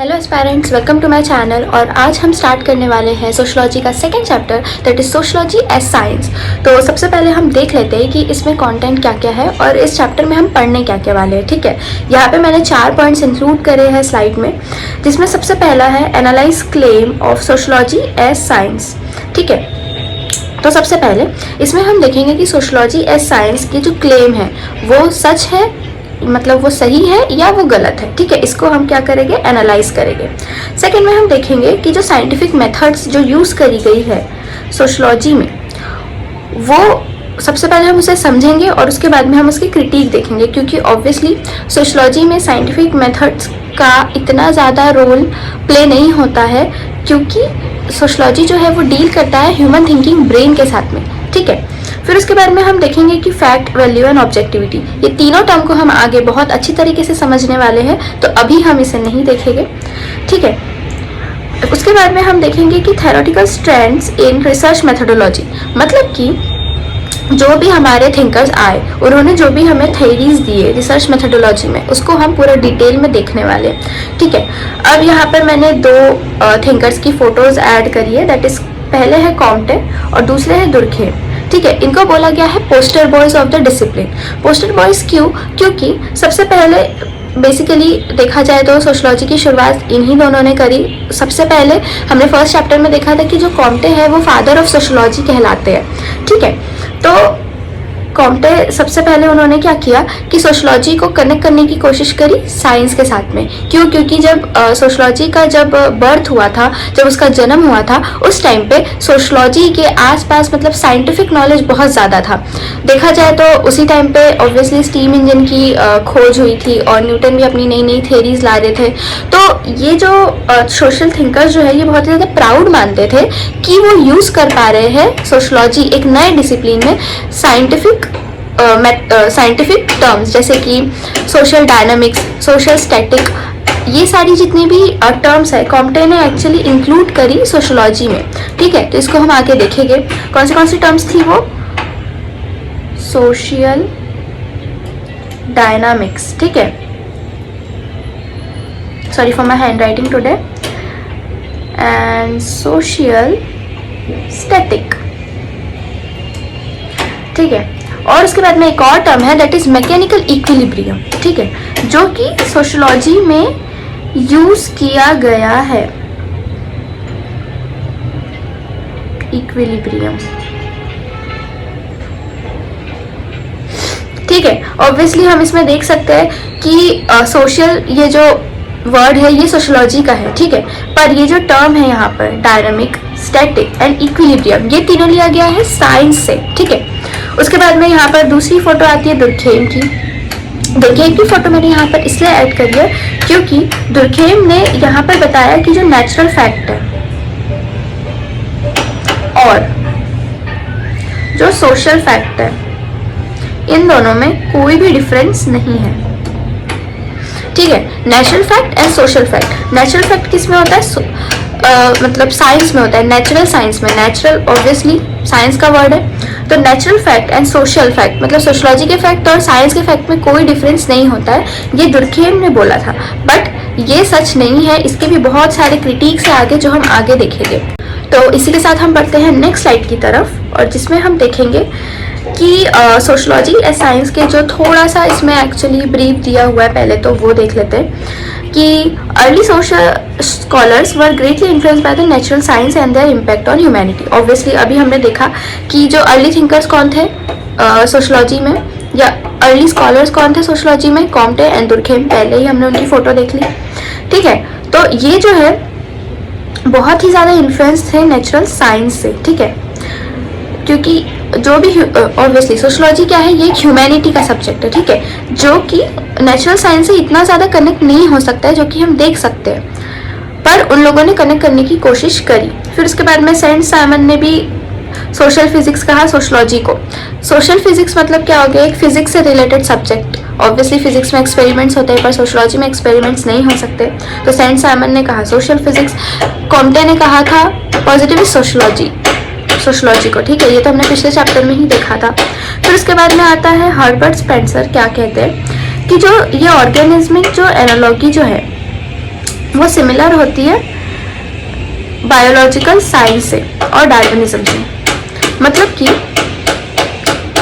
Hello aspirants, welcome to my channel. और आज हम स्टार्ट करने वाले हैं सोशोलॉजी का second chapter, that is sociology as science. तो सबसे पहले हम देख लेते हैं कि इसमें कंटेंट क्या क्या है और इस चैप्टर में हम पढ़ने क्या क्या वाले हैं। ठीक है, यहाँ पे मैंने 4 पॉइंट्स इंक्लूड करे हैं स्लाइड में, जिसमें सबसे पहला है analyse claim of sociology as science. ठीक है, तो सबसे पहले इसमें हम देखेंगे कि सोशोलॉजी एज साइंस की जो क्लेम है वो सच है, मतलब वो सही है या वो गलत है। ठीक है, इसको हम क्या करेंगे, एनालाइज करेंगे। सेकंड में हम देखेंगे कि जो साइंटिफिक मेथड्स जो यूज़ करी गई है सोशोलॉजी में, वो सबसे पहले हम उसे समझेंगे और उसके बाद में हम उसकी क्रिटिक देखेंगे, क्योंकि ऑब्वियसली सोशोलॉजी में साइंटिफिक मेथड्स का इतना ज़्यादा रोल प्ले नहीं होता है, क्योंकि सोशोलॉजी जो है वो डील करता है ह्यूमन थिंकिंग ब्रेन के साथ में। ठीक है, फिर उसके बाद में हम देखेंगे कि फैक्ट, वैल्यू एंड ऑब्जेक्टिविटी, ये तीनों टर्म को हम आगे बहुत अच्छी तरीके से समझने वाले हैं, तो अभी हम इसे नहीं देखेंगे। ठीक है, उसके बाद में हम देखेंगे कि theoretical strengths in research methodology, मतलब कि जो भी हमारे थिंकर्स आए, उन्होंने जो भी हमें थ्योरीज दिए रिसर्च मेथोडोलॉजी में, उसको हम पूरा डिटेल में देखने वाले हैं। ठीक है, अब यहाँ पर मैंने 2 थिंकर्स की फोटोज ऐड करी है, दैट इज पहले है कॉम्टे और दूसरे है दुर्खेम। ठीक है, इनको बोला गया है poster boys of the discipline. Poster boys क्यों? क्योंकि सबसे पहले बेसिकली देखा जाए तो सोशोलॉजी की शुरुआत इन्हीं दोनों ने करी। सबसे पहले हमने फर्स्ट चैप्टर में देखा था कि जो कॉम्टे हैं वो फादर ऑफ सोशोलॉजी कहलाते हैं। ठीक है, तो कॉम्टे सबसे पहले उन्होंने क्या किया कि सोशोलॉजी को कनेक्ट करने की कोशिश करी साइंस के साथ में। क्यों? क्योंकि जब सोशोलॉजी का जब बर्थ हुआ था, जब उसका जन्म हुआ था, उस टाइम पे सोशोलॉजी के आसपास मतलब साइंटिफिक नॉलेज बहुत ज़्यादा था। देखा जाए तो उसी टाइम पे ऑब्वियसली स्टीम इंजन की खोज हुई थी और न्यूटन भी अपनी नई नई थेरीज ला रहे थे। तो ये जो सोशल थिंकर्स जो है ये बहुत ज़्यादा प्राउड मानते थे कि वो यूज़ कर पा रहे हैं सोशोलॉजी एक नए डिसिप्लिन में साइंटिफिक टर्म्स, जैसे कि सोशल डायनामिक्स, सोशल स्टैटिक, ये सारी जितनी भी टर्म्स है कॉम्टे ने एक्चुअली इंक्लूड करी सोशोलॉजी में। ठीक है, तो इसको हम आगे देखेंगे कौन सी टर्म्स थी वो। सोशल डायनामिक्स, ठीक है, sorry for my hand writing today, and social static. ठीक है, और उसके बाद में एक और टर्म है दैट इज मैकेनिकल इक्विलिब्रियम। ठीक है, जो कि सोशोलॉजी में यूज किया गया है। इक्विलिब्रियम, ठीक है, ऑब्वियसली हम इसमें देख सकते हैं कि सोशल ये जो वर्ड है ये सोशोलॉजी का है। ठीक है, पर ये जो टर्म है यहाँ पर डायनामिक, स्टैटिक एंड इक्विलिब्रियम, ये तीनों लिया गया है साइंस से। ठीक है, उसके बाद में यहाँ पर दूसरी फोटो आती है दुर्खेम की। दुर्खेम की फोटो मैंने यहाँ पर इसलिए ऐड करी है क्योंकि दुर्खेम ने यहाँ पर बताया कि जो नेचुरल फैक्ट है और जो सोशल फैक्ट है, इन दोनों में कोई भी डिफरेंस नहीं है। ठीक है, natural fact and social fact. Natural fact किस में होता है? मतलब साइंस में होता है, नेचुरल साइंस में। नेचुरल ऑब्वियसली साइंस का वर्ड है, तो natural fact and social fact मतलब सोशोलॉजी के फैक्ट और साइंस के फैक्ट में कोई डिफरेंस नहीं होता है, ये दुर्खेम ने बोला था। बट ये सच नहीं है, इसके भी बहुत सारे क्रिटिक्स है आगे जो हम आगे देखेंगे। तो इसी के साथ हम बढ़ते हैं नेक्स्ट स्लाइड की तरफ, और जिसमें हम देखेंगे कि सोशोलॉजी एज साइंस के जो थोड़ा सा इसमें एक्चुअली ब्रीफ दिया हुआ है, पहले तो वो देख लेते हैं कि early social scholars were greatly influenced by the natural science and there impact on humanity. Obviously अभी हमने देखा कि जो अर्ली थिंकर्स कौन थे सोशोलॉजी में, या अर्ली स्कॉलर्स कौन थे सोशोलॉजी में, कॉम्टे एंड दुर्खेम। पहले ही हमने उनकी फोटो देख ली। ठीक है, तो ये जो है बहुत ही ज़्यादा इन्फ्लुएंस थे नेचुरल साइंस से। ठीक है, क्योंकि जो भी ऑब्वियसली सोशोलॉजी क्या है, ये ह्यूमैनिटी का सब्जेक्ट है। ठीक है, जो कि नेचुरल साइंस से इतना ज़्यादा कनेक्ट नहीं हो सकता है जो कि हम देख सकते हैं, पर उन लोगों ने कनेक्ट करने की कोशिश करी। फिर उसके बाद में सेंट साइमन ने भी सोशल फिजिक्स कहा सोशोलॉजी को। सोशल फिजिक्स मतलब क्या हो गया, एक फिजिक्स से रिलेटेड सब्जेक्ट। ऑब्वियसली फिजिक्स में एक्सपेरिमेंट्स होते हैं पर सोशोलॉजी में एक्सपेरिमेंट्स नहीं हो सकते, तो सेंट साइमन ने कहा सोशल फिजिक्स। कॉम्टे ने कहा था पॉजिटिविस्ट सोशोलॉजी को। ठीक है, ये तो हमने पिछले चैप्टर में ही देखा था। फिर उसके बाद में आता है हर्बर्ट स्पेंसर, क्या कहते हैं कि जो ये ऑर्गेनिज्मिक जो एनालॉजी जो है वो सिमिलर होती है बायोलॉजिकल साइंस से और डार्विनिज्म से। मतलब कि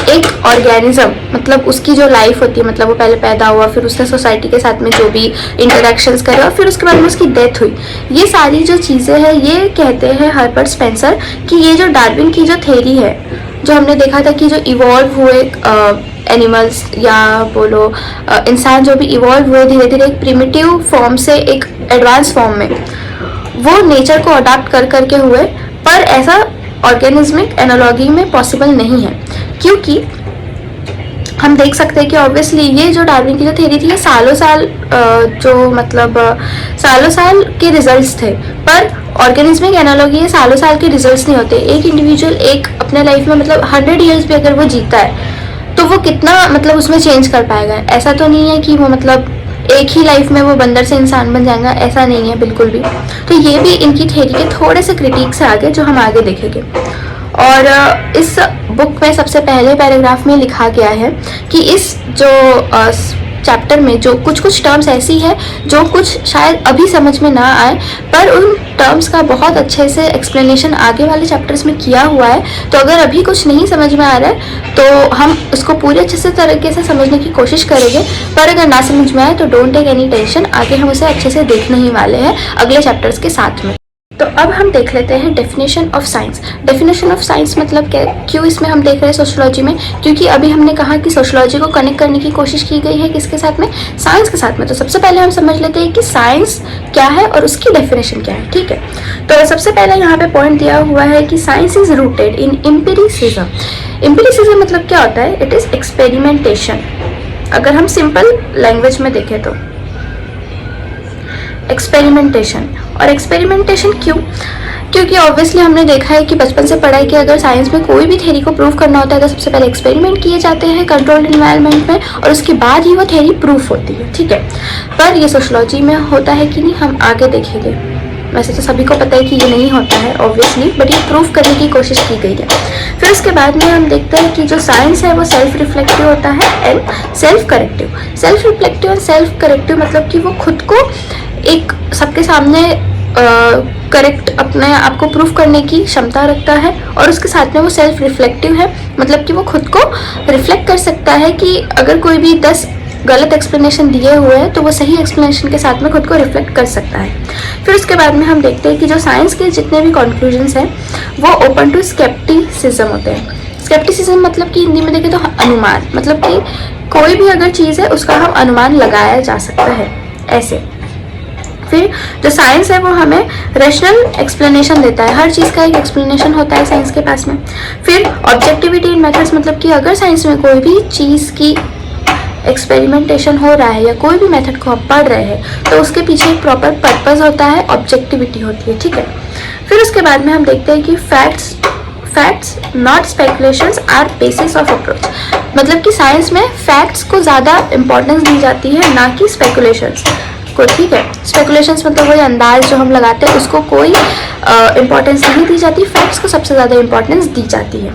एक ऑर्गेनिज्म, मतलब उसकी जो लाइफ होती है, मतलब वो पहले पैदा हुआ, फिर उसने सोसाइटी के साथ में जो भी इंटरेक्शंस करे और फिर उसके बाद में उसकी डेथ हुई, ये सारी जो चीज़ें हैं, ये कहते हैं हर्बर्ट स्पेंसर कि ये जो डार्विन की जो थ्योरी है, जो हमने देखा था कि जो इवॉल्व हुए एनिमल्स या बोलो इंसान जो भी इवॉल्व हुए धीरे धीरे एक प्रिमिटिव फॉर्म से एक एडवांस फॉर्म में, वो नेचर को अडॉप्ट कर करके हुए, पर ऐसा ऑर्गेनिज्मिक एनालॉजी में पॉसिबल नहीं है, क्योंकि हम देख सकते हैं कि ऑब्वियसली ये जो डार्विन की जो थ्योरी थी, ये सालों साल जो मतलब सालों साल के रिजल्ट्स थे, पर ऑर्गेनिज्मिक एनालॉजी ये सालों साल के रिजल्ट्स नहीं होते। एक इंडिविजुअल एक अपने लाइफ में मतलब 100 ईयर्स भी अगर वो जीता है तो वो कितना मतलब उसमें चेंज कर पाएगा। ऐसा तो नहीं है कि वो मतलब एक ही लाइफ में वो बंदर से इंसान बन जाएगा, ऐसा नहीं है बिल्कुल भी। तो ये भी इनकी थ्योरी के थोड़े से क्रिटिक से आगे जो हम आगे देखेंगे। और इस बुक में सबसे पहले पैराग्राफ में लिखा गया है कि इस जो चैप्टर में जो कुछ कुछ टर्म्स ऐसी है जो कुछ शायद अभी समझ में ना आए, पर उन टर्म्स का बहुत अच्छे से एक्सप्लेनेशन आगे वाले चैप्टर्स में किया हुआ है। तो अगर अभी कुछ नहीं समझ में आ रहा है तो हम उसको पूरे अच्छे से तरीके से समझने की कोशिश करेंगे, पर अगर ना समझ में आए तो डोंट टेक एनी टेंशन, आगे हम उसे अच्छे से देखने ही वाले हैं अगले चैप्टर्स के साथ में। तो अब हम देख लेते हैं definition of science. Definition of science मतलब क्या, क्यों इसमें हम देख रहे हैं सोशियोलॉजी में, क्योंकि अभी हमने कहा कि सोशियोलॉजी को कनेक्ट करने की कोशिश की गई है किसके साथ में, साइंस के साथ में। तो सबसे पहले हम समझ लेते हैं कि साइंस क्या है और उसकी डेफिनेशन क्या है। ठीक है, तो सबसे पहले यहाँ पे पॉइंट दिया हुआ है कि science is rooted in empiricism. Empiricism मतलब क्या होता है, इट इज एक्सपेरिमेंटेशन। अगर हम सिंपल लैंग्वेज में देखें तो एक्सपेरिमेंटेशन। और एक्सपेरिमेंटेशन क्यों, क्योंकि ऑब्वियसली हमने देखा है कि बचपन से पढ़ा है कि अगर साइंस में कोई भी थ्योरी को प्रूव करना होता है तो सबसे पहले एक्सपेरिमेंट किए जाते हैं कंट्रोल्ड एनवायरनमेंट में, और उसके बाद ही वो थ्योरी प्रूफ होती है। ठीक है, पर ये सोशियोलॉजी में होता है कि नहीं, हम आगे देखेंगे। वैसे तो सभी को पता है कि ये नहीं होता है ऑब्वियसली, बट ये प्रूफ करने की कोशिश की गई है। फिर उसके बाद में हम देखते हैं कि जो साइंस है वो सेल्फ रिफ्लेक्टिव होता है and self corrective. Self reflective and self corrective मतलब कि वो खुद को एक सबके सामने करेक्ट अपने आप को प्रूफ करने की क्षमता रखता है, और उसके साथ में वो सेल्फ रिफ्लेक्टिव है, मतलब कि वो खुद को रिफ्लेक्ट कर सकता है कि अगर कोई भी 10 गलत एक्सप्लेनेशन दिए हुए हैं तो वो सही एक्सप्लेनेशन के साथ में खुद को रिफ्लेक्ट कर सकता है। फिर उसके बाद में हम देखते हैं कि जो साइंस के जितने भी कंक्लूजन्स हैं वो ओपन टू स्केप्टिसिज्म होते हैं। स्केप्टिसिज्म मतलब कि हिंदी में देखें तो अनुमान, मतलब कि कोई भी अगर चीज़ है उसका हम अनुमान लगाया जा सकता है ऐसे। फिर जो साइंस है वो हमें रैशनल एक्सप्लेनेशन देता है, हर चीज़ का एक एक्सप्लेनेशन होता है साइंस के पास में। फिर ऑब्जेक्टिविटी इन मेथड्स मतलब कि अगर साइंस में कोई भी चीज़ की एक्सपेरिमेंटेशन हो रहा है या कोई भी मेथड को आप पढ़ रहे हैं तो उसके पीछे एक प्रॉपर पर्पस होता है, ऑब्जेक्टिविटी होती है। ठीक है, फिर उसके बाद में हम देखते हैं कि facts not speculations are basis of approach. मतलब कि साइंस में फैक्ट्स को ज़्यादा इंपॉर्टेंस दी जाती है, ना कि स्पेकुलेशंस को। ठीक है, स्पेकुलेशंस मतलब वही अंदाज जो हम लगाते हैं उसको कोई इंपॉर्टेंस नहीं दी जाती, फैक्ट्स को सबसे ज़्यादा इंपॉर्टेंस दी जाती है।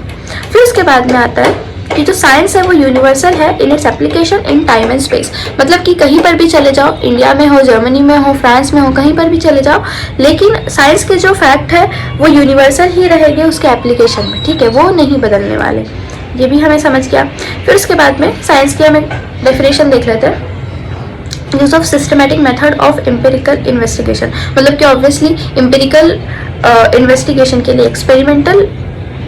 फिर उसके बाद में आता है कि जो साइंस है वो यूनिवर्सल है in its application in time and space. मतलब कि कहीं पर भी चले जाओ, इंडिया में हो, जर्मनी में हो, फ्रांस में हो, कहीं पर भी चले जाओ, लेकिन साइंस के जो फैक्ट है वो यूनिवर्सल ही रहेंगे उसके एप्लीकेशन में। ठीक है, वो नहीं बदलने वाले, ये भी हमें समझ गया। फिर उसके बाद में साइंस की हम एक डेफिनेशन देख लेते हैं, use of systematic method of empirical investigation. मतलब कि ऑब्वियसली एम्पिरिकल इन्वेस्टिगेशन के लिए, एक्सपेरिमेंटल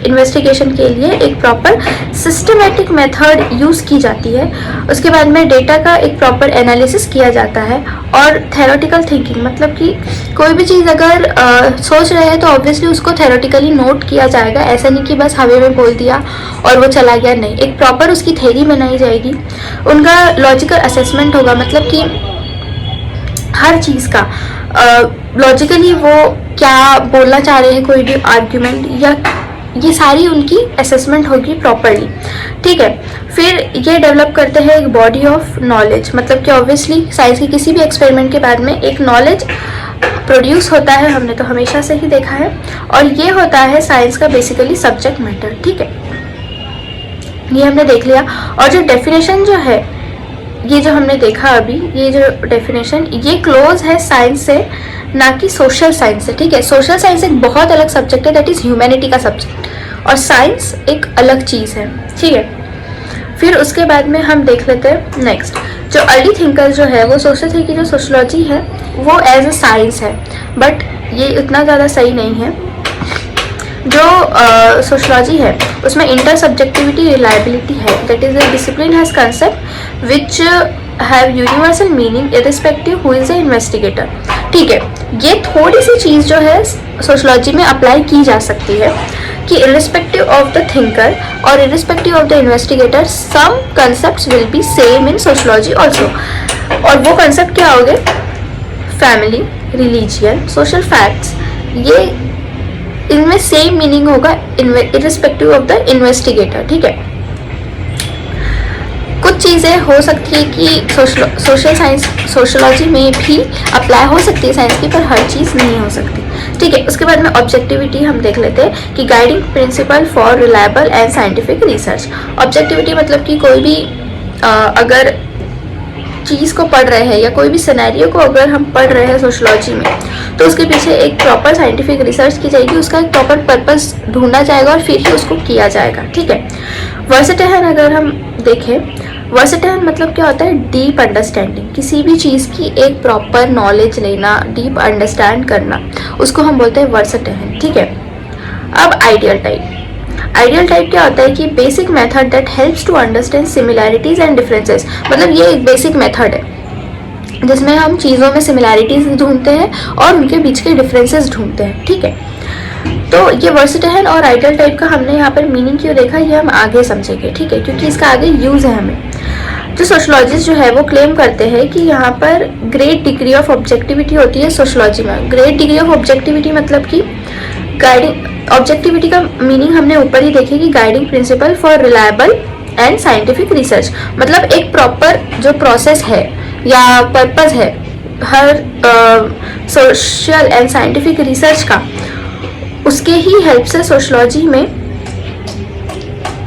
इन्वेस्टिगेशन के लिए एक प्रॉपर सिस्टमेटिक मेथड यूज़ की जाती है। उसके बाद में डेटा का एक प्रॉपर एनालिसिस किया जाता है, और थेरोटिकल थिंकिंग मतलब कि कोई भी चीज़ अगर सोच रहे हैं तो ऑब्वियसली उसको थेरोटिकली नोट किया जाएगा, ऐसा नहीं कि बस हवा में बोल दिया और वो चला गया, नहीं, एक प्रॉपर उसकी थ्योरी बनाई जाएगी, उनका लॉजिकल असेसमेंट होगा। मतलब कि हर चीज़ का लॉजिकली वो क्या बोलना चाह रहे हैं, कोई भी आर्ग्यूमेंट या ये सारी उनकी असेसमेंट होगी प्रॉपरली। ठीक है, फिर ये डेवलप करते हैं एक बॉडी ऑफ नॉलेज। मतलब कि ऑब्वियसली साइंस के किसी भी एक्सपेरिमेंट के बाद में एक नॉलेज प्रोड्यूस होता है, हमने तो हमेशा से ही देखा है, और ये होता है साइंस का बेसिकली सब्जेक्ट मैटर। ठीक है, ये हमने देख लिया। और जो डेफिनेशन जो है ये जो हमने देखा अभी, ये जो डेफिनेशन, ये क्लोज है साइंस से, ना कि सोशल साइंस से, ठीक है। सोशल साइंस एक बहुत अलग सब्जेक्ट है, दैट इज ह्यूमैनिटी का सब्जेक्ट, और साइंस एक अलग चीज़ है, ठीक है। फिर उसके बाद में हम देख लेते हैं नेक्स्ट, जो अर्ली थिंकर जो है वो सोचते थे कि जो सोशोलॉजी है वो एज अ साइंस है, बट ये इतना ज़्यादा सही नहीं है। जो सोशोलॉजी है उसमें इंटर सब्जेक्टिविटी रिलायबिलिटी है, that is a discipline has concept which have universal meaning irrespective who is a investigator, ठीक है। ये थोड़ी सी चीज़ जो है सोशोलॉजी में अप्लाई की जा सकती है कि इररिस्पेक्टिव ऑफ द थिंकर और irrespective of the investigator some concepts will be same in sociology also. और वो कंसेप्ट क्या हो गए? फैमिली, रिलीजियन, सोशल फैक्ट्स, ये इनमें सेम मीनिंग होगा इररिस्पेक्टिव ऑफ द इन्वेस्टिगेटर, ठीक है। कुछ चीज़ें हो सकती है कि सोशल साइंस सोशोलॉजी में भी अप्लाई हो सकती है साइंस की, पर हर चीज़ नहीं हो सकती, ठीक है। उसके बाद में ऑब्जेक्टिविटी हम देख लेते हैं कि guiding principal for reliable and scientific research. Objectivity मतलब कि कोई भी अगर चीज़ को पढ़ रहे हैं या कोई भी सिनेरियो को अगर हम पढ़ रहे हैं सोशोलॉजी में, तो उसके पीछे एक प्रॉपर साइंटिफिक रिसर्च की जाएगी, उसका एक प्रॉपर पर्पस ढूंढा जाएगा और फिर ही उसको किया जाएगा, ठीक है। वर्सेटाइल अगर हम देखें, वर्सेटाइल मतलब क्या होता है? डीप अंडरस्टैंडिंग, किसी भी चीज़ की एक प्रॉपर नॉलेज लेना, डीप अंडरस्टैंड करना, उसको हम बोलते हैं वर्सेटाइल, ठीक है। अब आइडियल टाइप, आइडियल टाइप क्या होता है कि basic method that helps to understand similarities and differences, मतलब ये एक बेसिक मेथड है जिसमें हम चीज़ों में सिमिलैरिटीज ढूंढते हैं और उनके बीच के डिफरेंसेस ढूंढते हैं, ठीक है। तो ये वर्सेटाइल और आइडियल टाइप का हमने यहाँ पर मीनिंग क्यों देखा, ये हम आगे समझेंगे, ठीक है, क्योंकि इसका आगे यूज है हमें। जो सोशोलॉजिस्ट जो है वो क्लेम करते हैं कि यहाँ पर ग्रेट डिग्री ऑफ ऑब्जेक्टिविटी होती है सोशोलॉजी में। ग्रेट डिग्री ऑफ ऑब्जेक्टिविटी मतलब कि गाइडिंग, ऑब्जेक्टिविटी का मीनिंग हमने ऊपर ही देखे कि guiding principal for reliable and scientific research, मतलब एक प्रॉपर जो प्रोसेस है या पर्पस है हर सोशल एंड साइंटिफिक रिसर्च का, उसके ही हेल्प से सोशोलॉजी में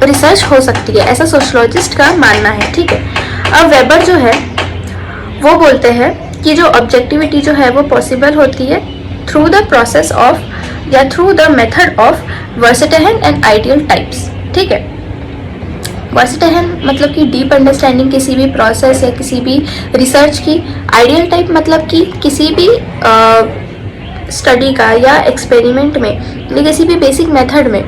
रिसर्च हो सकती है, ऐसा सोशोलॉजिस्ट का मानना है, ठीक है। अब वेबर जो है वो बोलते हैं कि जो ऑब्जेक्टिविटी जो है वो पॉसिबल होती है थ्रू द प्रोसेस ऑफ या through the method of versatile and ideal types, ठीक है। वर्सेटाइल मतलब कि डीप अंडरस्टैंडिंग किसी भी प्रोसेस या किसी भी रिसर्च की, आइडियल टाइप मतलब कि किसी भी स्टडी का या एक्सपेरिमेंट में या किसी भी बेसिक मेथड में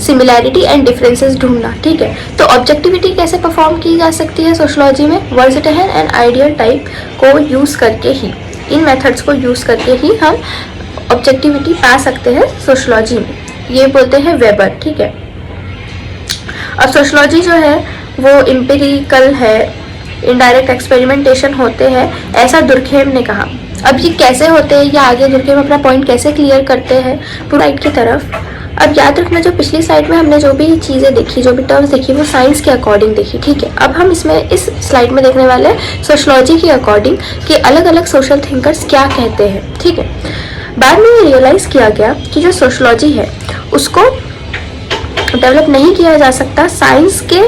सिमिलैरिटी एंड डिफरेंसेस ढूंढना, ठीक है। तो ऑब्जेक्टिविटी कैसे परफॉर्म की जा सकती है सोशोलॉजी में? वर्सेटाइल एंड आइडियल टाइप को यूज़ करके ही, इन मेथड्स को यूज़ करके ही हम ऑब्जेक्टिविटी पा सकते हैं सोशोलॉजी में, ये बोलते हैं वेबर, ठीक है। अब सोशोलॉजी जो है वो एम्पिरिकल है, इनडायरेक्ट एक्सपेरिमेंटेशन होते हैं, ऐसा दुर्खेम ने कहा। अब ये कैसे होते हैं, या आगे दुर्खेम अपना पॉइंट कैसे क्लियर करते हैं पूरा की तरफ। अब याद रखना, जो पिछली स्लाइड में हमने जो भी चीज़ें देखी, जो भी टर्म्स देखी, वो साइंस के अकॉर्डिंग देखी, ठीक है। अब हम इसमें इस स्लाइड में देखने वाले हैं सोशोलॉजी के अकॉर्डिंग कि अलग अलग सोशल थिंकर्स क्या कहते हैं, ठीक है। बाद में ये रियलाइज़ किया गया कि जो सोशोलॉजी है उसको डेवलप नहीं किया जा सकता साइंस के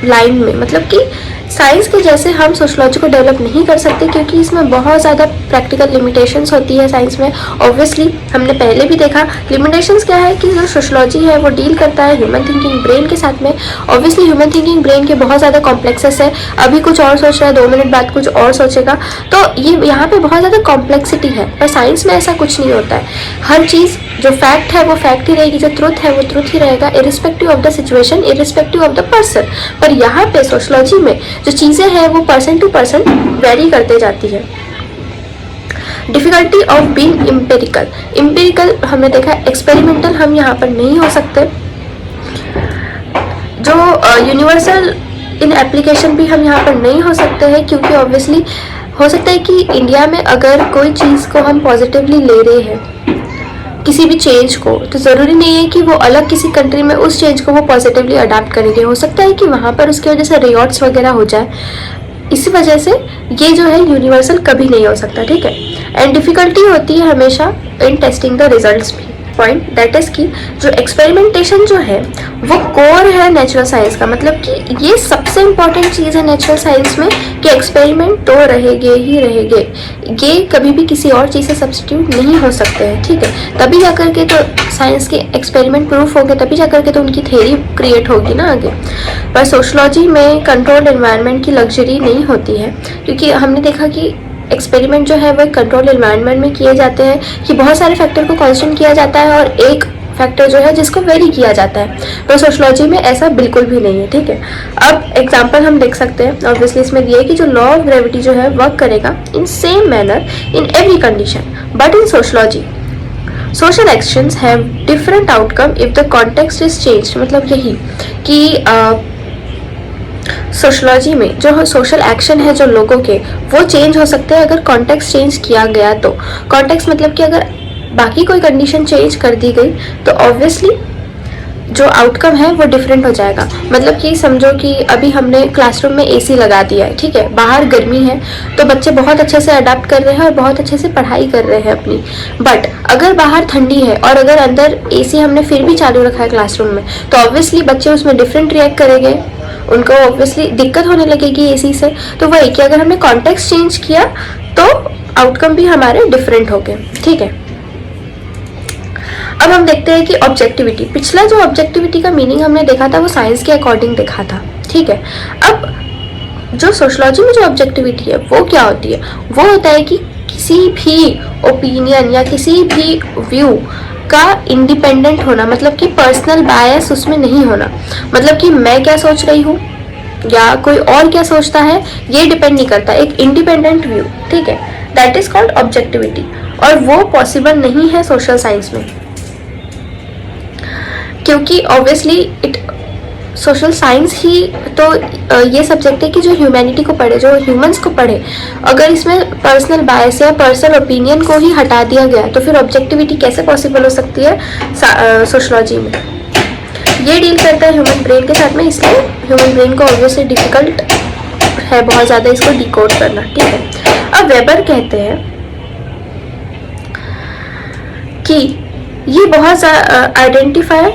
लाइन में, मतलब कि साइंस के जैसे हम सोशोलॉजी को डेवलप नहीं कर सकते, क्योंकि इसमें बहुत ज़्यादा प्रैक्टिकल लिमिटेशंस होती है साइंस में। ऑब्वियसली हमने पहले भी देखा लिमिटेशंस क्या है कि जो सोशोलॉजी है वो डील करता है ह्यूमन थिंकिंग ब्रेन के साथ में। ऑब्वियसली ह्यूमन थिंकिंग ब्रेन के बहुत ज़्यादा कॉम्प्लेक्सेस है, अभी कुछ और सोच रहा है, 2 मिनट बाद कुछ और सोचेगा, तो ये यहाँ पे बहुत ज़्यादा कॉम्प्लेक्सिटी है। पर साइंस में ऐसा कुछ नहीं होता है, हर चीज़ जो फैक्ट है वो फैक्ट ही रहेगी, जो ट्रुथ है वो ट्रुथ ही रहेगा, irrespective of the situation, irrespective of the person. पर यहाँ पे सोशोलॉजी में जो चीज़ें हैं वो पर्सन टू पर्सन वेरी करते जाती है। Difficulty of being empirical, empirical हमने देखा, एक्सपेरिमेंटल हम यहाँ पर नहीं हो सकते। जो यूनिवर्सल इन एप्लीकेशन भी हम यहाँ पर नहीं हो सकते हैं, क्योंकि ऑब्वियसली हो सकता है कि इंडिया में अगर कोई चीज़ को हम पॉजिटिवली ले रहे हैं, किसी भी चेंज को, तो ज़रूरी नहीं है कि वो अलग किसी कंट्री में उस चेंज को वो पॉजिटिवली अडाप्ट करेंगे। हो सकता है कि वहाँ पर उसकी वजह से रियॉट्स वगैरह हो जाए, इसी वजह से ये जो है यूनिवर्सल कभी नहीं हो सकता, ठीक है। एंड डिफ़िकल्टी होती है हमेशा इन टेस्टिंग द रिजल्ट्स भी, पॉइंट, दैट इज कि जो एक्सपेरिमेंटेशन जो है वो कोर है नेचुरल साइंस का। मतलब कि ये सबसे इम्पॉर्टेंट चीज़ है नेचुरल साइंस में कि एक्सपेरिमेंट तो रहेंगे ही रहेंगे, ये कभी भी किसी और चीज़ से सब्स्टिट्यूट नहीं हो सकते हैं, ठीक है। तभी जाकर के तो साइंस के एक्सपेरिमेंट प्रूफ होंगे, तभी जाकर के तो उनकी थ्योरी क्रिएट होगी ना आगे। पर सोशलॉजी में कंट्रोल्ड एनवायरनमेंट की लग्जरी नहीं होती है, क्योंकि हमने देखा कि एक्सपेरिमेंट जो है वो कंट्रोल्ड एनवायरनमेंट में किए जाते हैं कि बहुत सारे फैक्टर को कांस्टेंट किया जाता है और एक फैक्टर जो है जिसको वेरी किया जाता है। तो सोशलॉजी में ऐसा बिल्कुल भी नहीं है, ठीक है। अब एग्जांपल हम देख सकते हैं, ऑब्वियसली इसमें दिया है कि जो लॉ ऑफ ग्रेविटी जो है वर्क करेगा in same manner in every condition, but in sociology social actions have different outcome if the context is changed. मतलब यही कि सोशलॉजी में जो सोशल एक्शन है जो लोगों के, वो चेंज हो सकते हैं अगर कॉन्टेक्स्ट चेंज किया गया तो। कॉन्टेक्स्ट मतलब कि अगर बाकी कोई कंडीशन चेंज कर दी गई तो ऑब्वियसली जो आउटकम है वो डिफरेंट हो जाएगा। मतलब कि समझो कि अभी हमने क्लासरूम में एसी लगा दिया है, ठीक है, बाहर गर्मी है तो बच्चे बहुत अच्छे से अडाप्ट कर रहे हैं और बहुत अच्छे से पढ़ाई कर रहे हैं अपनी। बट अगर बाहर ठंडी है और अगर अंदर एसी हमने फिर भी चालू रखा है क्लासरूम में, तो ऑब्वियसली बच्चे उसमें डिफरेंट रिएक्ट करेंगे, उनको ऑब्वियसली दिक्कत होने लगेगी एसी से। तो वही कि अगर हमने कॉन्टेक्स्ट चेंज किया तो आउटकम भी हमारे डिफरेंट हो गए, ठीक है। अब हम देखते हैं कि ऑब्जेक्टिविटी, पिछला जो ऑब्जेक्टिविटी का मीनिंग हमने देखा था वो साइंस के अकॉर्डिंग देखा था, ठीक है। अब जो सोशलॉजी में जो ऑब्जेक्टिविटी है वो क्या होती है, वो होता है कि किसी भी ओपिनियन या किसी भी व्यू का इंडिपेंडेंट होना, मतलब कि पर्सनल बायस उसमें नहीं होना। मतलब कि मैं क्या सोच रही हूँ या कोई और क्या सोचता है ये डिपेंड नहीं करता, एक इंडिपेंडेंट व्यू, ठीक है, दैट इज कॉल्ड ऑब्जेक्टिविटी। और वो पॉसिबल नहीं है सोशल साइंस में, क्योंकि ऑब्वियसली सोशल साइंस ही तो ये सब्जेक्ट है कि जो ह्यूमैनिटी को पढ़े, जो ह्यूमंस को पढ़े। अगर इसमें पर्सनल बायस या पर्सनल ओपिनियन को ही हटा दिया गया तो फिर ऑब्जेक्टिविटी कैसे पॉसिबल हो सकती है सोशलॉजी में। ये डील करता है ह्यूमन ब्रेन के साथ में, इसलिए ह्यूमन ब्रेन को ऑब्वियसली डिफिकल्ट है बहुत ज़्यादा इसको डिकोड करना, ठीक है। अब वेबर कहते हैं कि ये बहुत आइडेंटिफाई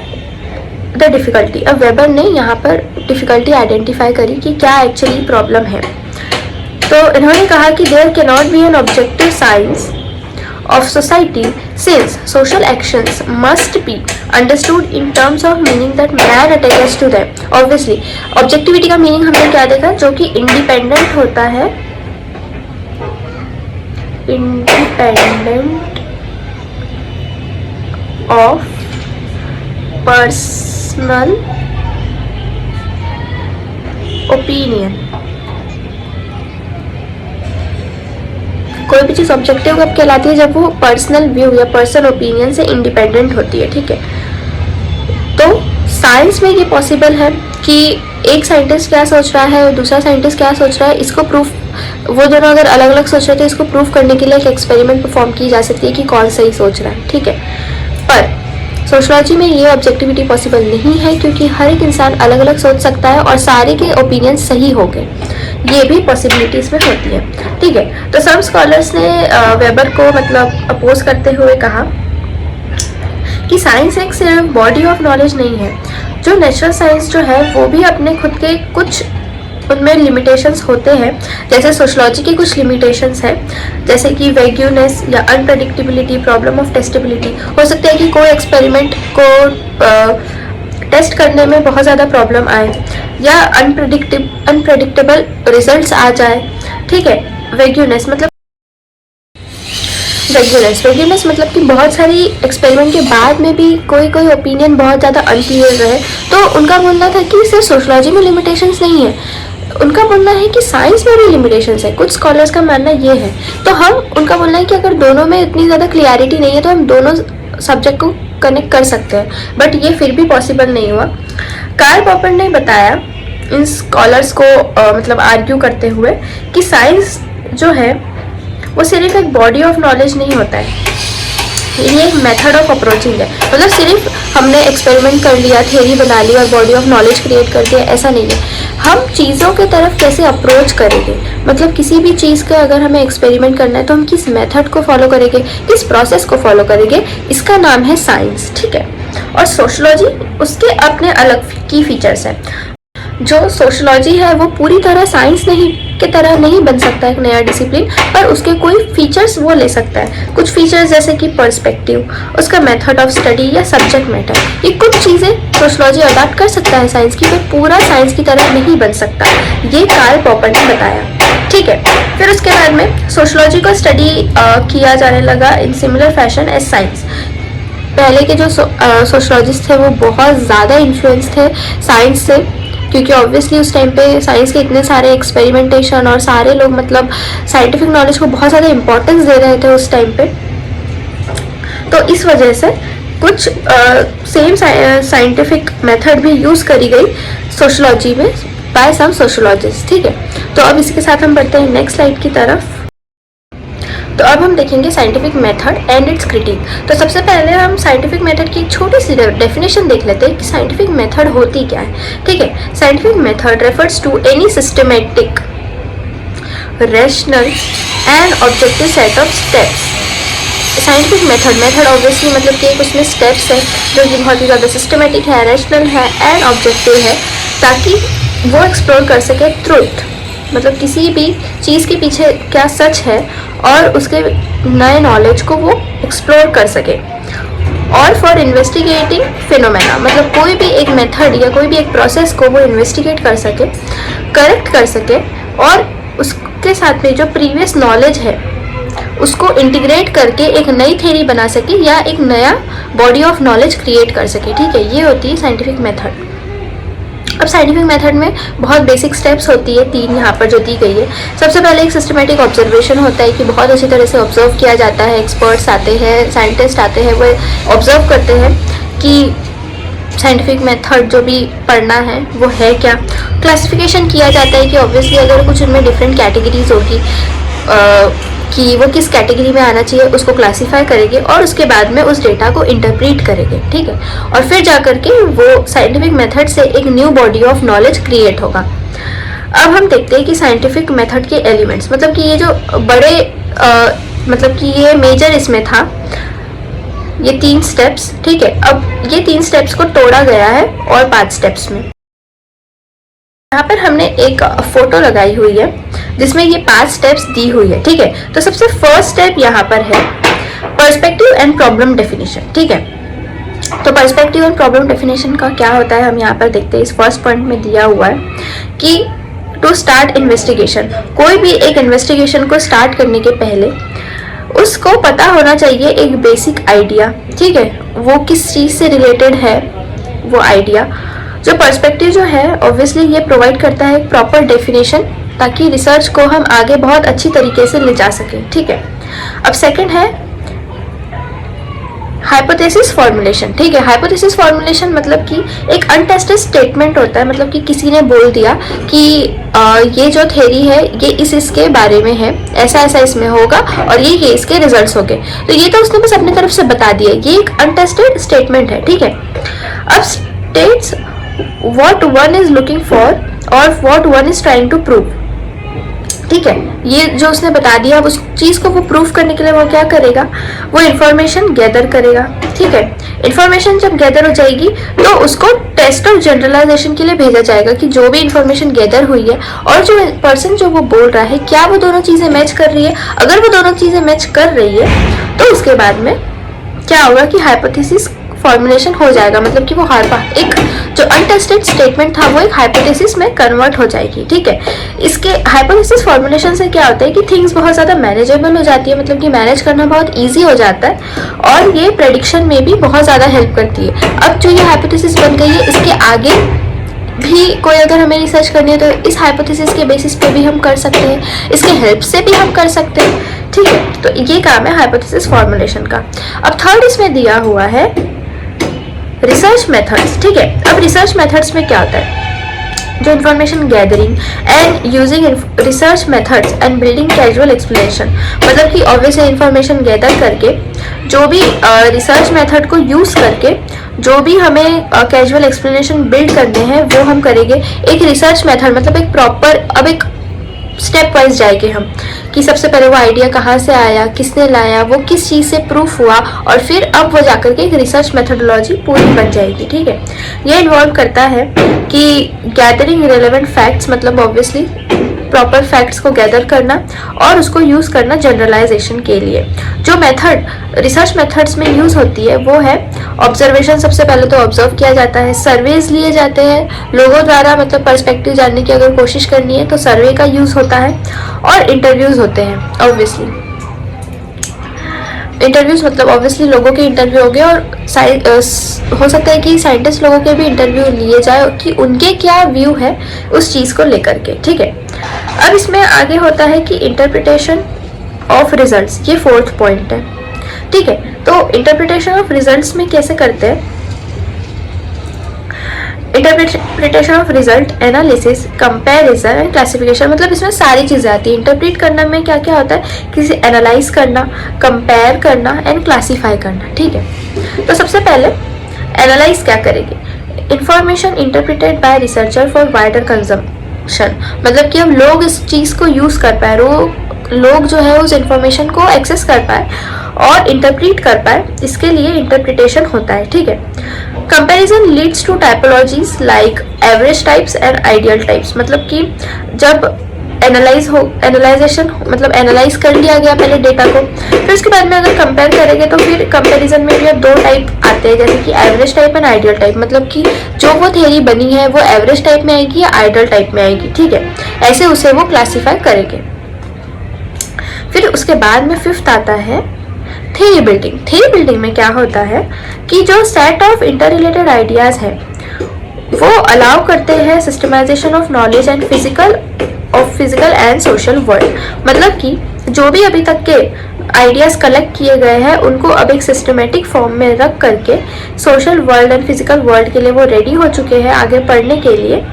द डिफ़िकल्टी। अब वेबर ने यहाँ पर डिफ़िकल्टी आइडेंटिफाई करी कि क्या एक्चुअली प्रॉब्लम है। तो इन्होंने कहा कि there can not be an objective science of society since social actions must be understood in terms of meaning that man attaches to them. Obviously objectivity का meaning हमने क्या देखा, जो कि independent होता है, independent of personal opinion। कोई भी चीज़ ऑब्जेक्टिव कब कहलाती है, जब वो पर्सनल व्यू या पर्सनल ओपिनियन से इंडिपेंडेंट होती है, ठीक है। तो साइंस में ये पॉसिबल है कि एक साइंटिस्ट क्या सोच रहा है और दूसरा साइंटिस्ट क्या सोच रहा है, इसको प्रूफ, वो दोनों अगर अलग अलग सोच रहे थे इसको प्रूफ करने के लिए एक एक्सपेरिमेंट परफॉर्म की जा सकती है कि कौन सही सोच रहा है, ठीक है। पर सोशलॉजी में ये ऑब्जेक्टिविटी पॉसिबल नहीं है, क्योंकि हर एक इंसान अलग अलग सोच सकता है और सारे के ओपिनियन सही हो गए, ये भी पॉसिबिलिटी इसमें होती है, ठीक है। तो सब स्कॉलर्स ने वेबर को मतलब अपोज करते हुए कहा कि साइंस एक सिर्फ बॉडी ऑफ नॉलेज नहीं है, जो नेचुरल साइंस जो है वो भी अपने खुद के कुछ उनमें लिमिटेशंस होते हैं। जैसे सोशलॉजी के कुछ लिमिटेशंस हैं, जैसे कि वेग्यूनेस या अनप्रेडिक्टेबिलिटी, प्रॉब्लम ऑफ टेस्टेबिलिटी। हो सकता है कि कोई एक्सपेरिमेंट को टेस्ट करने में बहुत ज़्यादा प्रॉब्लम आए या अनप्रेडिक्टेबल रिजल्ट्स आ जाए, ठीक है। वेग्यूनेस मतलब कि बहुत सारी एक्सपेरिमेंट के बाद में भी कोई ओपिनियन बहुत ज़्यादा अनक्लियर रहे। तो उनका बोलना था कि सिर्फ सोशलॉजी में लिमिटेशंस नहीं है, उनका बोलना है कि साइंस में भी लिमिटेशंस है। कुछ स्कॉलर्स का मानना ये है। तो उनका बोलना है कि अगर दोनों में इतनी ज़्यादा क्लियरिटी नहीं है तो हम दोनों सब्जेक्ट को कनेक्ट कर सकते हैं, बट ये फिर भी पॉसिबल नहीं हुआ। कार्ल पॉपर ने बताया इन स्कॉलर्स को मतलब आर्ग्यू करते हुए कि साइंस जो है वो सिर्फ एक बॉडी ऑफ नॉलेज नहीं होता है, ये एक मेथड ऑफ अप्रोचिंग है। मतलब सिर्फ हमने एक्सपेरिमेंट कर लिया, थ्योरी बना ली और बॉडी ऑफ नॉलेज क्रिएट कर दिया, ऐसा नहीं है। हम चीज़ों के तरफ कैसे अप्रोच करेंगे, मतलब किसी भी चीज़ का अगर हमें एक्सपेरिमेंट करना है तो हम किस मेथड को फॉलो करेंगे, किस प्रोसेस को फॉलो करेंगे, इसका नाम है साइंस, ठीक है। और सोशलॉजी उसके अपने अलग की फीचर्स हैं। जो सोशलॉजी है वो पूरी तरह साइंस नहीं की तरह नहीं बन सकता एक नया डिसिप्लिन, पर उसके कोई फीचर्स वो ले सकता है। कुछ फीचर्स जैसे कि पर्सपेक्टिव, उसका मेथड ऑफ स्टडी या सब्जेक्ट मैटर, ये कुछ चीज़ें सोशलॉजी अडॉप्ट कर सकता है साइंस की, पर पूरा साइंस की तरह नहीं बन सकता। ये कार्ल पॉपर ने बताया, ठीक है। फिर उसके बाद में सोशलॉजी को स्टडी किया जाने लगा in similar fashion as science. पहले के जो सोशलॉजिस्ट थे वो बहुत ज़्यादा इन्फ्लुएंस थे साइंस से, क्योंकि ऑब्वियसली उस टाइम पे साइंस के इतने सारे एक्सपेरिमेंटेशन और सारे लोग मतलब साइंटिफिक नॉलेज को बहुत ज़्यादा इंपॉर्टेंस दे रहे थे उस टाइम पे। तो इस वजह से कुछ सेम साइंटिफिक मेथड भी यूज़ करी गई सोशलॉजी में बाय सम सोशलॉजिस्ट, ठीक है। तो अब इसके साथ हम बढ़ते हैं नेक्स्ट स्लाइड की तरफ। तो अब हम देखेंगे scientific method and it's critic. तो सबसे पहले हम साइंटिफिक मेथड की एक छोटी सी डेफिनेशन देख लेते हैं कि साइंटिफिक मेथड होती क्या है, ठीक है। Scientific method refers to any systematic, rational and objective set of steps. Scientific method obviously मतलब कि एक उसमें स्टेप्स है जो कि बहुत ही ज़्यादा सिस्टमेटिक है, रैशनल है एंड ऑब्जेक्टिव है, ताकि वो एक्सप्लोर कर सके ट्रूथ, मतलब किसी भी चीज़ के पीछे क्या सच है और उसके नए नॉलेज को वो एक्सप्लोर कर सके। और फॉर इन्वेस्टिगेटिंग फिनोमेना, मतलब कोई भी एक मेथड या कोई भी एक प्रोसेस को वो इन्वेस्टिगेट कर सके, करेक्ट कर सके और उसके साथ में जो प्रीवियस नॉलेज है उसको इंटीग्रेट करके एक नई थ्योरी बना सके या एक नया बॉडी ऑफ नॉलेज क्रिएट कर सके, ठीक है। ये होती है साइंटिफिक मेथड। अब साइंटिफिक मेथड में बहुत बेसिक स्टेप्स होती है, 3 यहाँ पर जो दी गई है। सबसे पहले एक सिस्टमेटिक ऑब्जर्वेशन होता है कि बहुत अच्छी तरह से ऑब्जर्व किया जाता है, एक्सपर्ट्स आते हैं, साइंटिस्ट आते हैं, वो ऑब्जर्व करते हैं कि साइंटिफिक मेथड जो भी पढ़ना है वो है क्या। क्लासिफिकेशन किया जाता है कि ऑब्वियसली अगर कुछ उनमें डिफरेंट कैटेगरीज होगी कि वो किस कैटेगरी में आना चाहिए, उसको क्लासीफाई करेंगे और उसके बाद में उस डेटा को इंटरप्रीट करेंगे, ठीक है। और फिर जा करके वो साइंटिफिक मेथड से एक new body of knowledge create होगा। अब हम देखते हैं कि साइंटिफिक मेथड के एलिमेंट्स, मतलब कि ये जो बड़े मतलब कि ये मेजर इसमें था ये 3 स्टेप्स, ठीक है। अब ये 3 स्टेप्स को तोड़ा गया है और 5 स्टेप्स में। यहाँ पर हमने एक फोटो लगाई हुई है जिसमें ये 5 स्टेप्स दी हुई है, ठीक है। तो सबसे फर्स्ट स्टेप यहाँ पर है पर्सपेक्टिव एंड प्रॉब्लम डेफिनेशन, ठीक है। तो पर्सपेक्टिव एंड प्रॉब्लम डेफिनेशन का क्या होता है हम यहाँ पर देखते हैं। इस फर्स्ट पॉइंट में दिया हुआ है कि टू स्टार्ट इन्वेस्टिगेशन, कोई भी एक इन्वेस्टिगेशन को स्टार्ट करने के पहले उसको पता होना चाहिए एक बेसिक आइडिया, ठीक है, वो किस चीज़ से रिलेटेड है वो आइडिया। जो पर्सपेक्टिव जो है ऑब्वियसली ये प्रोवाइड करता है एक प्रॉपर डेफिनेशन ताकि रिसर्च को हम आगे बहुत अच्छी तरीके से ले जा सकें, ठीक है। अब सेकंड है हाइपोथेसिस फॉर्मुलेशन, ठीक है। हाइपोथेसिस फॉर्मुलेशन मतलब कि एक अनटेस्टेड स्टेटमेंट होता है, मतलब कि किसी ने बोल दिया कि ये जो थ्योरी है ये इसके बारे में है, ऐसा ऐसा इसमें होगा और ये इसके रिजल्ट्स होंगे, तो ये तो उसने बस अपनी तरफ से बता दिया, ये एक अनटेस्टेड स्टेटमेंट है, ठीक है। अब states what one is looking for और what one is trying to prove, ठीक है। ये जो उसने बता दिया उस चीज़ को वो प्रूव करने के लिए वो क्या करेगा, वो इन्फॉर्मेशन गैदर करेगा, ठीक है। इन्फॉर्मेशन जब गैदर हो जाएगी तो उसको टेस्ट ऑफ जनरलाइजेशन के लिए भेजा जाएगा कि जो भी इन्फॉर्मेशन गैदर हुई है और जो पर्सन जो वो बोल रहा है क्या वो दोनों चीज़ें मैच कर रही है। अगर वो दोनों चीज़ें मैच कर रही है तो उसके बाद में क्या होगा कि हाइपोथेसिस फॉर्मुलेशन हो जाएगा, मतलब कि वो एक जो अनटेस्टेड स्टेटमेंट था वो एक हाइपोथेसिस में कन्वर्ट हो जाएगी, ठीक है। इसके हाइपोथेसिस फॉर्मुलेशन से क्या होता है कि थिंग्स बहुत ज़्यादा मैनेजेबल हो जाती है, मतलब कि मैनेज करना बहुत इजी हो जाता है और ये प्रेडिक्शन में भी बहुत ज़्यादा हेल्प करती है। अब जो ये हाइपोथेसिस बन गई है इसके आगे भी कोई अगर हमें रिसर्च करनी है तो इस हाइपोथेसिस के बेसिस पे भी हम कर सकते हैं, इसके हेल्प से भी हम कर सकते हैं, ठीक है। तो ये काम है हाइपोथेसिस फॉर्मुलेशन का। अब थर्ड इसमें दिया हुआ है रिसर्च मेथड्स, ठीक है। अब रिसर्च मेथड्स में क्या होता है, जो information gathering and using research methods and building casual explanation, मतलब कि ऑब्वियसली इन्फॉर्मेशन गैदर करके जो भी रिसर्च मेथड को यूज़ करके जो भी हमें कैजुअल एक्सप्लेनेशन बिल्ड करने हैं वो हम करेंगे एक रिसर्च मेथड, मतलब एक प्रॉपर, अब एक स्टेप वाइज जाएंगे हम कि सबसे पहले वो आइडिया कहाँ से आया, किसने लाया, वो किस चीज़ से प्रूफ हुआ, और फिर अब वो जाकर के एक रिसर्च मेथोडोलॉजी पूरी बन जाएगी। ठीक है, ये इन्वॉल्व करता है कि गैदरिंग रिलेवेंट फैक्ट्स, मतलब ऑब्वियसली प्रॉपर फैक्ट्स को गैदर करना और उसको यूज़ करना जनरलाइजेशन के लिए। जो मेथड रिसर्च मेथड्स में यूज़ होती है वो है ऑब्जर्वेशन। सबसे पहले तो ऑब्जर्व किया जाता है, सर्वेज लिए जाते हैं लोगों द्वारा, मतलब पर्सपेक्टिव जानने की अगर कोशिश करनी है तो सर्वे का यूज़ होता है, और इंटरव्यूज़ होते हैं। ऑब्वियसली इंटरव्यूज़ मतलब ऑब्वियसली लोगों के इंटरव्यू हो गए, और हो सकता है कि साइंटिस्ट लोगों के भी इंटरव्यू लिए जाए कि उनके क्या व्यू है उस चीज़ को लेकर के। ठीक है, अब इसमें आगे होता है कि इंटरप्रिटेशन ऑफ रिजल्ट्स, ये 4th पॉइंट है। ठीक है, तो इंटरप्रिटेशन ऑफ रिजल्ट्स में कैसे करते हैं? Interpretation of result, analysis, comparison and classification, मतलब इसमें सारी चीज़ें आती है। इंटरप्रेट करना में क्या क्या होता है, किसी एनालाइज करना, कंपेयर करना एंड क्लासीफाई करना। ठीक है, तो सबसे पहले एनालाइज क्या करेंगे? Information interpreted by researcher for wider consumption, मतलब कि अब लोग इस चीज़ को यूज़ कर पाए, लोग जो है उस इंफॉर्मेशन को एक्सेस कर पाए और इंटरप्रीट कर पाए, इसके लिए इंटरप्रिटेशन होता है। ठीक है, comparison leads to typologies like average types and ideal types, मतलब कि जब एनालाइजेशन मतलब एनालाइज कर लिया गया पहले डेटा को, फिर उसके बाद में अगर कंपेयर करेंगे तो फिर कंपैरिजन में भी अब 2 टाइप आते हैं, जैसे कि average type and ideal type, मतलब कि जो वो थ्योरी बनी है वो एवरेज टाइप में आएगी या आइडियल टाइप में आएगी। ठीक है, ऐसे उसे वो क्लासीफाई करेंगे। फिर उसके बाद में 5th आता है थ्योरी बिल्डिंग। थ्योरी बिल्डिंग में क्या होता है कि जो set of inter related ideas है वो अलाउ करते हैं systematisation of knowledge and physical and social world, मतलब कि जो भी अभी तक के आइडियाज कलेक्ट किए गए हैं उनको अब एक सिस्टमेटिक फॉर्म में रख करके social world and physical world के लिए वो रेडी हो चुके हैं आगे पढ़ने के लिए।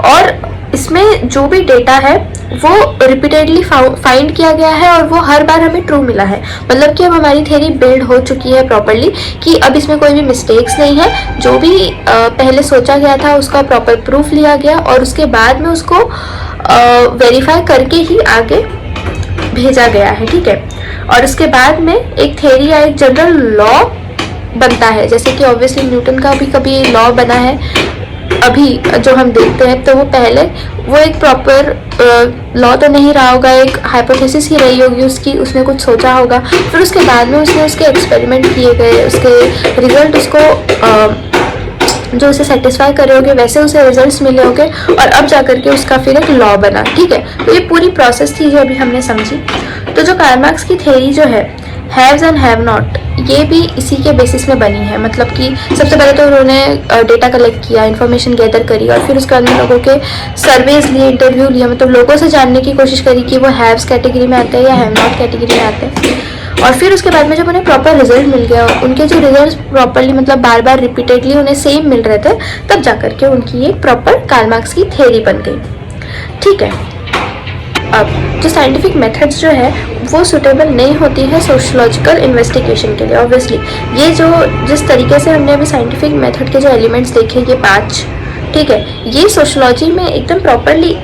और इसमें जो भी डेटा है वो रिपीटेडली फाइंड किया गया है और वो हर बार हमें ट्रू मिला है, मतलब कि अब हमारी थ्योरी बिल्ड हो चुकी है प्रॉपरली कि अब इसमें कोई भी मिस्टेक्स नहीं है। जो भी पहले सोचा गया था उसका प्रॉपर प्रूफ लिया गया और उसके बाद में उसको वेरीफाई करके ही आगे भेजा गया है। ठीक है, और उसके बाद में एक थ्योरी या एक जनरल लॉ बनता है, जैसे कि ऑब्वियसली न्यूटन का भी कभी लॉ बना है अभी जो हम देखते हैं, तो वो पहले वो एक प्रॉपर लॉ तो नहीं रहा होगा, एक हाइपोथेसिस ही रही होगी उसकी, उसने कुछ सोचा होगा, फिर उसके बाद में उसने उसके एक्सपेरिमेंट किए गए, उसके रिजल्ट उसको जो उसे सेटिस्फाई करे होंगे वैसे उसे रिजल्ट्स मिले होंगे और अब जाकर के उसका फिर एक लॉ बना। ठीक है, तो ये पूरी प्रोसेस थी जो अभी हमने समझी। तो जो कार्ल मार्क्स की थ्योरी जो है हैव्स एंड हैव नॉट, ये भी इसी के बेसिस में बनी है, मतलब कि सबसे पहले तो उन्होंने डेटा कलेक्ट किया, इन्फॉर्मेशन गैदर करी और फिर उसके बाद में लोगों के सर्वेज लिए, इंटरव्यू लिया, मतलब लोगों से जानने की कोशिश करी कि वो हैव्स कैटेगरी में आते हैं या हैव नॉट कैटेगरी में आते हैं। और फिर उसके बाद में जब उन्हें प्रॉपर रिजल्ट मिल गया, उनके जो रिजल्ट प्रॉपरली मतलब बार बार रिपीटेडली उन्हें सेम मिल रहे थे, तब जाकर के उनकी एक प्रॉपर कार्ल मार्क्स की थ्योरी बन गई। ठीक है, अब जो साइंटिफिक मेथड्स जो है वो सूटेबल नहीं होती है सोशलॉजिकल इन्वेस्टिगेशन के लिए। ऑब्वियसली ये जो जिस तरीके से हमने अभी साइंटिफिक मेथड के जो एलिमेंट्स देखे, ये 5, ठीक है, ये सोशलॉजी में एकदम प्रॉपरली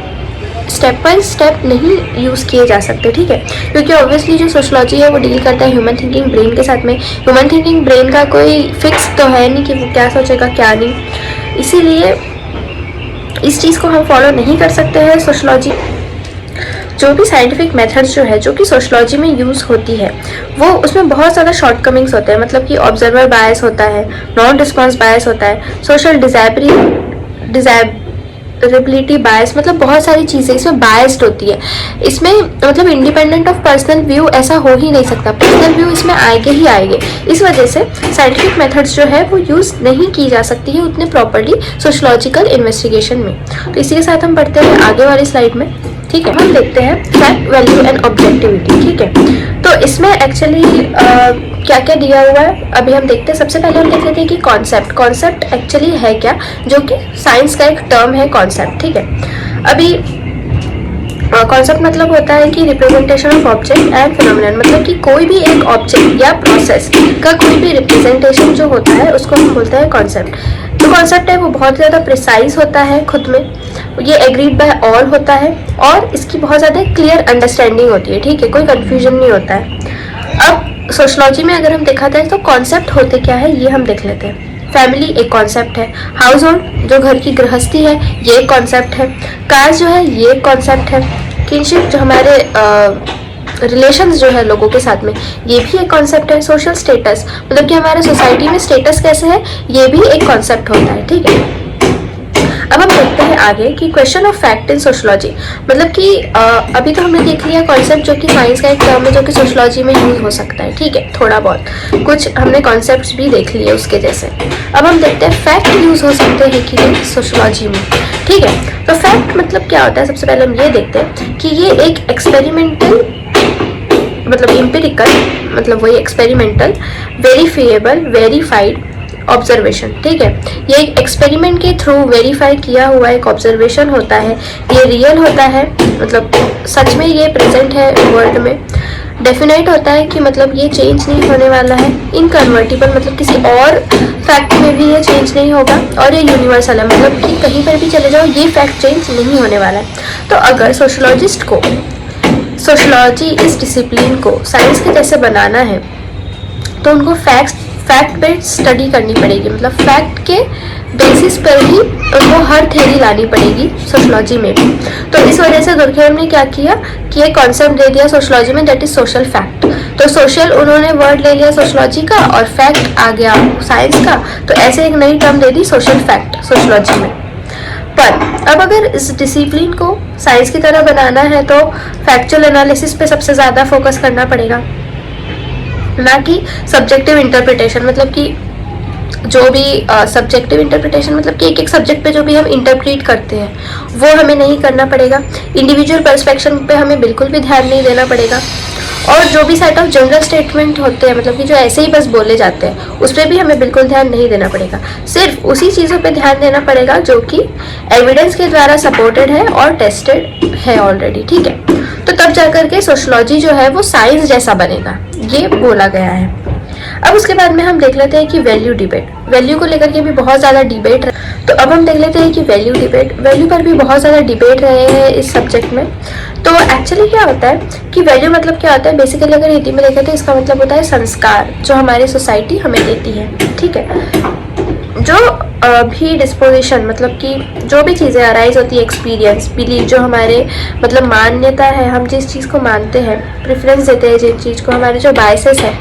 स्टेप बाय स्टेप नहीं यूज़ किए जा सकते। ठीक है, क्योंकि ऑब्वियसली जो सोशलॉजी है वो डील करता है ह्यूमन थिंकिंग ब्रेन के साथ में। ह्यूमन थिंकिंग ब्रेन का कोई फिक्स तो है नहीं कि वो क्या सोचेगा क्या नहीं, इसीलिए इस चीज़ को हम फॉलो नहीं कर सकते हैं। सोशलॉजी जो भी साइंटिफिक मेथड्स जो है जो कि सोशलॉजी में यूज़ होती है वो उसमें बहुत ज़्यादा शॉर्टकमिंग्स होते हैं, मतलब कि ऑब्जर्वर बायस होता है, नॉन रिस्पॉन्स बायस होता है, सोशल डिजायरेबिलिटी बायस, मतलब बहुत सारी चीज़ें इसमें बायस्ड होती है। इसमें मतलब इंडिपेंडेंट ऑफ पर्सनल व्यू ऐसा हो ही नहीं सकता, पर्सनल व्यू इसमें आएंगे ही आएंगे। इस वजह से साइंटिफिक मेथड्स जो है वो यूज़ नहीं की जा सकती है उतने प्रॉपरली सोशलॉजिकल इन्वेस्टिगेशन में। तो इसी के साथ हम पढ़ते हैं आगे वाली स्लाइड में। ठीक है, हम देखते हैं फैक्ट, वैल्यू एंड ऑब्जेक्टिविटी। ठीक है, तो इसमें एक्चुअली क्या क्या दिया हुआ है अभी हम देखते हैं। सबसे पहले हम देख लेते हैं कि कॉन्सेप्ट एक्चुअली है क्या, जो कि साइंस का एक टर्म है कॉन्सेप्ट, ठीक है। अभी कॉन्सेप्ट मतलब होता है कि representation of object and phenomenon, मतलब कि कोई भी एक ऑब्जेक्ट या प्रोसेस का कोई भी रिप्रेजेंटेशन जो होता है उसको हम बोलते हैं कॉन्सेप्ट। जो कॉन्सेप्ट है वो बहुत ज़्यादा प्रिसाइज होता है खुद में, ये एग्रीड बाय ऑल होता है और इसकी बहुत ज़्यादा क्लियर अंडरस्टैंडिंग होती है, ठीक है, कोई कन्फ्यूजन नहीं होता है। अब सोशलॉजी में अगर हम देखा जाए तो कॉन्सेप्ट होते क्या है ये हम देख लेते हैं। फैमिली एक कॉन्सेप्ट है, हाउस होल्ड जो घर की गृहस्थी है ये एक कॉन्सेप्ट है, कास्ट जो है ये एक कॉन्सेप्ट है, किनशिप जो हमारे रिलेशंस जो है लोगों के साथ में ये भी एक कॉन्सेप्ट है, सोशल स्टेटस मतलब कि हमारे सोसाइटी में स्टेटस कैसे है ये भी एक कॉन्सेप्ट होता है, ठीक है। अब हम देखते हैं आगे कि question of fact in sociology, मतलब कि अभी तो हमने देख लिया कॉन्सेप्ट जो कि साइंस का एक टर्म है जो कि सोशलॉजी में यूज हो सकता है, ठीक है, थोड़ा बहुत कुछ हमने कॉन्सेप्ट्स भी देख लिए उसके जैसे। अब हम देखते हैं फैक्ट यूज हो सकते हैं कि नहीं सोशलॉजी में, ठीक है। तो फैक्ट मतलब क्या होता है, सबसे पहले हम ये देखते हैं कि ये एक एक्सपेरिमेंटल मतलब एम्पिरिकल मतलब वही एक्सपेरिमेंटल वेरीफिएबल वेरीफाइड ऑब्जर्वेशन, ठीक है, ये एक एक्सपेरिमेंट के थ्रू वेरीफाई किया हुआ एक ऑब्जर्वेशन होता है, ये रियल होता है मतलब सच में ये प्रेजेंट है वर्ल्ड में, डेफिनेट होता है कि मतलब ये चेंज नहीं होने वाला है, इनकन्वर्टिबल मतलब किसी और फैक्ट में भी ये चेंज नहीं होगा, और ये यूनिवर्सल है मतलब कि कहीं पर भी चले जाओ ये फैक्ट चेंज नहीं होने वाला है। तो अगर सोशलॉजिस्ट को सोशलॉजी इस डिसिप्लिन को साइंस के जैसे बनाना है तो उनको फैक्ट बेस्ड स्टडी करनी पड़ेगी, मतलब फैक्ट के बेसिस पर ही उनको हर थ्योरी लानी पड़ेगी सोशलॉजी में भी। तो इस वजह से दुर्खेम ने क्या किया कि एक कॉन्सेप्ट दे दिया सोशलॉजी में, दैट इज सोशल फैक्ट। तो सोशल उन्होंने वर्ड ले लिया सोशलॉजी का और फैक्ट आ गया साइंस का, तो ऐसे एक नई टर्म दे दी सोशल फैक्ट सोशलॉजी में। पर अब अगर इस डिसिप्लिन को साइंस की तरह बनाना है तो फैक्चुअल एनालिसिस पे सबसे ज़्यादा फोकस करना पड़ेगा, ना कि सब्जेक्टिव इंटरप्रिटेशन, मतलब कि जो भी सब्जेक्टिव इंटरप्रिटेशन मतलब कि एक सब्जेक्ट पे जो भी हम इंटरप्रीट करते हैं वो हमें नहीं करना पड़ेगा, इंडिविजुअल पर्सपेक्शन पे हमें बिल्कुल भी ध्यान नहीं देना पड़ेगा, और जो भी सेट ऑफ जनरल स्टेटमेंट होते हैं मतलब कि जो ऐसे ही बस बोले जाते हैं उस पर भी हमें बिल्कुल ध्यान नहीं देना पड़ेगा, सिर्फ उसी चीज़ों पे ध्यान देना पड़ेगा जो कि एविडेंस के द्वारा सपोर्टेड है और टेस्टेड है ऑलरेडी, ठीक है। तो तब जाकर के सोशलॉजी जो है वो साइंस जैसा बनेगा, ये बोला गया है। अब उसके बाद में हम देख लेते हैं कि वैल्यू डिबेट, वैल्यू को लेकर के भी बहुत ज़्यादा डिबेट रहे, तो अब हम देख लेते हैं कि वैल्यू डिबेट, वैल्यू पर भी बहुत ज़्यादा डिबेट रहे हैं इस सब्जेक्ट में। तो एक्चुअली क्या होता है कि वैल्यू मतलब क्या होता है, बेसिकली अगर हिंदी में देखें तो इसका मतलब होता है संस्कार जो हमारी सोसाइटी हमें देती है, ठीक है। जो भी डिस्पोजिशन मतलब कि जो भी चीज़ें अराइज होती है, एक्सपीरियंस, बिलीव, जो हमारे मतलब मान्यता है, हम जिस चीज़ को मानते हैं, प्रेफरेंस देते हैं जिस चीज़ को, हमारे जो बायसेस है,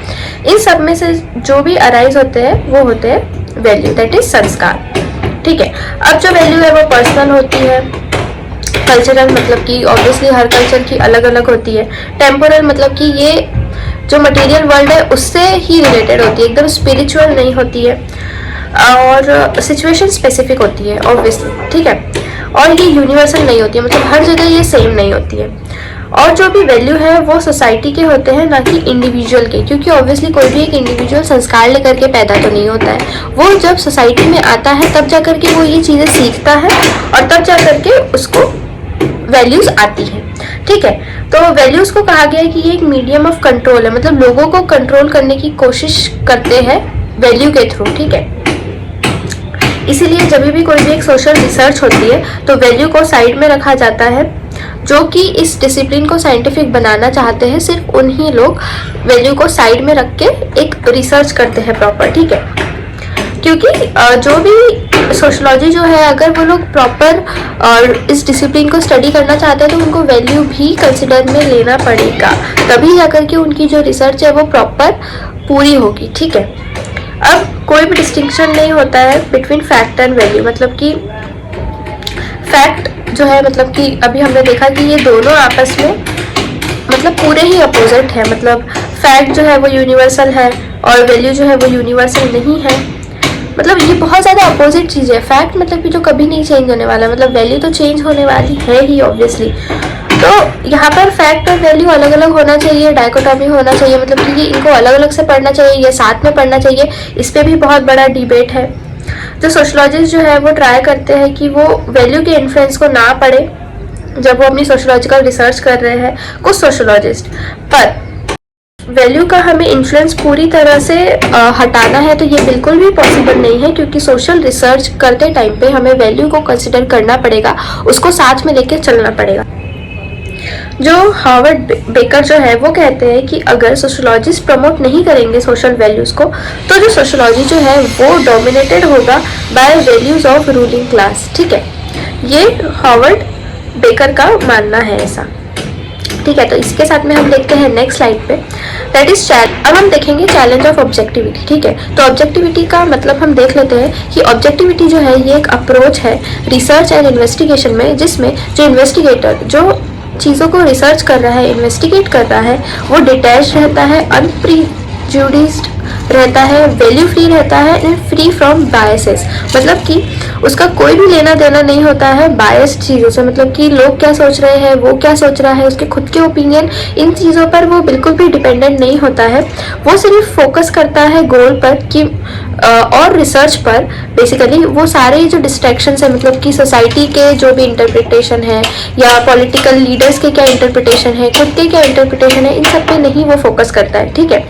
इन सब में से जो भी अराइज होते हैं वो होते हैं वैल्यू, दैट इज संस्कार, ठीक है। अब जो वैल्यू है वो पर्सनल होती है, कल्चरल मतलब कि ऑब्वियसली हर कल्चर की अलग अलग होती है, टेम्पोरल मतलब कि ये जो मटेरियल वर्ल्ड है उससे ही रिलेटेड होती है, एकदम स्पिरिचुअल नहीं होती है, और सिचुएशन स्पेसिफिक होती है ऑब्वियसली, ठीक है, और ये यूनिवर्सल नहीं होती है, मतलब हर जगह ये सेम नहीं होती है। और जो भी वैल्यू है वो सोसाइटी के होते हैं, ना कि इंडिविजुअल के, क्योंकि ऑब्वियसली कोई भी एक इंडिविजुअल संस्कार लेकर के पैदा तो नहीं होता है, वो जब सोसाइटी में आता है तब जा करके वो ये चीज़ें सीखता है और तब जा करके उसको वैल्यूज आती है, ठीक है। तो वैल्यूज को कहा गया है कि ये एक मीडियम ऑफ कंट्रोल है, मतलब लोगों को कंट्रोल करने की कोशिश करते हैं वैल्यू के थ्रू, ठीक है। इसीलिए जब भी कोई भी एक सोशल रिसर्च होती है तो वैल्यू को साइड में रखा जाता है, जो कि इस डिसिप्लिन को साइंटिफिक बनाना चाहते हैं, सिर्फ उन्हीं लोग वैल्यू को साइड में रख के एक रिसर्च करते हैं प्रॉपर, ठीक है। क्योंकि जो भी सोशलॉजी जो है अगर वो लोग प्रॉपर और इस डिसिप्लिन को स्टडी करना चाहते हैं तो उनको वैल्यू भी कंसिडर में लेना पड़ेगा, तभी जाकर के उनकी जो रिसर्च है वो प्रॉपर पूरी होगी, ठीक है। अब कोई भी डिस्टिंक्शन नहीं होता है बिटवीन फैक्ट एंड वैल्यू, मतलब कि फैक्ट जो है मतलब कि अभी हमने देखा कि ये दोनों आपस में मतलब पूरे ही अपोजिट है, मतलब फैक्ट जो है वो यूनिवर्सल है और वैल्यू जो है वो यूनिवर्सल नहीं है, मतलब ये बहुत ज़्यादा अपोजिट चीज़ है। फैक्ट मतलब कि जो कभी नहीं चेंज होने वाला, मतलब वैल्यू तो चेंज होने वाली है ही ऑब्वियसली, तो यहाँ पर फैक्ट और वैल्यू अलग अलग होना चाहिए, डायकोटॉमी होना चाहिए, मतलब कि इनको अलग अलग से पढ़ना चाहिए या साथ में पढ़ना चाहिए, इस पर भी बहुत बड़ा डिबेट है। जो सोशोलॉजिस्ट जो है वो ट्राई करते हैं कि वो वैल्यू के इन्फ्लुएंस को ना पढ़े जब वो अपनी सोशोलॉजिकल रिसर्च कर रहे हैं कुछ सोशोलॉजिस्ट, पर वैल्यू का हमें इन्फ्लुएंस पूरी तरह से हटाना है तो ये बिल्कुल भी पॉसिबल नहीं है, क्योंकि सोशल रिसर्च करते टाइम पे हमें वैल्यू को कंसिडर करना पड़ेगा, उसको साथ में लेके चलना पड़ेगा। जो हार्वर्ड बेकर जो है वो कहते हैं कि अगर सोशोलॉजिस्ट प्रमोट नहीं करेंगे सोशल वैल्यूज को तो जो सोशोलॉजी जो है वो डोमिनेटेड होगा by values of ruling class. ठीक है, ये हार्वर्ड बेकर का मानना है ऐसा। ठीक है, तो इसके साथ में हम देखते हैं नेक्स्ट स्लाइड पे, दैट इज अब हम देखेंगे चैलेंज ऑफ ऑब्जेक्टिविटी। ठीक है, तो ऑब्जेक्टिविटी का मतलब हम देख लेते हैं कि ऑब्जेक्टिविटी जो है ये एक अप्रोच है रिसर्च एंड इन्वेस्टिगेशन में, जिसमें जो इन्वेस्टिगेटर जो चीज़ों को रिसर्च कर रहा है, इन्वेस्टिगेट कर रहा है, वो डिटैच रहता है, अनप्रीजुडिस्ड रहता है, वैल्यू फ्री रहता है एंड फ्री फ्रॉम बायसेस, मतलब कि उसका कोई भी लेना देना नहीं होता है बायस्ड चीज़ों से, मतलब कि लोग क्या सोच रहे हैं, वो क्या सोच रहा है, उसके खुद के ओपिनियन, इन चीज़ों पर वो बिल्कुल भी डिपेंडेंट नहीं होता है। वो सिर्फ फोकस करता है गोल पर कि और रिसर्च पर। बेसिकली वो सारे जो डिस्ट्रैक्शंस है, मतलब कि सोसाइटी के जो भी इंटरप्रिटेशन है या पॉलिटिकल लीडर्स के क्या इंटरप्रिटेशन है, खुद के क्या इंटरप्रिटेशन है, इन सब पे नहीं वो फोकस करता है। ठीक है,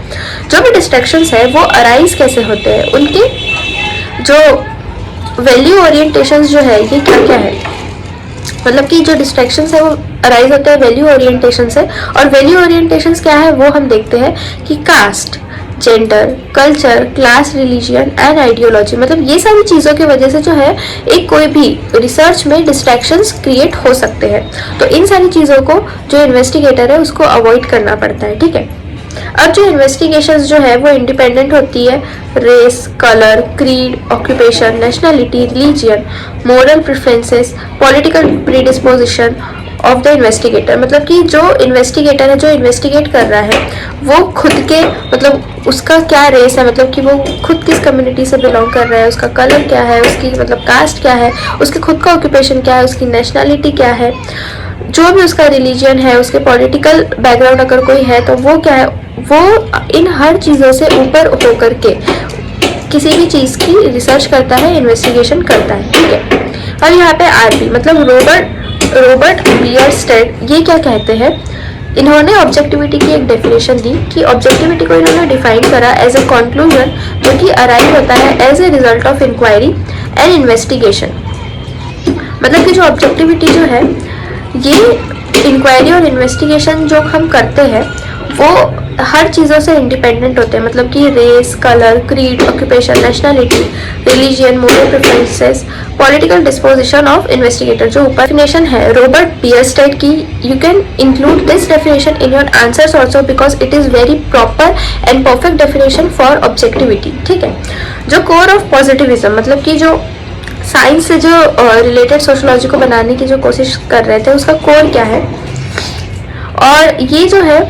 जो भी डिस्ट्रैक्शंस है वो अराइज कैसे होते हैं, उनके जो वैल्यू ओरिएंटेशंस जो है ये क्या क्या है, मतलब कि जो डिस्ट्रैक्शंस है वो अराइज होते हैं वैल्यू ओरिएंटेशन से। और वैल्यू ओरिएंटेशंस क्या है वो हम देखते हैं कि caste, gender, culture, class, religion and ideology, मतलब ये सारी चीज़ों की वजह से जो है एक कोई भी रिसर्च में डिस्ट्रैक्शंस क्रिएट हो सकते हैं। तो इन सारी चीज़ों को जो इन्वेस्टिगेटर है उसको अवॉइड करना पड़ता है। ठीक है, अब जो इन्वेस्टिगेशंस जो है वो इंडिपेंडेंट होती है race, colour, creed, occupation, nationality, religion, moral preferences, political predisposition of the investigator, मतलब कि जो इन्वेस्टिगेटर है जो इन्वेस्टिगेट कर रहा है वो खुद के, मतलब उसका क्या रेस है, मतलब कि वो खुद किस कम्युनिटी से बिलोंग कर रहा है, उसका कलर क्या है, उसकी मतलब कास्ट क्या है, उसके खुद का ऑक्यूपेशन क्या है, उसकी नेशनलिटी क्या है, जो भी उसका रिलीजन है, उसके पॉलिटिकल बैकग्राउंड अगर कोई है तो वो क्या है, वो इन हर चीज़ों से ऊपर होकर के किसी भी चीज़ की रिसर्च करता है, इन्वेस्टिगेशन करता है। ठीक है, और यहाँ पे आरबी मतलब रॉबर्ट बियरस्टेड ये क्या कहते हैं, इन्होंने ऑब्जेक्टिविटी की एक डेफिनेशन दी कि ऑब्जेक्टिविटी को इन्होंने डिफाइन करा एज ए कंक्लूजन जो कि अराइव होता है as a result of inquiry and investigation, मतलब कि जो ऑब्जेक्टिविटी जो है ये इंक्वायरी और इन्वेस्टिगेशन जो हम करते हैं वो हर चीज़ों से इंडिपेंडेंट होते हैं, मतलब कि race, colour, creed, occupation, nationality, religion, moral preferences, political disposition of investigator. जो ऊपर डेफिनेशन है रॉबर्ट बियरस्टेड की, you can include this definition in your answers also because it is very proper and perfect definition for objectivity. ठीक है, जो core of positivism, मतलब कि जो साइंस से जो रिलेटेड सोशोलॉजी को बनाने की जो कोशिश कर रहे थे उसका कोर क्या है, और ये जो है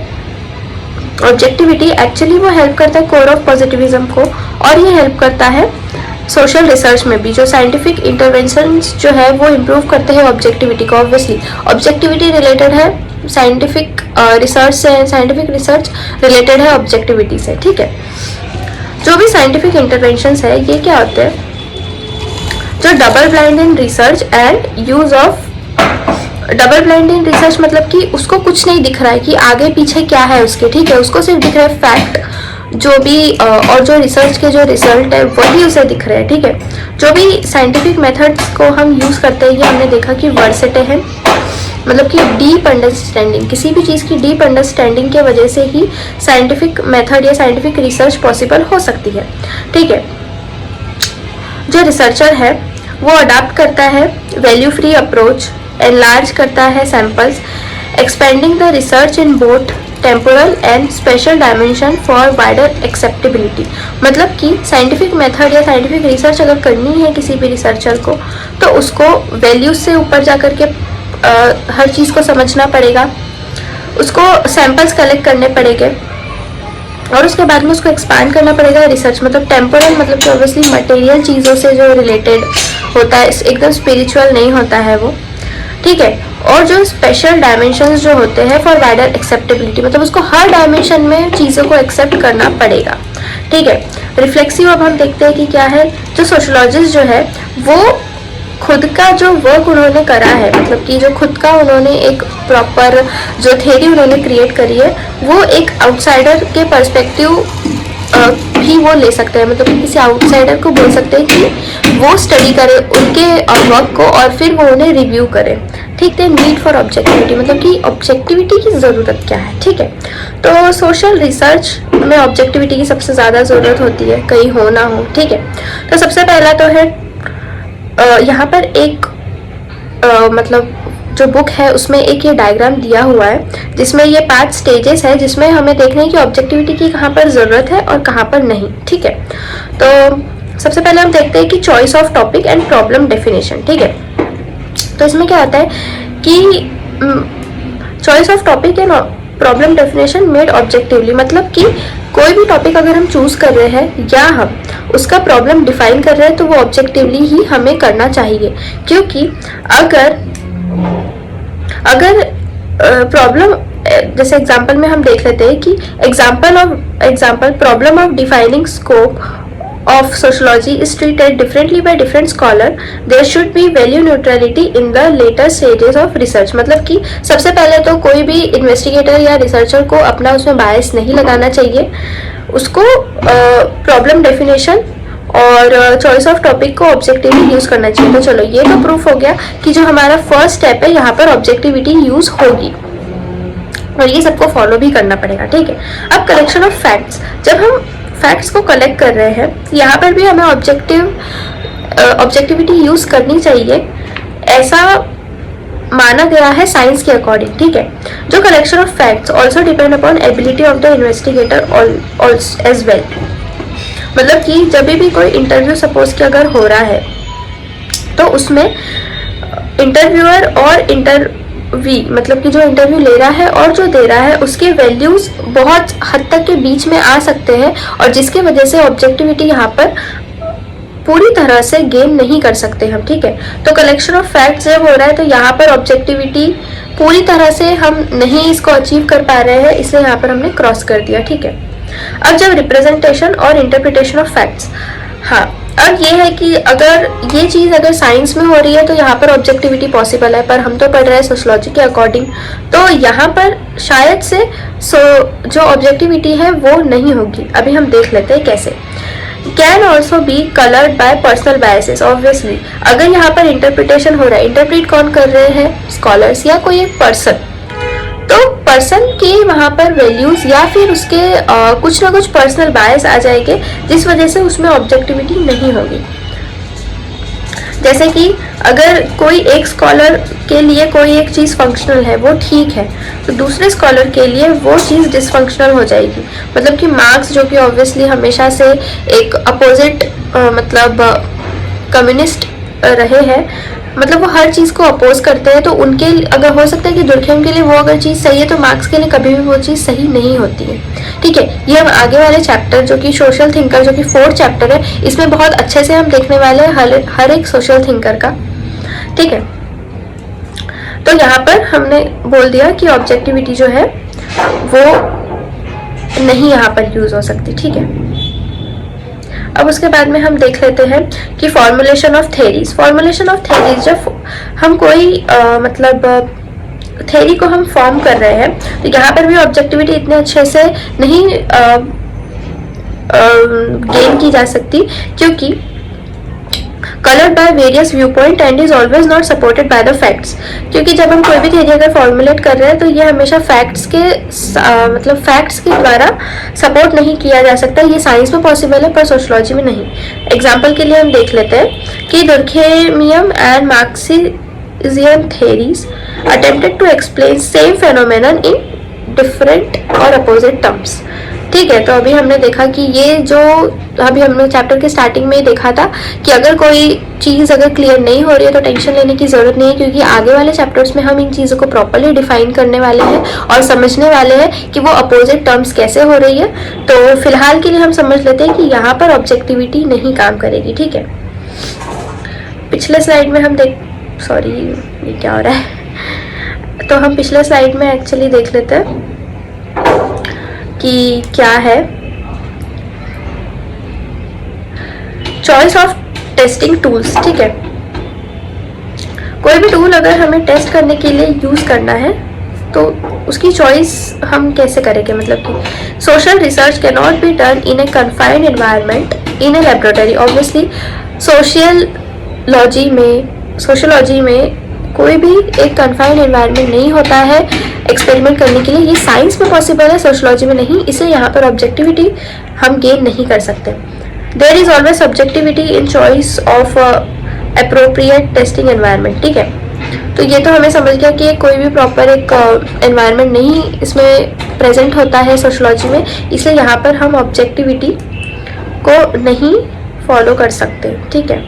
ऑब्जेक्टिविटी एक्चुअली वो हेल्प करता है कोर ऑफ पॉजिटिविज्म को, और ये हेल्प करता है सोशल रिसर्च में भी। जो साइंटिफिक इंटरवेंशंस जो है वो इम्प्रूव करते हैं ऑब्जेक्टिविटी को। ऑब्वियसली ऑब्जेक्टिविटी रिलेटेड है साइंटिफिक रिसर्च से, साइंटिफिक रिसर्च रिलेटेड है ऑब्जेक्टिविटी से। ठीक है, जो भी साइंटिफिक इंटरवेंशंस है ये क्या होते हैं, जो double blind in research and use of double blind in research, मतलब कि उसको कुछ नहीं दिख रहा है कि आगे पीछे क्या है उसके। ठीक है, उसको सिर्फ दिख रहा है फैक्ट जो भी और जो रिसर्च के जो रिजल्ट है वही उसे दिख रहे हैं। ठीक है, जो भी साइंटिफिक मेथड्स को हम यूज़ करते हैं ये हमने देखा कि वर्सेटे है, मतलब कि डीप अंडरस्टैंडिंग, किसी भी चीज़ की डीप अंडरस्टैंडिंग के वजह से ही साइंटिफिक मेथड या साइंटिफिक रिसर्च पॉसिबल हो सकती है। ठीक है, जो रिसर्चर है वो अडाप्ट करता है वैल्यू फ्री अप्रोच, एनलार्ज करता है samples, expanding the research in both temporal and special dimension for wider acceptability, मतलब कि साइंटिफिक मेथड या साइंटिफिक रिसर्च अगर करनी है किसी भी रिसर्चर को तो उसको वैल्यूज से ऊपर जा कर के हर चीज़ को समझना पड़ेगा, उसको सैम्पल्स कलेक्ट करने पड़ेंगे और उसके बाद में उसको एक्सपांड करना पड़ेगा रिसर्च। मतलब टेम्पोरल मतलब कि ऑब्वियसली मटेरियल चीज़ों से जो रिलेटेड होता है, एकदम स्पिरिचुअल नहीं होता है वो। ठीक है, और जो स्पेशल डायमेंशंस जो होते हैं फॉर वाइडर एक्सेप्टेबिलिटी, मतलब उसको हर डायमेंशन में चीज़ों को एक्सेप्ट करना पड़ेगा, ठीक है। रिफ्लेक्सिव अब हम देखते हैं कि क्या है। जो सोशोलॉजिस्ट जो है वो खुद का जो वर्क उन्होंने करा है, मतलब कि जो खुद का उन्होंने एक प्रॉपर जो थ्योरी उन्होंने क्रिएट करी है, वो एक आउटसाइडर के पर्सपेक्टिव भी वो ले सकते हैं, मतलब किसी आउटसाइडर को बोल सकते हैं कि वो स्टडी करे उनके वर्क को और फिर वो उन्हें रिव्यू करे, ठीक है। नीड फॉर ऑब्जेक्टिविटी, मतलब कि ऑब्जेक्टिविटी की ज़रूरत क्या है, ठीक है। तो सोशल रिसर्च में ऑब्जेक्टिविटी की सबसे ज़्यादा ज़रूरत होती है, कहीं हो ना हो, ठीक है। तो सबसे पहला तो है यहाँ पर एक मतलब जो बुक है उसमें एक ये डायग्राम दिया हुआ है जिसमें ये 5 स्टेजेस है, जिसमें हमें देखना है कि ऑब्जेक्टिविटी की कहाँ पर ज़रूरत है और कहाँ पर नहीं, ठीक है। तो सबसे पहले हम देखते हैं कि choice of topic and problem definition, ठीक है। तो इसमें क्या होता है कि choice of topic and problem definition made objectively, मतलब कि कोई भी टॉपिक अगर हम चूज कर रहे हैं या हम उसका प्रॉब्लम डिफाइन कर रहे हैं तो वो ऑब्जेक्टिवली ही हमें करना चाहिए, क्योंकि अगर प्रॉब्लम जैसे एग्जांपल में हम देख लेते हैं कि example problem of defining scope of sociology is treated differently by different scholar. There should be value neutrality in the later stages of research. मतलब कि सबसे पहले तो कोई भी इन्वेस्टिगेटर या रिसर्चर को अपना उसमें बायस नहीं लगाना चाहिए, उसको प्रॉब्लम डेफिनेशन और चॉइस ऑफ टॉपिक को ऑब्जेक्टिवली यूज करना चाहिए। तो चलो ये तो प्रूफ हो गया कि जो हमारा फर्स्ट स्टेप है यहाँ पर ऑब्जेक्टिविटी यूज होगी और ये सबको फॉलो भी करना पड़ेगा, ठीक है। अब कलेक्शन ऑफ फैक्ट्स, जब हम फैक्ट्स को कलेक्ट कर रहे हैं यहाँ पर भी हमें ऑब्जेक्टिविटी यूज करनी चाहिए, ऐसा माना गया है साइंस के अकॉर्डिंग, ठीक है। जो collection of facts also depend upon ability of the investigator as well, मतलब कि जब भी कोई इंटरव्यू सपोज कि अगर हो रहा है तो उसमें इंटरव्यूअर और मतलब कि जो इंटरव्यू ले रहा है और जो दे रहा है उसके वैल्यूज बहुत हद तक के बीच में आ सकते हैं और जिसकी वजह से ऑब्जेक्टिविटी यहाँ पर पूरी तरह से गेन नहीं कर सकते हम, ठीक है। तो कलेक्शन ऑफ फैक्ट्स जब हो रहा है तो यहाँ पर ऑब्जेक्टिविटी पूरी तरह से हम नहीं इसको अचीव कर पा रहे हैं, इसलिए यहाँ पर हमने क्रॉस कर दिया, ठीक है। अब जब रिप्रेजेंटेशन और इंटरप्रिटेशन ऑफ फैक्ट्स, हाँ अब ये है कि अगर ये चीज़ अगर साइंस में हो रही है तो यहाँ पर ऑब्जेक्टिविटी पॉसिबल है, पर हम तो पढ़ रहे हैं सोशोलॉजी के अकॉर्डिंग, तो यहाँ पर शायद से जो ऑब्जेक्टिविटी है वो नहीं होगी। अभी हम देख लेते हैं कैसे। Can also be coloured bye personal biases, obviously अगर यहाँ पर इंटरप्रिटेशन हो रहा है, इंटरप्रेट कौन कर रहे हैं, स्कॉलर्स या कोई एक पर्सन, तो पर्सन के वहाँ पर वैल्यूज या फिर उसके कुछ ना कुछ पर्सनल बायस आ जाएंगे जिस वजह से उसमें ऑब्जेक्टिविटी नहीं होगी। जैसे कि अगर कोई एक स्कॉलर के लिए कोई एक चीज़ फंक्शनल है वो ठीक है, तो दूसरे स्कॉलर के लिए वो चीज़ डिसफंक्शनल हो जाएगी। मतलब कि मार्क्स जो कि ऑब्वियसली हमेशा से एक अपोजिट मतलब कम्युनिस्ट रहे हैं, मतलब वो हर चीज़ को अपोज करते हैं, तो उनके अगर हो सकता है कि दुर्खेम के लिए वो अगर चीज़ सही है तो मार्क्स के लिए कभी भी वो चीज़ सही नहीं होती है, ठीक है। ये हम आगे वाले चैप्टर जो कि सोशल थिंकर जो कि 4th चैप्टर है, इसमें बहुत अच्छे से हम देखने वाले हैं हर एक सोशल थिंकर का, ठीक है। तो यहाँ पर हमने बोल दिया कि ऑब्जेक्टिविटी जो है वो नहीं यहाँ पर यूज हो सकती, ठीक है। अब उसके बाद में हम देख लेते हैं कि formulation of theories. Formulation of theories, जब हम कोई मतलब थेरी को हम फॉर्म कर रहे हैं तो यहाँ पर भी ऑब्जेक्टिविटी इतने अच्छे से नहीं गेन की जा सकती, क्योंकि colored by various viewpoint and is always not supported by the facts, क्योंकि जब हम कोई भी थ्योरी अगर फॉर्मुलेट कर रहे हैं तो ये हमेशा फैक्ट्स के मतलब फैक्ट्स के द्वारा सपोर्ट नहीं किया जा सकता। ये साइंस में पॉसिबल है पर सोशोलॉजी में नहीं। एग्जाम्पल के लिए हम देख लेते हैं कि Durkheimian and Marxian theories attempted to explain same phenomenon in different और अपोजिट टर्म्स, ठीक है। तो अभी हमने देखा कि ये जो अभी हमने चैप्टर के स्टार्टिंग में ही देखा था कि अगर कोई चीज़ अगर क्लियर नहीं हो रही है तो टेंशन लेने की ज़रूरत नहीं है, क्योंकि आगे वाले चैप्टर्स में हम इन चीज़ों को प्रॉपर्ली डिफाइन करने वाले हैं और समझने वाले हैं कि वो अपोजिट टर्म्स कैसे हो रही है। तो फिलहाल के लिए हम समझ लेते हैं कि यहाँ पर ऑब्जेक्टिविटी नहीं काम करेगी, ठीक है। पिछले स्लाइड में हम सॉरी ये क्या हो रहा है, तो हम पिछले स्लाइड में एक्चुअली देख लेते हैं कि क्या है चॉइस ऑफ टेस्टिंग टूल्स। ठीक है, कोई भी टूल अगर हमें टेस्ट करने के लिए यूज करना है तो उसकी चॉइस हम कैसे करेंगे। मतलब कि social research can not be done in A confined environment in a laboratory. Obviously sociology में कोई भी एक कन्फाइंड एनवायरनमेंट नहीं होता है एक्सपेरिमेंट करने के लिए। ये साइंस में पॉसिबल है, सोशियोलॉजी में नहीं, इसलिए यहाँ पर ऑब्जेक्टिविटी हम गेन नहीं कर सकते। There is always subjectivity in choice of appropriate testing environment. ठीक है, तो ये तो हमें समझ गया कि कोई भी प्रॉपर एक एनवायरनमेंट नहीं इसमें प्रेजेंट होता है सोशियोलॉजी में, इसलिए यहाँ पर हम ऑब्जेक्टिविटी को नहीं फॉलो कर सकते। ठीक है,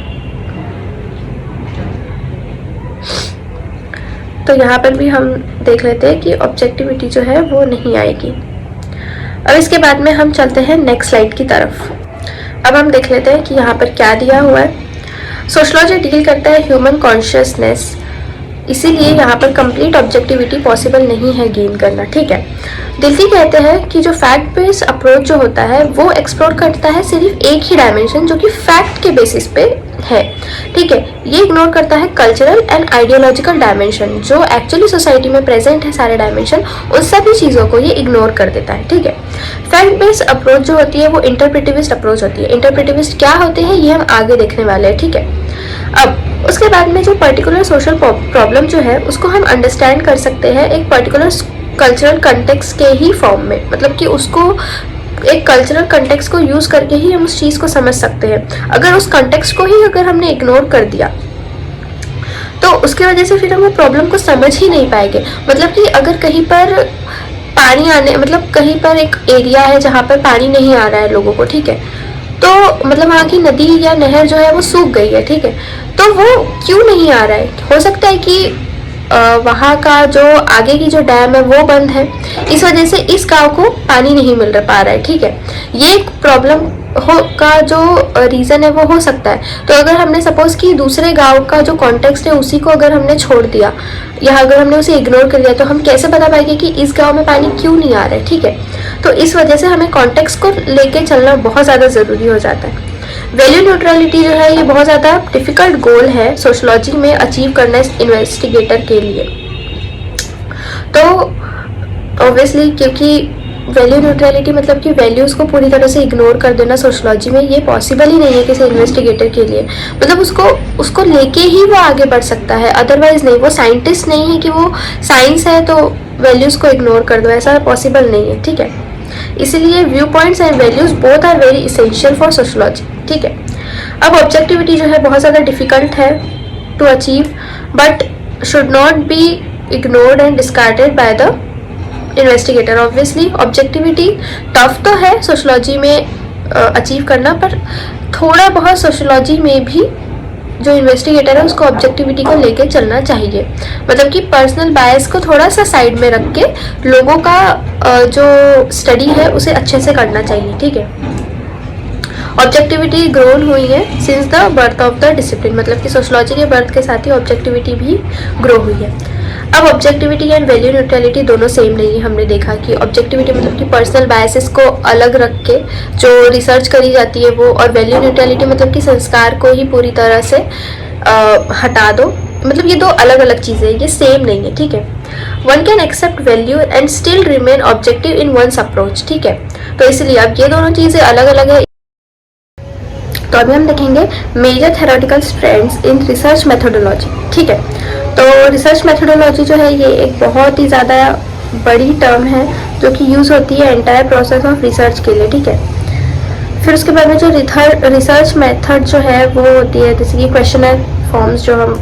तो यहाँ पर भी हम देख लेते हैं कि ऑब्जेक्टिविटी जो है वो नहीं आएगी। अब इसके बाद में हम चलते हैं नेक्स्ट स्लाइड की तरफ। अब हम देख लेते हैं कि यहाँ पर क्या दिया हुआ है। सोशियोलॉजी डील करता है ह्यूमन कॉन्शियसनेस, इसीलिए यहाँ पर कंप्लीट ऑब्जेक्टिविटी पॉसिबल नहीं है गेन करना। ठीक है, दिल्ली कहते हैं कि जो फैक्ट बेस्ड अप्रोच जो होता है वो एक्सप्लोर करता है सिर्फ एक ही डायमेंशन जो कि फैक्ट के बेसिस पे है। ठीक है, ये इग्नोर करता है कल्चरल एंड आइडियोलॉजिकल डायमेंशन जो एक्चुअली सोसाइटी में प्रेजेंट है। सारे डायमेंशन उन सभी चीज़ों को ये इग्नोर कर देता है। ठीक है, फैक्ट बेस्ड अप्रोच जो होती है वो इंटरप्रेटिविस्ट अप्रोच होती है। इंटरप्रेटिविस्ट क्या होते हैं ये हम आगे देखने वाले हैं। ठीक है, अब उसके बाद में जो पर्टिकुलर सोशल प्रॉब्लम जो है उसको हम अंडरस्टैंड कर सकते हैं एक पर्टिकुलर कल्चरल कंटेक्स्ट के ही फॉर्म में। मतलब कि उसको एक कल्चरल कंटेक्स्ट को यूज करके ही हम उस चीज़ को समझ सकते हैं। अगर उस कंटेक्स्ट को ही अगर हमने इग्नोर कर दिया तो उसकी वजह से फिर हम वो प्रॉब्लम को समझ ही नहीं पाएंगे। मतलब कि अगर कहीं पर पानी आने मतलब कहीं पर एक एरिया है जहाँ पर पानी नहीं आ रहा है लोगों को, ठीक है, तो मतलब वहाँ की नदी या नहर जो है वो सूख गई है। ठीक है, तो वो क्यों नहीं आ रहा है? हो सकता है कि वहाँ का जो आगे की जो डैम है वो बंद है, इस वजह से इस गांव को पानी नहीं मिल पा रहा है। ठीक है, ये एक प्रॉब्लम का जो रीज़न है वो हो सकता है। तो अगर हमने सपोज कि दूसरे गांव का जो कॉन्टेक्स्ट है उसी को अगर हमने छोड़ दिया या अगर हमने उसे इग्नोर कर दिया तो हम कैसे बता पाएंगे कि इस गांव में पानी क्यों नहीं आ रहा है। ठीक है, तो इस वजह से हमें कॉन्टेक्स्ट को लेके चलना बहुत ज़्यादा ज़रूरी हो जाता है। वैल्यू न्यूट्रलिटी जो है ये बहुत ज़्यादा डिफिकल्ट गोल है सोशियोलॉजी में अचीव करना इस इन्वेस्टिगेटर के लिए। तो ऑब्वियसली क्योंकि वैल्यू न्यूट्रलिटी मतलब कि वैल्यूज़ को पूरी तरह से इग्नोर कर देना सोशियोलॉजी में ये पॉसिबल ही नहीं है किसी इन्वेस्टिगेटर के लिए। मतलब उसको लेके ही वो आगे बढ़ सकता है, अदरवाइज नहीं। वो साइंटिस्ट नहीं है कि वो साइंस है तो वैल्यूज़ को इग्नोर कर दो, ऐसा पॉसिबल नहीं है। ठीक है, इसीलिए view points and values both are very essential for sociology. ठीक है, अब ऑब्जेक्टिविटी जो है बहुत ज़्यादा डिफिकल्ट है to achieve but should not be ignored and discarded by the investigator. Obviously objectivity tough तो है सोशियोलॉजी में अचीव करना, पर थोड़ा बहुत सोशियोलॉजी में भी जो इन्वेस्टिगेटर है उसको ऑब्जेक्टिविटी को लेके चलना चाहिए। मतलब कि पर्सनल बायस को थोड़ा सा साइड में रख के लोगों का जो स्टडी है उसे अच्छे से करना चाहिए। ठीक है, ऑब्जेक्टिविटी ग्रोन हुई है since the birth of the discipline. मतलब कि सोशियोलॉजी के बर्थ के साथ ही ऑब्जेक्टिविटी भी ग्रो हुई है। अब ऑब्जेक्टिविटी एंड वैल्यू न्यूट्रलिटी दोनों सेम नहीं है। हमने देखा कि ऑब्जेक्टिविटी मतलब कि पर्सनल बायसेस को अलग रख के जो रिसर्च करी जाती है वो, और वैल्यू न्यूट्रलिटी मतलब कि संस्कार को ही पूरी तरह से हटा दो। मतलब ये दो अलग अलग चीज़ें हैं, ये सेम नहीं है। ठीक है, one can accept value and still remain objective in one's approach. ठीक है, तो इसलिए अब ये दोनों चीज़ें अलग अलग है। तो अभी हम देखेंगे major theoretical strengths in research methodology. ठीक है, तो रिसर्च मेथोडोलॉजी जो है ये एक बहुत ही ज़्यादा बड़ी टर्म है जो कि यूज़ होती है एंटायर प्रोसेस ऑफ रिसर्च के लिए। ठीक है, फिर उसके बाद में जो रिसर्च मेथड जो है वो होती है जैसे कि क्वेश्चनर फॉर्म्स जो हम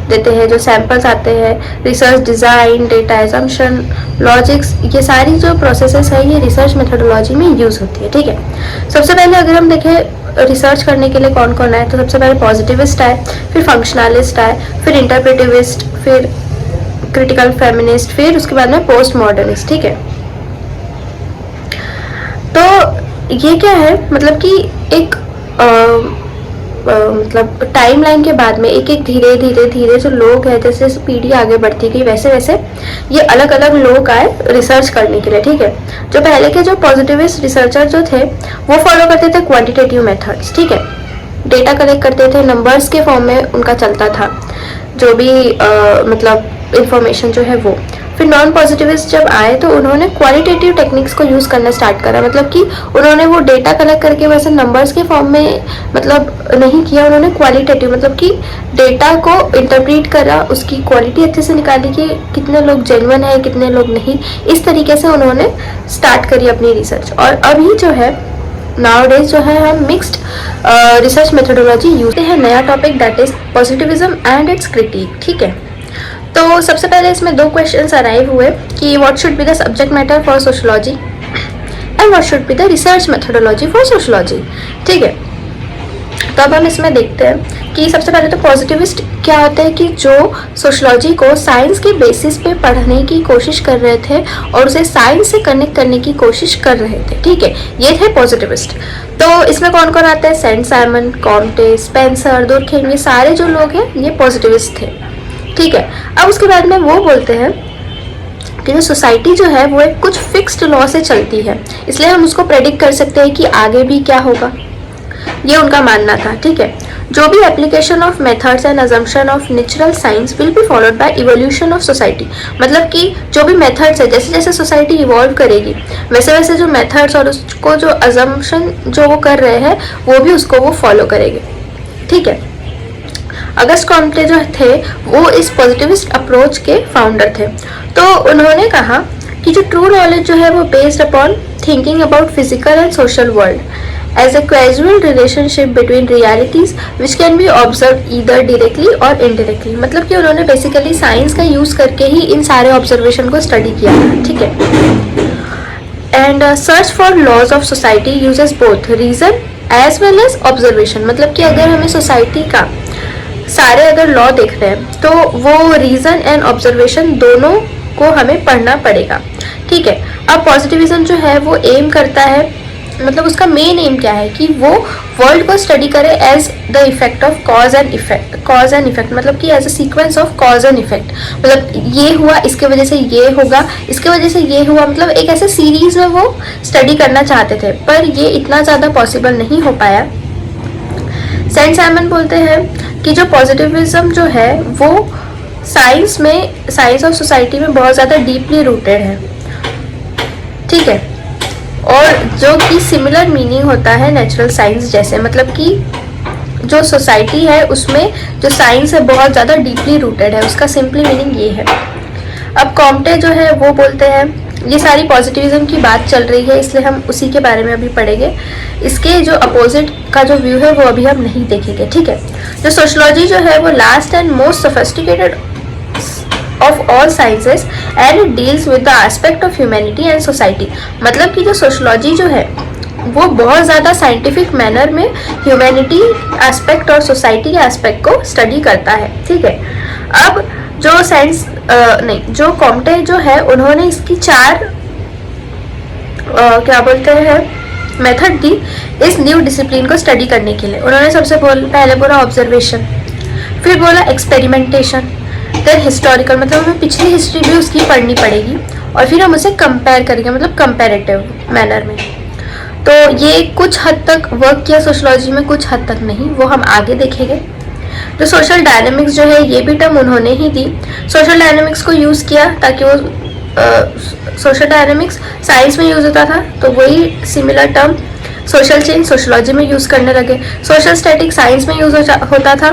देते हैं, जो सैम्पल्स आते हैं, research design, data assumption, logics, ये सारी जो प्रोसेसेस है ये रिसर्च मेथोडोलॉजी में यूज़ होती है। ठीक है, सबसे पहले अगर हम देखें रिसर्च करने के लिए कौन कौन आए, तो सबसे पहले पॉजिटिविस्ट आए, फिर फंक्शनलिस्ट आए, फिर इंटरप्रेटिविस्ट, फिर क्रिटिकल फेमिनिस्ट, फिर उसके बाद में पोस्ट मॉडर्निस्ट। ठीक है, तो ये क्या है मतलब कि एक मतलब टाइमलाइन के बाद में एक एक धीरे धीरे धीरे जो लोग हैं, जैसे जैसे पीढ़ी आगे बढ़ती गई वैसे वैसे ये अलग अलग लोग आए रिसर्च करने के लिए, ठीक है। जो पहले के जो पॉजिटिविस्ट रिसर्चर जो थे वो फॉलो करते थे क्वांटिटेटिव मेथड्स, ठीक है, डेटा कलेक्ट करते थे, नंबर्स के फॉर्म में उनका चलता था जो भी मतलब इंफॉर्मेशन जो है वो। फिर नॉन पॉजिटिविस्ट जब आए तो उन्होंने क्वालिटेटिव टेक्निक्स को यूज़ करना स्टार्ट करा, मतलब कि उन्होंने वो डेटा कलेक्ट करके वैसे नंबर्स के फॉर्म में मतलब नहीं किया, उन्होंने क्वालिटेटिव मतलब कि डेटा को इंटरप्रेट करा, उसकी क्वालिटी अच्छे से निकाली कि कितने लोग जेन्युइन है कितने लोग नहीं, इस तरीके से उन्होंने स्टार्ट करी अपनी रिसर्च। और अभी जो है नाउडेज जो है हम मिक्स्ड रिसर्च मेथोडोलॉजी यूज है। नया topic that is positivism and it's critic, ठीक है। तो सबसे पहले इसमें दो क्वेश्चंस अराइव हुए कि what should be the subject matter for sociology and what should be the research methodology for sociology, ठीक है। तो अब हम इसमें देखते हैं कि सबसे पहले तो पॉजिटिविस्ट क्या होता है कि जो सोशियोलॉजी को साइंस के बेसिस पे पढ़ने की कोशिश कर रहे थे और उसे साइंस से कनेक्ट करने की कोशिश कर रहे थे, ठीक है, ये थे पॉजिटिविस्ट। तो इसमें कौन कौन आता है, Saint Simon, Comte, Spencer, Durkheim, ये सारे जो लोग हैं ये पॉजिटिविस्ट थे, ठीक है। अब उसके बाद में वो बोलते हैं कि जो सोसाइटी जो है वो एक कुछ फिक्स्ड लॉ से चलती है, इसलिए हम उसको प्रेडिक्ट कर सकते हैं कि आगे भी क्या होगा, ये उनका मानना था, ठीक है। जो भी application of methods and assumption of natural science will be followed by evolution of society, मतलब कि जो भी मेथड्स है जैसे जैसे सोसाइटी इवॉल्व करेगी वैसे वैसे जो मेथड्स और उसको जो अजम्पशन जो वो कर रहे हैं वो भी उसको वो फॉलो करेंगे, ठीक है। अगस्ट कॉम्टे जो थे वो इस पॉजिटिविस्ट अप्रोच के फाउंडर थे। तो उन्होंने कहा कि जो ट्रू नॉलेज जो है वो based upon thinking about physical and social world as a causal relationship between realities which can be observed either directly or indirectly, मतलब कि उन्होंने बेसिकली साइंस का यूज करके ही इन सारे ऑब्जर्वेशन को स्टडी किया, ठीक है। And search for laws of society uses both reason as well as observation, मतलब कि अगर हमें सोसाइटी का सारे अगर लॉ देख रहे हैं तो वो रीजन एंड ऑब्जर्वेशन दोनों को हमें पढ़ना पड़ेगा, ठीक है। अब पॉजिटिविज्म जो है वो एम करता है, मतलब उसका मेन एम क्या है कि वो वर्ल्ड को स्टडी करे as the effect of cause and effect, मतलब कि as a sequence of cause and effect, मतलब ये हुआ इसके वजह से ये होगा, इसके वजह से ये हुआ, मतलब एक ऐसे सीरीज में वो स्टडी करना चाहते थे पर ये इतना ज़्यादा पॉसिबल नहीं हो पाया। सेंट साइमन बोलते हैं कि जो पॉजिटिविज्म जो है वो साइंस ऑफ सोसाइटी में बहुत ज़्यादा डीपली रूटेड है, ठीक है, और जो कि सिमिलर मीनिंग होता है नेचुरल साइंस जैसे, मतलब कि जो सोसाइटी है उसमें जो साइंस है बहुत ज़्यादा डीपली रूटेड है, उसका सिंपली मीनिंग ये है। अब कॉम्टे जो है वो बोलते हैं, ये सारी पॉजिटिविज्म की बात चल रही है इसलिए हम उसी के बारे में अभी पढ़ेंगे, इसके जो अपोजिट का जो व्यू है वो अभी हम नहीं देखेंगे, ठीक है। जो सोशियोलॉजी जो है वो last and most sophisticated of all sciences and it deals with the aspect of humanity and society, मतलब कि जो सोशियोलॉजी जो है वो बहुत ज़्यादा साइंटिफिक मैनर में ह्यूमैनिटी एस्पेक्ट और सोसाइटी के एस्पेक्ट को स्टडी करता है, ठीक है। अब जो जो कॉम्टे जो है उन्होंने इसकी चार क्या बोलते हैं मेथड दी इस न्यू डिसिप्लिन को स्टडी करने के लिए। उन्होंने सबसे पहले बोला ऑब्जर्वेशन, फिर बोला एक्सपेरिमेंटेशन, देन हिस्टोरिकल, मतलब हमें पिछली हिस्ट्री भी उसकी पढ़नी पड़ेगी और फिर हम उसे कंपेयर करेंगे, मतलब कंपैरेटिव मैनर में। तो ये कुछ हद तक वर्क किया सोशियोलॉजी में, कुछ हद तक नहीं, वो हम आगे देखेंगे। जो सोशल डायनामिक्स जो है ये भी टर्म उन्होंने ही दी, सोशल डायनामिक्स को यूज़ किया ताकि वो सोशल डायनामिक्स साइंस में यूज़ होता था तो वही similar term social change sociology में यूज़ करने लगे। सोशल स्टैटिक साइंस में यूज़ होता था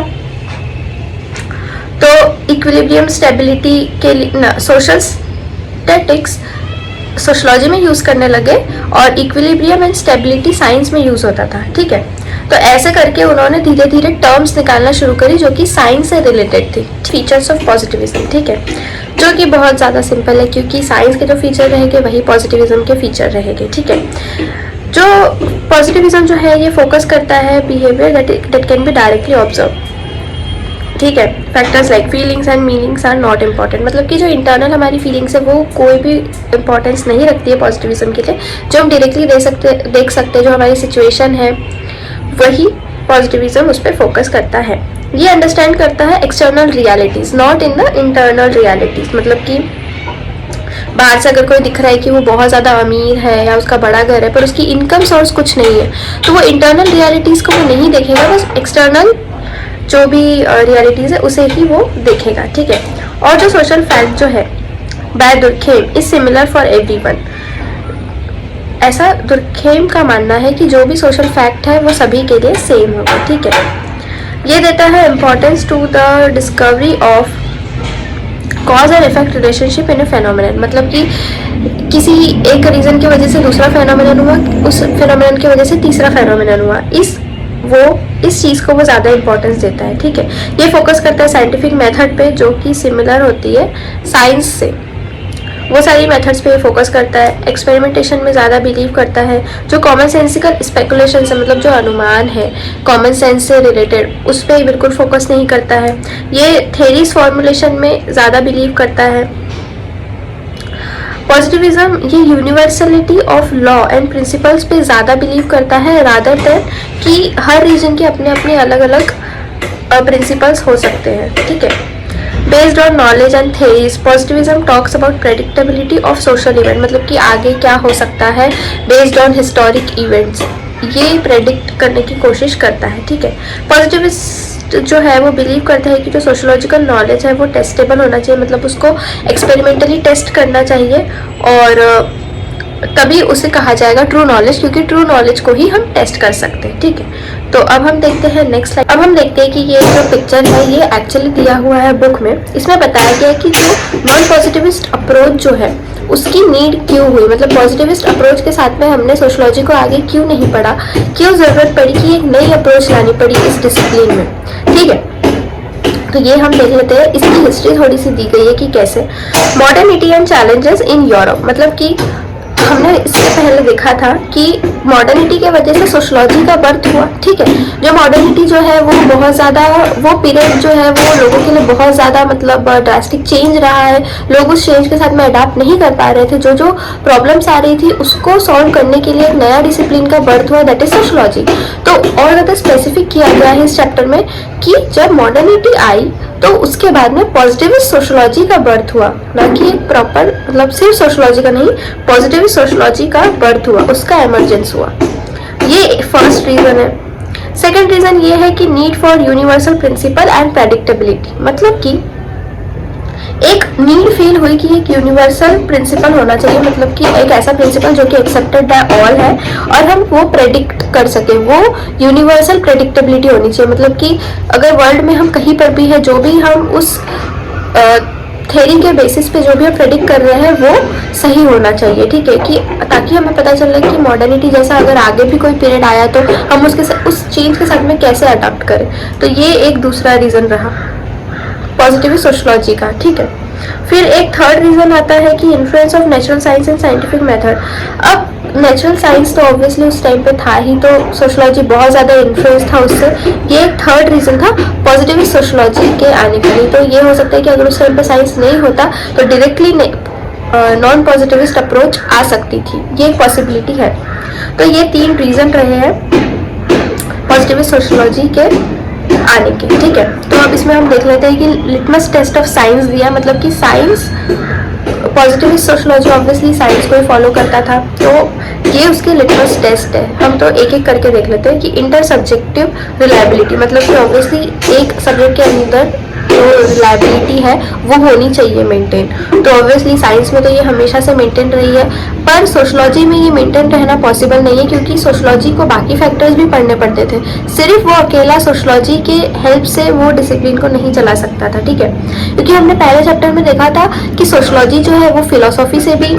तो इक्विलिब्रियम स्टेबिलिटी के लिए सोशल स्टैटिक्स सोशियोलॉजी में यूज़ करने लगे और इक्विलिब्रियम एंड स्टेबिलिटी साइंस में यूज़ होता था, ठीक है। तो ऐसे करके उन्होंने धीरे धीरे टर्म्स निकालना शुरू करी जो कि साइंस से रिलेटेड थी। फीचर्स ऑफ पॉजिटिविज्म, ठीक है, जो कि बहुत ज़्यादा सिंपल है क्योंकि साइंस के जो फीचर रहेंगे वही पॉजिटिविज्म के फीचर रहेंगे, ठीक है। जो पॉजिटिविज्म जो है ये फोकस करता है behaviour that can be directly observe, ठीक है। Factors like feelings and meanings are not important, मतलब कि जो इंटरनल हमारी फीलिंग्स है वो कोई भी इम्पोर्टेंस नहीं रखती है पॉजिटिविज्म के लिए। जो हम डायरेक्टली देख सकते जो हमारी सिचुएशन है वही पॉजिटिविज्म उस पर फोकस करता है। ये अंडरस्टैंड करता है external realities, not in the internal realities. मतलब कि बाहर से अगर कोई दिख रहा है कि वो बहुत ज़्यादा अमीर है या उसका बड़ा घर है पर उसकी इनकम सोर्स कुछ नहीं है, तो वो इंटरनल रियलिटीज़ को वो नहीं देखेगा, बस एक्सटर्नल जो भी रियलिटीज़ है उसे ही वो देखेगा, ठीक है। और जो सोशल फैक्ट जो है by Durkheim is similar for everyone, ऐसा दुर्खेम का मानना है कि जो भी सोशल फैक्ट है वो सभी के लिए सेम होगा, ठीक है। ये देता है importance to the discovery of cause and effect relationship in a phenomenon. मतलब कि किसी एक रीज़न की वजह से दूसरा फेनोमेनन हुआ, उस फेनोमेनन की वजह से तीसरा फेनोमेनन हुआ, इस चीज़ को वो ज़्यादा इंपॉर्टेंस देता है, ठीक है। ये फोकस करता है साइंटिफिक मेथड पे जो कि सिमिलर होती है साइंस से, वो सारी मेथड्स पे फोकस करता है। एक्सपेरिमेंटेशन में ज़्यादा बिलीव करता है। जो कॉमन सेंसिकल स्पेकुलेशन है, मतलब जो अनुमान है कॉमन सेंस से रिलेटेड, उस पर बिल्कुल फोकस नहीं करता है। ये थेरीज फॉर्मुलेशन में ज़्यादा बिलीव करता है। पॉजिटिविज्म ये universality of law and principles पे ज़्यादा बिलीव करता है रादर देन कि हर रीजन के अपने अपने अलग अलग प्रिंसिपल्स हो सकते हैं, ठीक है। Based on knowledge and theories, positivism talks about predictability of social event. मतलब कि आगे क्या हो सकता है बेस्ड ऑन हिस्टोरिक इवेंट्स, ये प्रेडिक्ट करने की कोशिश करता है, ठीक है। पॉजिटिविस्ट जो है वो बिलीव करता है कि जो सोशोलॉजिकल नॉलेज है वो टेस्टेबल होना चाहिए, मतलब उसको एक्सपेरिमेंटली टेस्ट करना चाहिए और तभी उसे कहा जाएगा ट्रू नॉलेज, क्योंकि ट्रू नॉलेज को ही हम टेस्ट कर सकते हैं, ठीक है। तो अब हम देखते हैं नेक्स्ट स्लाइड। अब हम देखते हैं कि ये जो पिक्चर है ये एक्चुअली दिया हुआ है बुक में। इसमें बताया गया है कि जो नॉन पॉजिटिविस्ट अप्रोच जो है उसकी नीड क्यों हुई, मतलब पॉजिटिविस्ट अप्रोच के साथ में हमने सोशोलॉजी को आगे क्यों नहीं पढ़ा, क्यों ज़रूरत पड़ी कि एक नई अप्रोच लानी पड़ी इस डिसिप्लिन में, ठीक है। तो ये हम देख लेते हैं, इसकी हिस्ट्री थोड़ी सी दी गई है कि कैसे modernity and challenges in Europe. मतलब कि हमने इससे पहले देखा था कि मॉडर्निटी के वजह से सोशोलॉजी का बर्थ हुआ, ठीक है। जो मॉडर्निटी जो है वो बहुत ज़्यादा, वो पीरियड जो है वो लोगों के लिए बहुत ज़्यादा मतलब ड्रास्टिक चेंज रहा है। लोग उस चेंज के साथ में अडाप्ट नहीं कर पा रहे थे। जो जो प्रॉब्लम्स आ रही थी उसको सॉल्व करने के लिए एक नया डिसिप्लिन का बर्थ हुआ, दैट इज सोशोलॉजी। तो और ज़्यादा स्पेसिफिक किया गया है इस चैप्टर में कि जब मॉडर्निटी आई तो उसके बाद में पॉजिटिविस्ट सोशोलॉजी का बर्थ हुआ, ना कि एक प्रॉपर मतलब सिर्फ सोशोलॉजी का नहीं, पॉजिटिविस्ट सोशोलॉजी का बर्थ हुआ, उसका एमर्जेंस हुआ। ये फर्स्ट रीजन है। सेकंड रीजन ये है कि need for universal principle and predictability. मतलब कि एक नीड फील हुई कि एक यूनिवर्सल प्रिंसिपल होना चाहिए, मतलब कि एक ऐसा प्रिंसिपल जो कि एक्सेप्टेड बाय ऑल है और हम वो प्रेडिक्ट कर सके, वो यूनिवर्सल प्रेडिक्टेबिलिटी होनी चाहिए। मतलब कि अगर वर्ल्ड में हम कहीं पर भी है, जो भी हम उस थ्योरी के बेसिस पे जो भी हम प्रेडिक्ट कर रहे हैं वो सही होना चाहिए, ठीक है, कि ताकि हमें पता चले कि मॉडर्निटी जैसा अगर आगे भी कोई पीरियड आया तो हम उस चेंज के साथ में कैसे अडॉप्ट करें। तो ये एक दूसरा रीज़न रहा पॉजिटिविस्ट सोशोलॉजी का, ठीक है। फिर एक थर्ड रीज़न आता है कि influence of natural science and scientific method. अब नेचुरल साइंस तो ऑब्वियसली उस टाइम पे था ही, तो सोशोलॉजी बहुत ज़्यादा इन्फ्लुएंस था उससे। ये एक थर्ड रीज़न था पॉजिटिविस्ट सोशोलॉजी के आने के लिए। तो ये हो सकता है कि अगर उस टाइम पे साइंस नहीं होता तो डायरेक्टली नॉन पॉजिटिविस्ट अप्रोच आ सकती थी, ये एक पॉसिबिलिटी है। तो ये तीन रीज़न रहे हैं पॉजिटिविस्ट सोशोलॉजी के आने के, ठीक है। तो अब इसमें हम देख लेते हैं कि लिटमस टेस्ट ऑफ साइंस दिया, मतलब कि science positivist sociology obviously science को ही फॉलो करता था, तो ये उसके लिटमस टेस्ट है। हम तो एक एक करके देख लेते हैं कि इंटर सब्जेक्टिव रिलायबिलिटी, मतलब कि ऑब्वियसली एक सब्जेक्ट के अंदर जो रिलायबिलिटी है वो होनी चाहिए मेंटेन। तो ऑब्वियसली साइंस में तो ये हमेशा से मेंटेन रही है, पर सोशोलॉजी में ये मेंटेन रहना पॉसिबल नहीं है, क्योंकि सोशोलॉजी को बाकी फैक्टर्स भी पढ़ने पड़ते थे। सिर्फ वो अकेला सोशोलॉजी के हेल्प से वो डिसिप्लिन को नहीं चला सकता था, ठीक है। क्योंकि हमने पहले चैप्टर में देखा था कि सोशोलॉजी जो है वो फिलोसॉफी से भी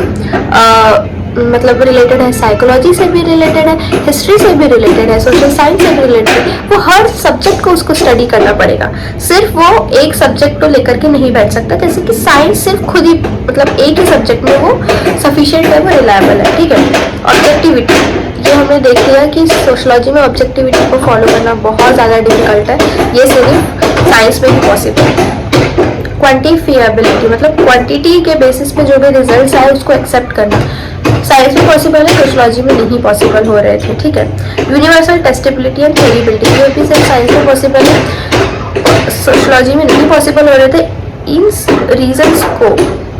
मतलब रिलेटेड है, साइकोलॉजी से भी रिलेटेड है, हिस्ट्री से भी रिलेटेड है, सोशल साइंस से भी रिलेटेड है। वो हर सब्जेक्ट को उसको स्टडी करना पड़ेगा, सिर्फ वो एक सब्जेक्ट को लेकर के नहीं बैठ सकता। जैसे कि साइंस सिर्फ खुद ही मतलब एक ही सब्जेक्ट में वो सफिशिएंट है, वो रिलायबल है, ठीक है। ऑब्जेक्टिविटी, ये हमने देख लिया कि सोशोलॉजी में ऑब्जेक्टिविटी को फॉलो करना बहुत ज़्यादा डिफिकल्ट है, ये सिर्फ साइंस में ही पॉसिबल है। क्वांटिफिएबिलिटी, मतलब क्वांटिटी के बेसिस पे जो भी रिजल्ट्स आए उसको एक्सेप्ट करना। साइंस में पॉसिबल है, सोशोलॉजी में नहीं पॉसिबल हो रहे थे, ठीक है। यूनिवर्सल टेस्टेबिलिटी एंड थ्योरेबिलिटी ये भी सिर्फ साइंस में पॉसिबल है, सोशोलॉजी में नहीं पॉसिबल हो रहे थे। इन रीजंस को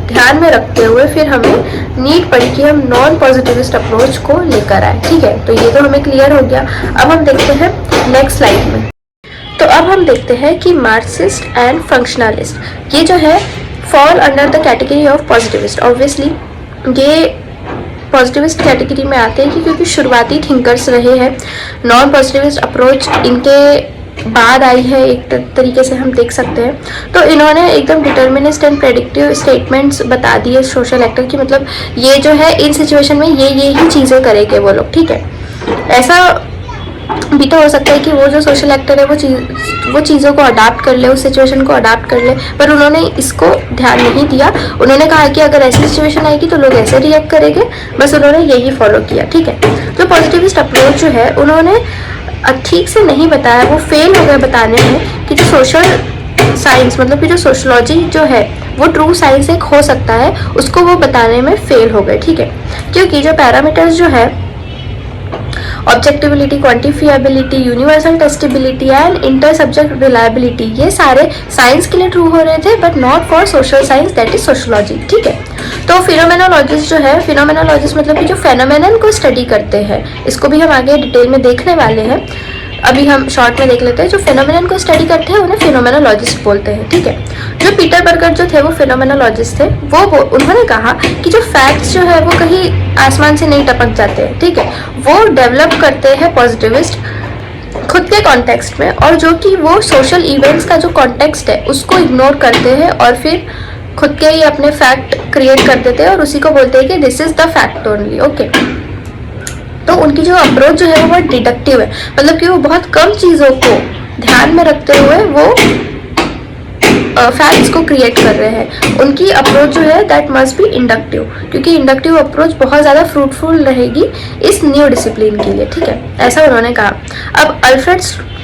ध्यान में रखते हुए फिर हमें नीड पड़ी कि हम नॉन पॉजिटिविस्ट अप्रोच को लेकर आए, ठीक है। तो ये तो हमें क्लियर हो गया। अब हम देखते हैं नेक्स्ट स्लाइड में। तो अब हम देखते हैं कि मार्क्सिस्ट एंड फंक्शनलिस्ट ये जो है fall under the category of positivist. Obviously ये पॉजिटिविस्ट कैटेगरी में आते हैं क्योंकि शुरुआती थिंकर्स रहे हैं। नॉन पॉजिटिविस्ट अप्रोच इनके बाद आई है, एक तरीके से हम देख सकते हैं। तो इन्होंने एकदम डिटर्मिनिस्ट एंड प्रेडिक्टिव स्टेटमेंट्स बता दिए सोशल एक्टर की, मतलब ये जो है इन सिचुएशन में ये ही चीज़ें करेंगे वो लोग, ठीक है। ऐसा भी तो हो सकता है कि वो जो सोशल एक्टर है वो चीज़ों को अडाप्ट कर ले, उस सिचुएशन को अडाप्ट कर ले, पर उन्होंने इसको ध्यान नहीं दिया। उन्होंने कहा कि अगर ऐसी सिचुएशन आएगी तो लोग ऐसे रिएक्ट करेंगे, बस उन्होंने यही फॉलो किया, ठीक है। जो पॉजिटिविस्ट अप्रोच जो है उन्होंने ठीक से नहीं बताया, वो फेल हो गए बताने में कि जो सोशल साइंस मतलब कि जो सोशोलॉजी जो है वो ट्रू साइंस एक हो सकता है, उसको वो बताने में फेल हो गए, ठीक है। क्योंकि जो पैरामीटर्स जो है objectivity, quantifiability, universal testability and inter subject reliability ये सारे साइंस के लिए ट्रू हो रहे थे, but not for social science that is sociology, ठीक है। तो फिनोमेनोलॉजिस्ट जो है, फिनोमेनोलॉजिस्ट मतलब कि जो फेनोमेनन को स्टडी करते हैं, इसको भी हम आगे डिटेल में देखने वाले हैं, अभी हम शॉर्ट में देख लेते हैं। जो फेनोमेनन को स्टडी करते हैं उन्हें फिनोमेनोलॉजिस्ट बोलते हैं, ठीक है। जो पीटर बर्गर जो थे वो फिनोमेनोलॉजिस्ट थे, वो उन्होंने कहा कि जो फैक्ट्स जो है वो कहीं आसमान से नहीं टपक जाते हैं, ठीक है। वो डेवलप करते हैं पॉजिटिविस्ट खुद के कॉन्टेक्स्ट में, और जो कि वो सोशल इवेंट्स का जो कॉन्टेक्स्ट है उसको इग्नोर करते हैं और फिर खुद के ही अपने फैक्ट क्रिएट कर देते हैं और उसी को बोलते हैं कि this is the fact only, okay. तो उनकी जो अप्रोच जो है वो बहुत डिडक्टिव है, मतलब कि वो बहुत कम चीज़ों को ध्यान में रखते हुए वो फैक्ट्स को क्रिएट कर रहे हैं। उनकी अप्रोच जो है दैट मस्ट बी इंडक्टिव, क्योंकि इंडक्टिव अप्रोच बहुत ज़्यादा फ्रूटफुल रहेगी इस न्यू डिसिप्लिन के लिए, ठीक है, ऐसा उन्होंने कहा। अब अल्फ्रेड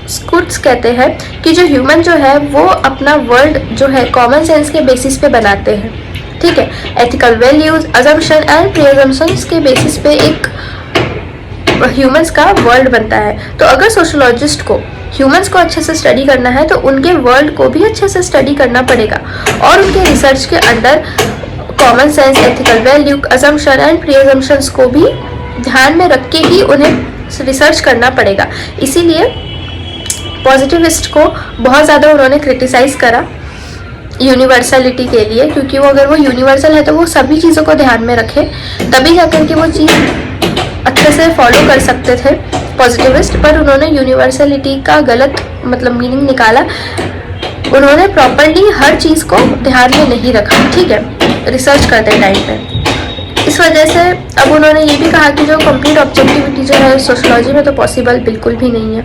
स्कुट्स कहते हैं कि जो ह्यूमन जो है वो अपना वर्ल्ड जो है कॉमन सेंस के बेसिस पे बनाते हैं, ठीक है। Ethical values, assumption and presumptions के बेसिस पे एक ह्यूमंस का वर्ल्ड बनता है। तो अगर सोशोलॉजिस्ट को ह्यूमंस को अच्छे से स्टडी करना है तो उनके वर्ल्ड को भी अच्छे से स्टडी करना पड़ेगा, और उनके रिसर्च के अंदर common sense, ethical value, assumption and presumptions को भी ध्यान में रख के ही उन्हें रिसर्च करना पड़ेगा। इसीलिए पॉजिटिविस्ट को बहुत ज़्यादा उन्होंने क्रिटिसाइज करा यूनिवर्सलिटी के लिए, क्योंकि वो अगर वो यूनिवर्सल है तो वो सभी चीज़ों को ध्यान में रखे, तभी जाकर के वो चीज़ अच्छे से फॉलो कर सकते थे पॉजिटिविस्ट। पर उन्होंने यूनिवर्सलिटी का गलत मतलब मीनिंग निकाला, उन्होंने प्रॉपरली हर चीज़ को ध्यान में नहीं रखा, ठीक है, रिसर्च करते टाइम पे। इस वजह से अब उन्होंने ये भी कहा कि जो कंप्लीट ऑब्जेक्टिविटी जो है सोशोलॉजी में तो पॉसिबल बिल्कुल भी नहीं है,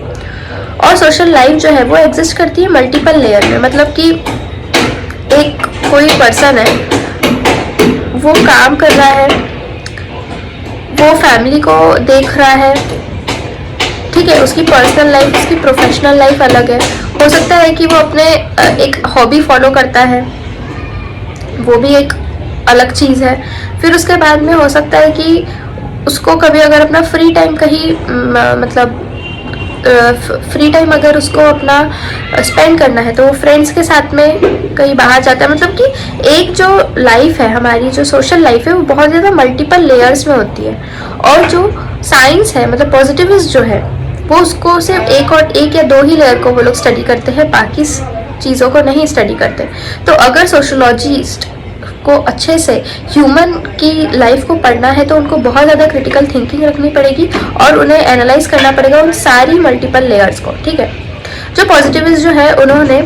और सोशल लाइफ जो है वो एग्जिस्ट करती है मल्टीपल लेयर में, मतलब कि एक कोई पर्सन है वो काम कर रहा है, वो फैमिली को देख रहा है, ठीक है, उसकी पर्सनल लाइफ, उसकी प्रोफेशनल लाइफ अलग है। हो सकता है कि वो अपने एक हॉबी फॉलो करता है, वो भी एक अलग चीज़ है। फिर उसके बाद में हो सकता है कि उसको कभी अगर अपना फ्री टाइम कहीं मतलब फ्री टाइम अगर उसको अपना स्पेंड करना है तो वो फ्रेंड्स के साथ में कहीं बाहर जाता है। मतलब कि एक जो लाइफ है हमारी, जो सोशल लाइफ है, वो बहुत ज़्यादा मल्टीपल लेयर्स में होती है, और जो साइंस है मतलब पॉजिटिविस्ट जो है वो उसको सिर्फ एक या दो ही लेयर को वो लोग स्टडी करते हैं, बाकी चीज़ों को नहीं स्टडी करते। तो अगर सोशोलॉजिस्ट को अच्छे से ह्यूमन की लाइफ को पढ़ना है तो उनको बहुत ज़्यादा क्रिटिकल थिंकिंग रखनी पड़ेगी और उन्हें एनालाइज करना पड़ेगा उन सारी मल्टीपल लेयर्स को, ठीक है। जो पॉजिटिविस्ट जो है उन्होंने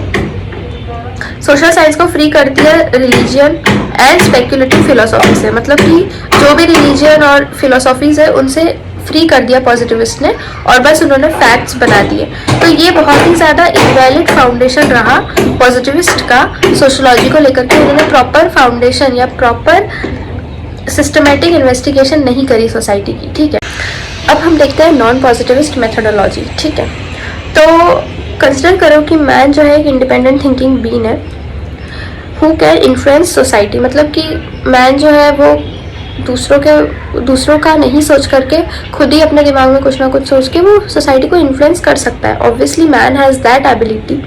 सोशल साइंस को फ्री कर दिया रिलीजियन एंड स्पेक्युलेटिव फिलोसॉफी से, मतलब कि जो भी रिलीजियन और फिलोसॉफीज है उनसे फ्री कर दिया पॉजिटिविस्ट ने, और बस उन्होंने फैक्ट्स बना दिए। तो ये बहुत ही ज़्यादा इनवैलिड फाउंडेशन रहा पॉजिटिविस्ट का सोशोलॉजी को लेकर के। उन्होंने प्रॉपर फाउंडेशन या प्रॉपर सिस्टमेटिक इन्वेस्टिगेशन नहीं करी सोसाइटी की, ठीक है। अब हम देखते हैं नॉन पॉजिटिविस्ट मेथोडोलॉजी, ठीक है। तो कंसिडर करो कि मैन जो है एक इंडिपेंडेंट थिंकिंग बीन है हु कैन इन्फ्लुएंस सोसाइटी, मतलब कि मैन जो है वो दूसरों का नहीं सोच करके खुद ही अपने दिमाग में कुछ ना कुछ सोच के वो सोसाइटी को इन्फ्लुएंस कर सकता है. Obviously man has that ability.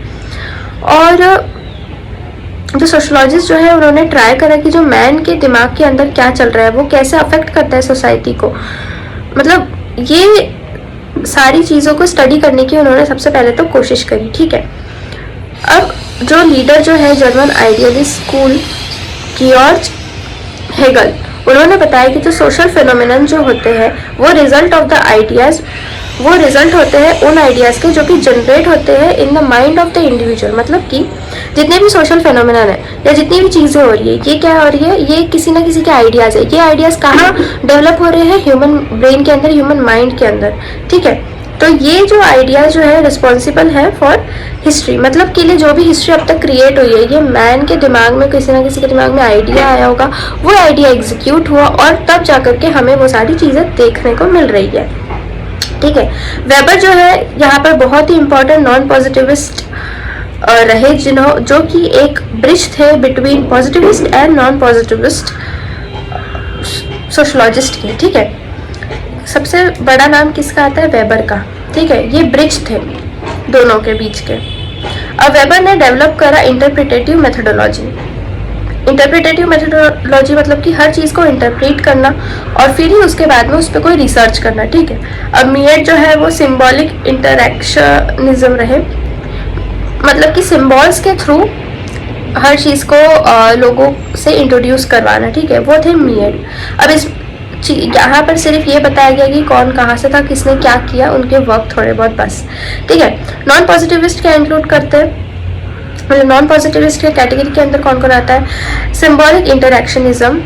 और जो सोशोलॉजिस्ट जो है उन्होंने ट्राई करा कि जो मैन के दिमाग के अंदर क्या चल रहा है, वो कैसे अफेक्ट करता है सोसाइटी को. मतलब ये सारी चीज़ों को स्टडी करने की उन्होंने सबसे पहले तो कोशिश करी. ठीक है. अब जो लीडर जो है German idealist school George Hegel, उन्होंने बताया कि जो सोशल फिनोमिनन जो होते हैं वो रिजल्ट ऑफ द आइडियाज़, वो रिजल्ट होते हैं उन आइडियाज़ के जो कि जनरेट होते हैं in the mind of the individual. मतलब कि जितने भी सोशल फिनोमिनन है या जितनी भी चीज़ें हो रही है, ये क्या हो रही है, ये किसी ना किसी के आइडियाज़ है. ये आइडियाज़ कहाँ डेवलप हो रहे हैं? ह्यूमन ब्रेन के अंदर, ह्यूमन माइंड के अंदर. ठीक है. तो ये जो आइडिया जो है रिस्पॉन्सिबल है फॉर हिस्ट्री. मतलब के लिए जो भी हिस्ट्री अब तक क्रिएट हुई है, ये मैन के दिमाग में, किसी ना किसी के दिमाग में आइडिया आया होगा, वो आइडिया एग्जीक्यूट हुआ और तब जाकर के हमें वो सारी चीज़ें देखने को मिल रही है. ठीक है. वेबर जो है यहाँ पर बहुत ही इम्पोर्टेंट नॉन पॉजिटिविस्ट रहे, जो कि एक ब्रिज थे between positivist and non positivist sociologist के. ठीक है. सबसे बड़ा नाम किसका आता है? वेबर का. ठीक है. ये ब्रिज थे दोनों के बीच के. अब वेबर ने डेवलप करा इंटरप्रिटेटिव मेथोडोलॉजी. इंटरप्रिटेटिव मेथोडोलॉजी मतलब कि हर चीज़ को इंटरप्रेट करना और फिर ही उसके बाद में उस पर कोई रिसर्च करना. ठीक है. अब मीएट जो है वो सिंबॉलिक इंटरेक्शनिज्म रहे. मतलब कि सिंबल्स के थ्रू हर चीज़ को लोगों से इंट्रोड्यूस करवाना. ठीक है. वो थे मीएट. अब इस यहाँ पर सिर्फ ये बताया गया कि कौन कहाँ से था, किसने क्या किया, उनके वर्क थोड़े बहुत बस. ठीक है. नॉन पॉजिटिविस्ट क्या इंक्लूड करते हैं? मतलब नॉन पॉजिटिविस्ट के कैटेगरी के अंदर कौन कौन आता है? Symbolic interactionism,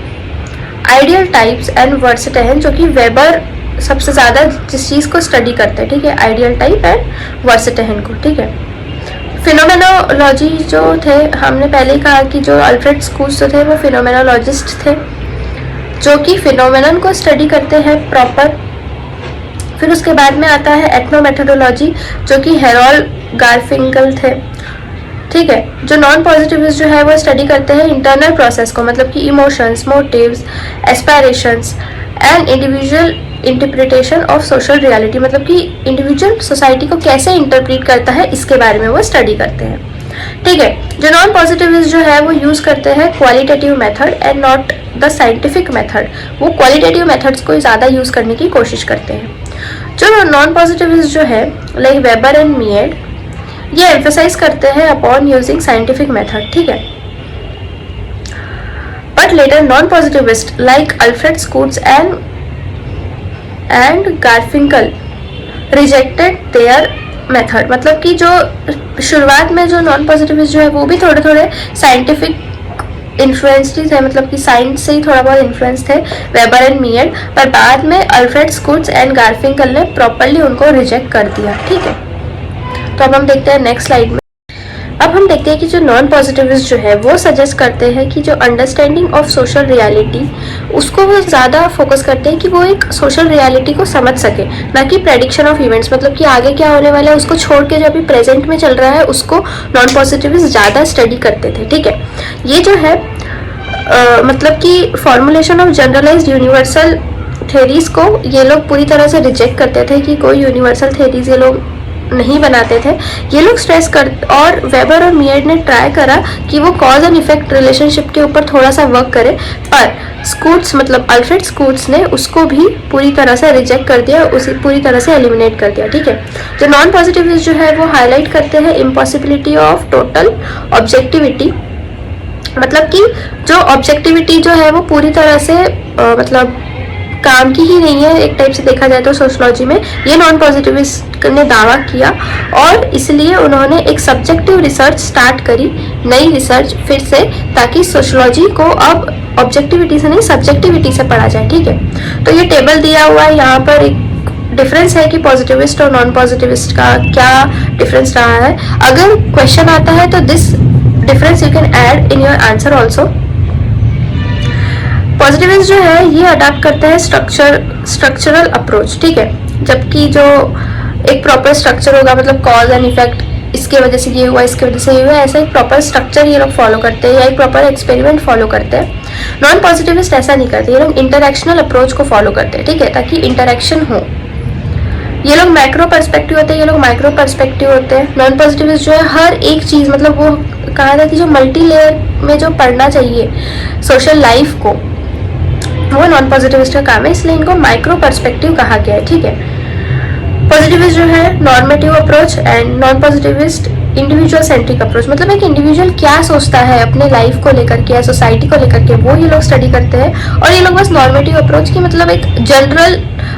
ideal types and verstehen, जो कि वेबर सबसे ज़्यादा जिस चीज़ को स्टडी करते हैं. ठीक है. आइडियल टाइप एंड वर्सेटाइन को. ठीक है. फिनोमेनोलॉजी जो थे, हमने पहले ही कहा कि जो अल्फ्रेड स्कूल्स जो थे वो फिनोमेनोलॉजिस्ट थे, जो कि फिनोमेनन को स्टडी करते हैं प्रॉपर. फिर उसके बाद में आता है एथनोमेथोडोलॉजी, जो कि हेरोल्ड गारफिंकल थे. ठीक है. जो नॉन पॉजिटिविस्ट जो है वो स्टडी करते हैं इंटरनल प्रोसेस को, मतलब कि emotions, motives, aspirations and individual interpretation of social reality. मतलब कि इंडिविजुअल सोसाइटी को कैसे इंटरप्रेट करता है, इसके बारे में वो स्टडी करते हैं. ठीक है. जो नॉन पॉजिटिविस्ट जो है वो यूज़ करते हैं qualitative method and not the scientific method. वो क्वालिटेटिव मेथड्स को ज़्यादा यूज़ करने की कोशिश करते हैं. जो नॉन पॉजिटिविस्ट जो है लाइक वेबर एंड मीएट, ये एम्फेसाइज करते हैं अपॉन यूजिंग साइंटिफिक मेथड. ठीक है. But later non positivist like Alfred Schutz and Garfinkel rejected their method. मतलब कि जो शुरुआत में जो नॉन पॉजिटिविस्ट जो है वो भी थोड़े थोड़े साइंटिफिक इन्फ्लुएंस्ड थे, मतलब कि साइंस से ही थोड़ा बहुत इन्फ्लुएंस थे वेबर एंड मीएट. पर बाद में अल्फ्रेड स्कूल्स एंड गारफिंकल ने प्रॉपरली उनको रिजेक्ट कर दिया. ठीक है. तो अब हम देखते हैं नेक्स्ट स्लाइड में. अब हम देखते हैं कि जो नॉन पॉजिटिविस्ट जो है वो सजेस्ट करते हैं कि जो अंडरस्टैंडिंग ऑफ सोशल रियलिटी, उसको वो ज़्यादा फोकस करते हैं कि वो एक सोशल रियलिटी को समझ सके, ना कि प्रेडिक्शन ऑफ इवेंट्स. मतलब कि आगे क्या होने वाला है उसको छोड़ के जो अभी प्रेजेंट में चल रहा है उसको नॉन पॉजिटिविस्ट ज़्यादा स्टडी करते थे. ठीक है. ये जो है मतलब कि formulation of generalised universal theories को ये लोग पूरी तरह से रिजेक्ट करते थे कि कोई यूनिवर्सल थेरीज ये लोग नहीं बनाते थे. ये लोग स्ट्रेस कर, और वेबर और मीएट ने ट्राई करा कि वो कॉज एंड इफेक्ट रिलेशनशिप के ऊपर थोड़ा सा वर्क करे, पर स्कूट्स मतलब अल्फ्रेड स्कूट्स ने उसको भी पूरी तरह से रिजेक्ट कर दिया, उसे पूरी तरह से एलिमिनेट कर दिया. ठीक है. जो नॉन पॉजिटिविस्ट जो है वो हाईलाइट करते हैं इम्पॉसिबिलिटी ऑफ टोटल ऑब्जेक्टिविटी. मतलब कि जो ऑब्जेक्टिविटी जो है वो पूरी तरह से मतलब काम की ही नहीं है एक टाइप से देखा जाए तो सोशोलॉजी में. ये नॉन पॉजिटिविस्ट ने दावा किया और इसलिए उन्होंने एक सब्जेक्टिव रिसर्च स्टार्ट करी, नई रिसर्च फिर से, ताकि सोशोलॉजी को अब ऑब्जेक्टिविटी से नहीं सब्जेक्टिविटी से पढ़ा जाए. ठीक है. तो ये टेबल दिया हुआ है, यहाँ पर एक डिफरेंस है कि पॉजिटिविस्ट और नॉन पॉजिटिविस्ट का क्या डिफरेंस रहा है. अगर क्वेश्चन आता है तो this difference you can add in your answer also. Positivist जो है ये अडॉप्ट करते हैं स्ट्रक्चरल अप्रोच. ठीक है. जबकि जो एक प्रॉपर स्ट्रक्चर होगा, मतलब कॉज एंड इफेक्ट इसके वजह से ये हुआ, इसके वजह से ये हुआ, ऐसा एक प्रॉपर स्ट्रक्चर ये लोग फॉलो करते हैं या एक प्रॉपर एक्सपेरिमेंट फॉलो करते हैं। नॉन पॉजिटिविस्ट ऐसा नहीं करते, ये लोग इंटरेक्शनल अप्रोच को फॉलो करते हैं, ठीक है, ताकि इंटरेक्शन हो। ये लोग मैक्रो पर्सपेक्टिव होते हैं, ये लोग माइक्रो पर्सपेक्टिव होते हैं। नॉन पॉजिटिविस्ट जो है हर एक चीज, मतलब वो कहा था कि जो मल्टी लेयर में जो पढ़ना चाहिए सोशल लाइफ को, वो नॉन पॉजिटिविस्ट का काम है, इसलिए इनको माइक्रो पर्सपेक्टिव कहा गया है, ठीक है। पॉजिटिविस्ट जो है normative approach and non positivist individual centric approach, मतलब एक इंडिविजुअल क्या सोचता है अपने लाइफ को लेकर के या सोसाइटी को लेकर के, वो ये लोग स्टडी करते हैं। और ये लोग बस नॉर्मेटिव अप्रोच की मतलब एक जनरल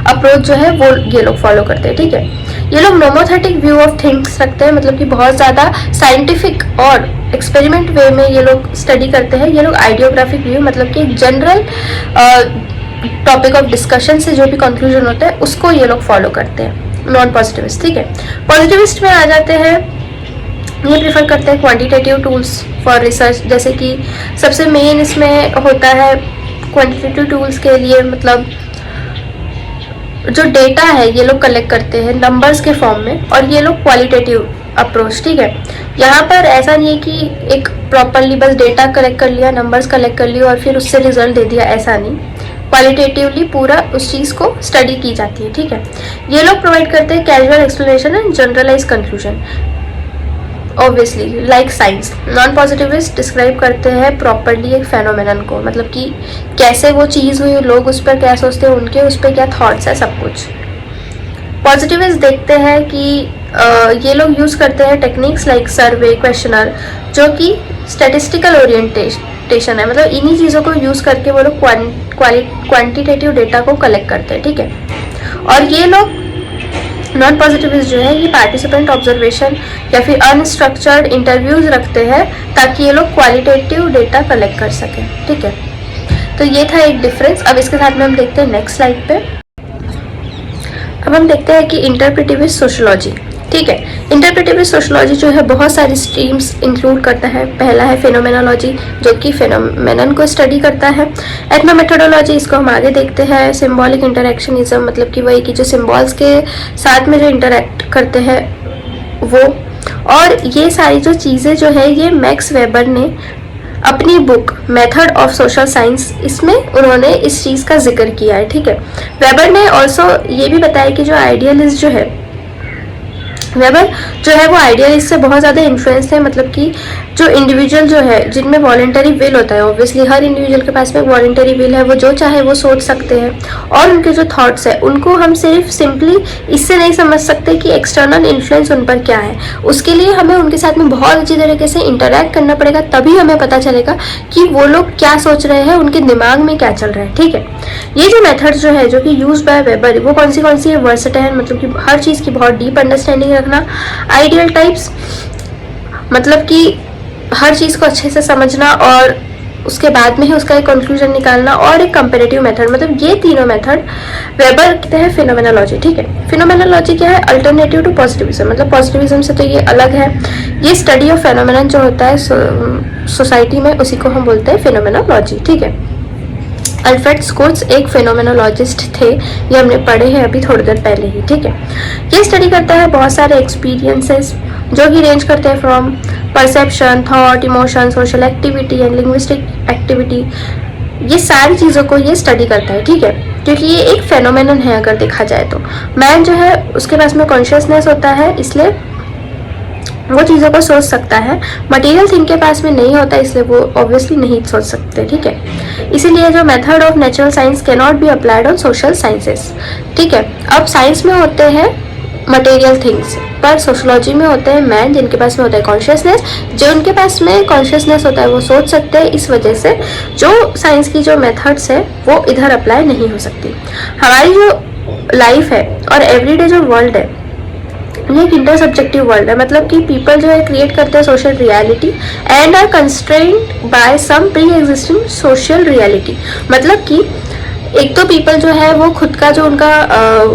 अप्रोच जो है वो ये लोग फॉलो करते हैं, ठीक है। ये लोग नोमोथेटिक व्यू ऑफ थिंग्स रखते हैं, मतलब कि बहुत ज़्यादा साइंटिफिक और एक्सपेरिमेंट वे में ये लोग स्टडी करते हैं। ये लोग आइडियोग्राफिक व्यू, मतलब कि एक जनरल टॉपिक ऑफ डिस्कशन से जो भी कंक्लूजन होता है उसको ये लोग फॉलो करते हैं, नॉन पॉजिटिविस्ट, ठीक है। पॉजिटिविस्ट में आ जाते हैं, ये प्रेफर करते हैं क्वांटिटेटिव टूल्स फॉर रिसर्च, जैसे कि सबसे मेन इसमें होता है क्वांटिटेटिव टूल्स के लिए, मतलब जो डेटा है ये लोग कलेक्ट करते हैं नंबर्स के फॉर्म में, और ये लोग क्वालिटेटिव अप्रोच, ठीक है। यहाँ पर ऐसा नहीं है कि एक प्रॉपरली बस डेटा कलेक्ट कर लिया, नंबर्स कलेक्ट कर लिया और फिर उससे रिजल्ट दे दिया, ऐसा नहीं। क्वालिटेटिवली पूरा उस चीज़ को स्टडी की जाती है, ठीक है। ये लोग प्रोवाइड करते हैं casual explanation and generalise conclusion, obviously like science. Non positivist describe करते हैं प्रॉपरली एक फेनोमेनन को, मतलब कि कैसे वो चीज़ हुई, लोग उस पर क्या सोचते हैं, उनके उस पर क्या थॉट्स है, सब कुछ। पॉजिटिविस्ट देखते हैं कि ये लोग यूज़ करते हैं टेक्निक्स लाइक सर्वे, क्वेश्चनर, जो कि स्टैटिस्टिकल ओरिएंटेशन है, मतलब इन्हीं चीज़ों को यूज़ करके वो लोग क्वांटिटेटिव डेटा को कलेक्ट करते हैं, ठीक है। और ये लोग नॉन पॉजिटिविस्ट जो है ये पार्टिसिपेंट ऑब्जर्वेशन या फिर अनस्ट्रक्चर्ड इंटरव्यूज रखते हैं ताकि ये लोग क्वालिटेटिव डेटा कलेक्ट कर सकें, ठीक है। तो ये था एक डिफरेंस। अब इसके साथ में हम देखते हैं नेक्स्ट स्लाइड पे। अब हम देखते हैं कि इंटरप्रेटिविस्ट सोशियोलॉजी, ठीक है। इंटरप्रेटिविस्ट सोशियोलॉजी जो है बहुत सारी स्ट्रीम्स इंक्लूड करता है। पहला है फेनोमेनोलॉजी, जो कि फेनोमेनन को स्टडी करता है। एथनोमेथोडोलॉजी, इसको हम आगे देखते हैं। सिंबॉलिक इंटरेक्शनिज्म, मतलब कि वही कि जो सिंबल्स के साथ में जो इंटरेक्ट करते हैं वो। और ये सारी जो चीज़ें जो है ये मैक्स वेबर ने अपनी book method of social science, इसमें उन्होंने इस चीज़ का जिक्र किया है, ठीक है। वेबर ने ऑल्सो ये भी बताया कि जो आइडियलिस्ट जो है, वेबर जो है वो आइडियलिस्ट से बहुत ज़्यादा इन्फ्लुएंस है, मतलब कि जो इंडिविजुअल जो है जिनमें वॉलंटरी विल होता है, ऑब्वियसली हर इंडिविजुअल के पास में वॉलंटरी विल है, वो जो चाहे वो सोच सकते हैं। और उनके जो थॉट्स है उनको हम सिर्फ सिंपली इससे नहीं समझ सकते कि एक्सटर्नल इन्फ्लुएंस उन पर क्या है, उसके लिए हमें उनके साथ में बहुत अच्छी तरीके से इंटरेक्ट करना पड़ेगा, तभी हमें पता चलेगा कि वो लोग क्या सोच रहे हैं, उनके दिमाग में क्या चल रहा है, ठीक है। ये जो मेथड जो है जो कि यूज बाय वेबर, वो कौन सी है, वर्सेटाइल, मतलब कि हर चीज़ की बहुत डीप अंडरस्टैंडिंग रखना। आइडियल टाइप्स, मतलब कि हर चीज़ को अच्छे से समझना और उसके बाद में ही उसका एक कंक्लूजन निकालना। और एक कंपैरेटिव मेथड, मतलब ये तीनों मेथड वेबर कहते हैं फिनोमेनोलॉजी, ठीक है। फिनोमेनोलॉजी क्या है, अल्टरनेटिव टू पॉजिटिविज्म, मतलब पॉजिटिविज्म से तो ये अलग है। ये स्टडी ऑफ फेनोमेनन जो होता है सोसाइटी में, उसी को हम बोलते हैं फिनोमेनोलॉजी, ठीक है। अल्फ्रेड स्कुर्ट्स एक फेनोमेनोलॉजिस्ट थे, ये हमने पढ़े हैं अभी थोड़ी देर पहले ही, ठीक है। ये स्टडी करता है बहुत सारे एक्सपीरियंसेस जो कि रेंज करते हैं from perception, thought, emotion, social activity and linguistic activity. ये सारी चीज़ों को ये स्टडी करता है, ठीक है, क्योंकि ये एक फेनोमेनन है अगर देखा जाए तो। मैन जो है उसके पास में कॉन्शियसनेस होता है, इसलिए वो चीज़ों को सोच सकता है। मटेरियल थिंग के पास में नहीं होता, इसलिए वो ऑब्वियसली नहीं सोच सकते, ठीक है। इसीलिए जो method of natural science can not be applied on social sciences, ठीक है। अब साइंस में होते हैं मटेरियल थिंग्स, पर सोशोलॉजी में होते हैं मैन, जिनके पास में होता है कॉन्शियसनेस। जो उनके पास में कॉन्शियसनेस होता है वो सोच सकते हैं, इस वजह से जो साइंस की जो मेथड्स है वो इधर अप्लाई नहीं हो सकती। हमारी जो लाइफ है और एवरीडे जो वर्ल्ड है ये एक इंटर सब्जेक्टिव वर्ल्ड है, मतलब कि पीपल जो है क्रिएट करते हैं social reality and are constrained by some pre existing social reality. मतलब कि एक तो पीपल जो है वो खुद का जो उनका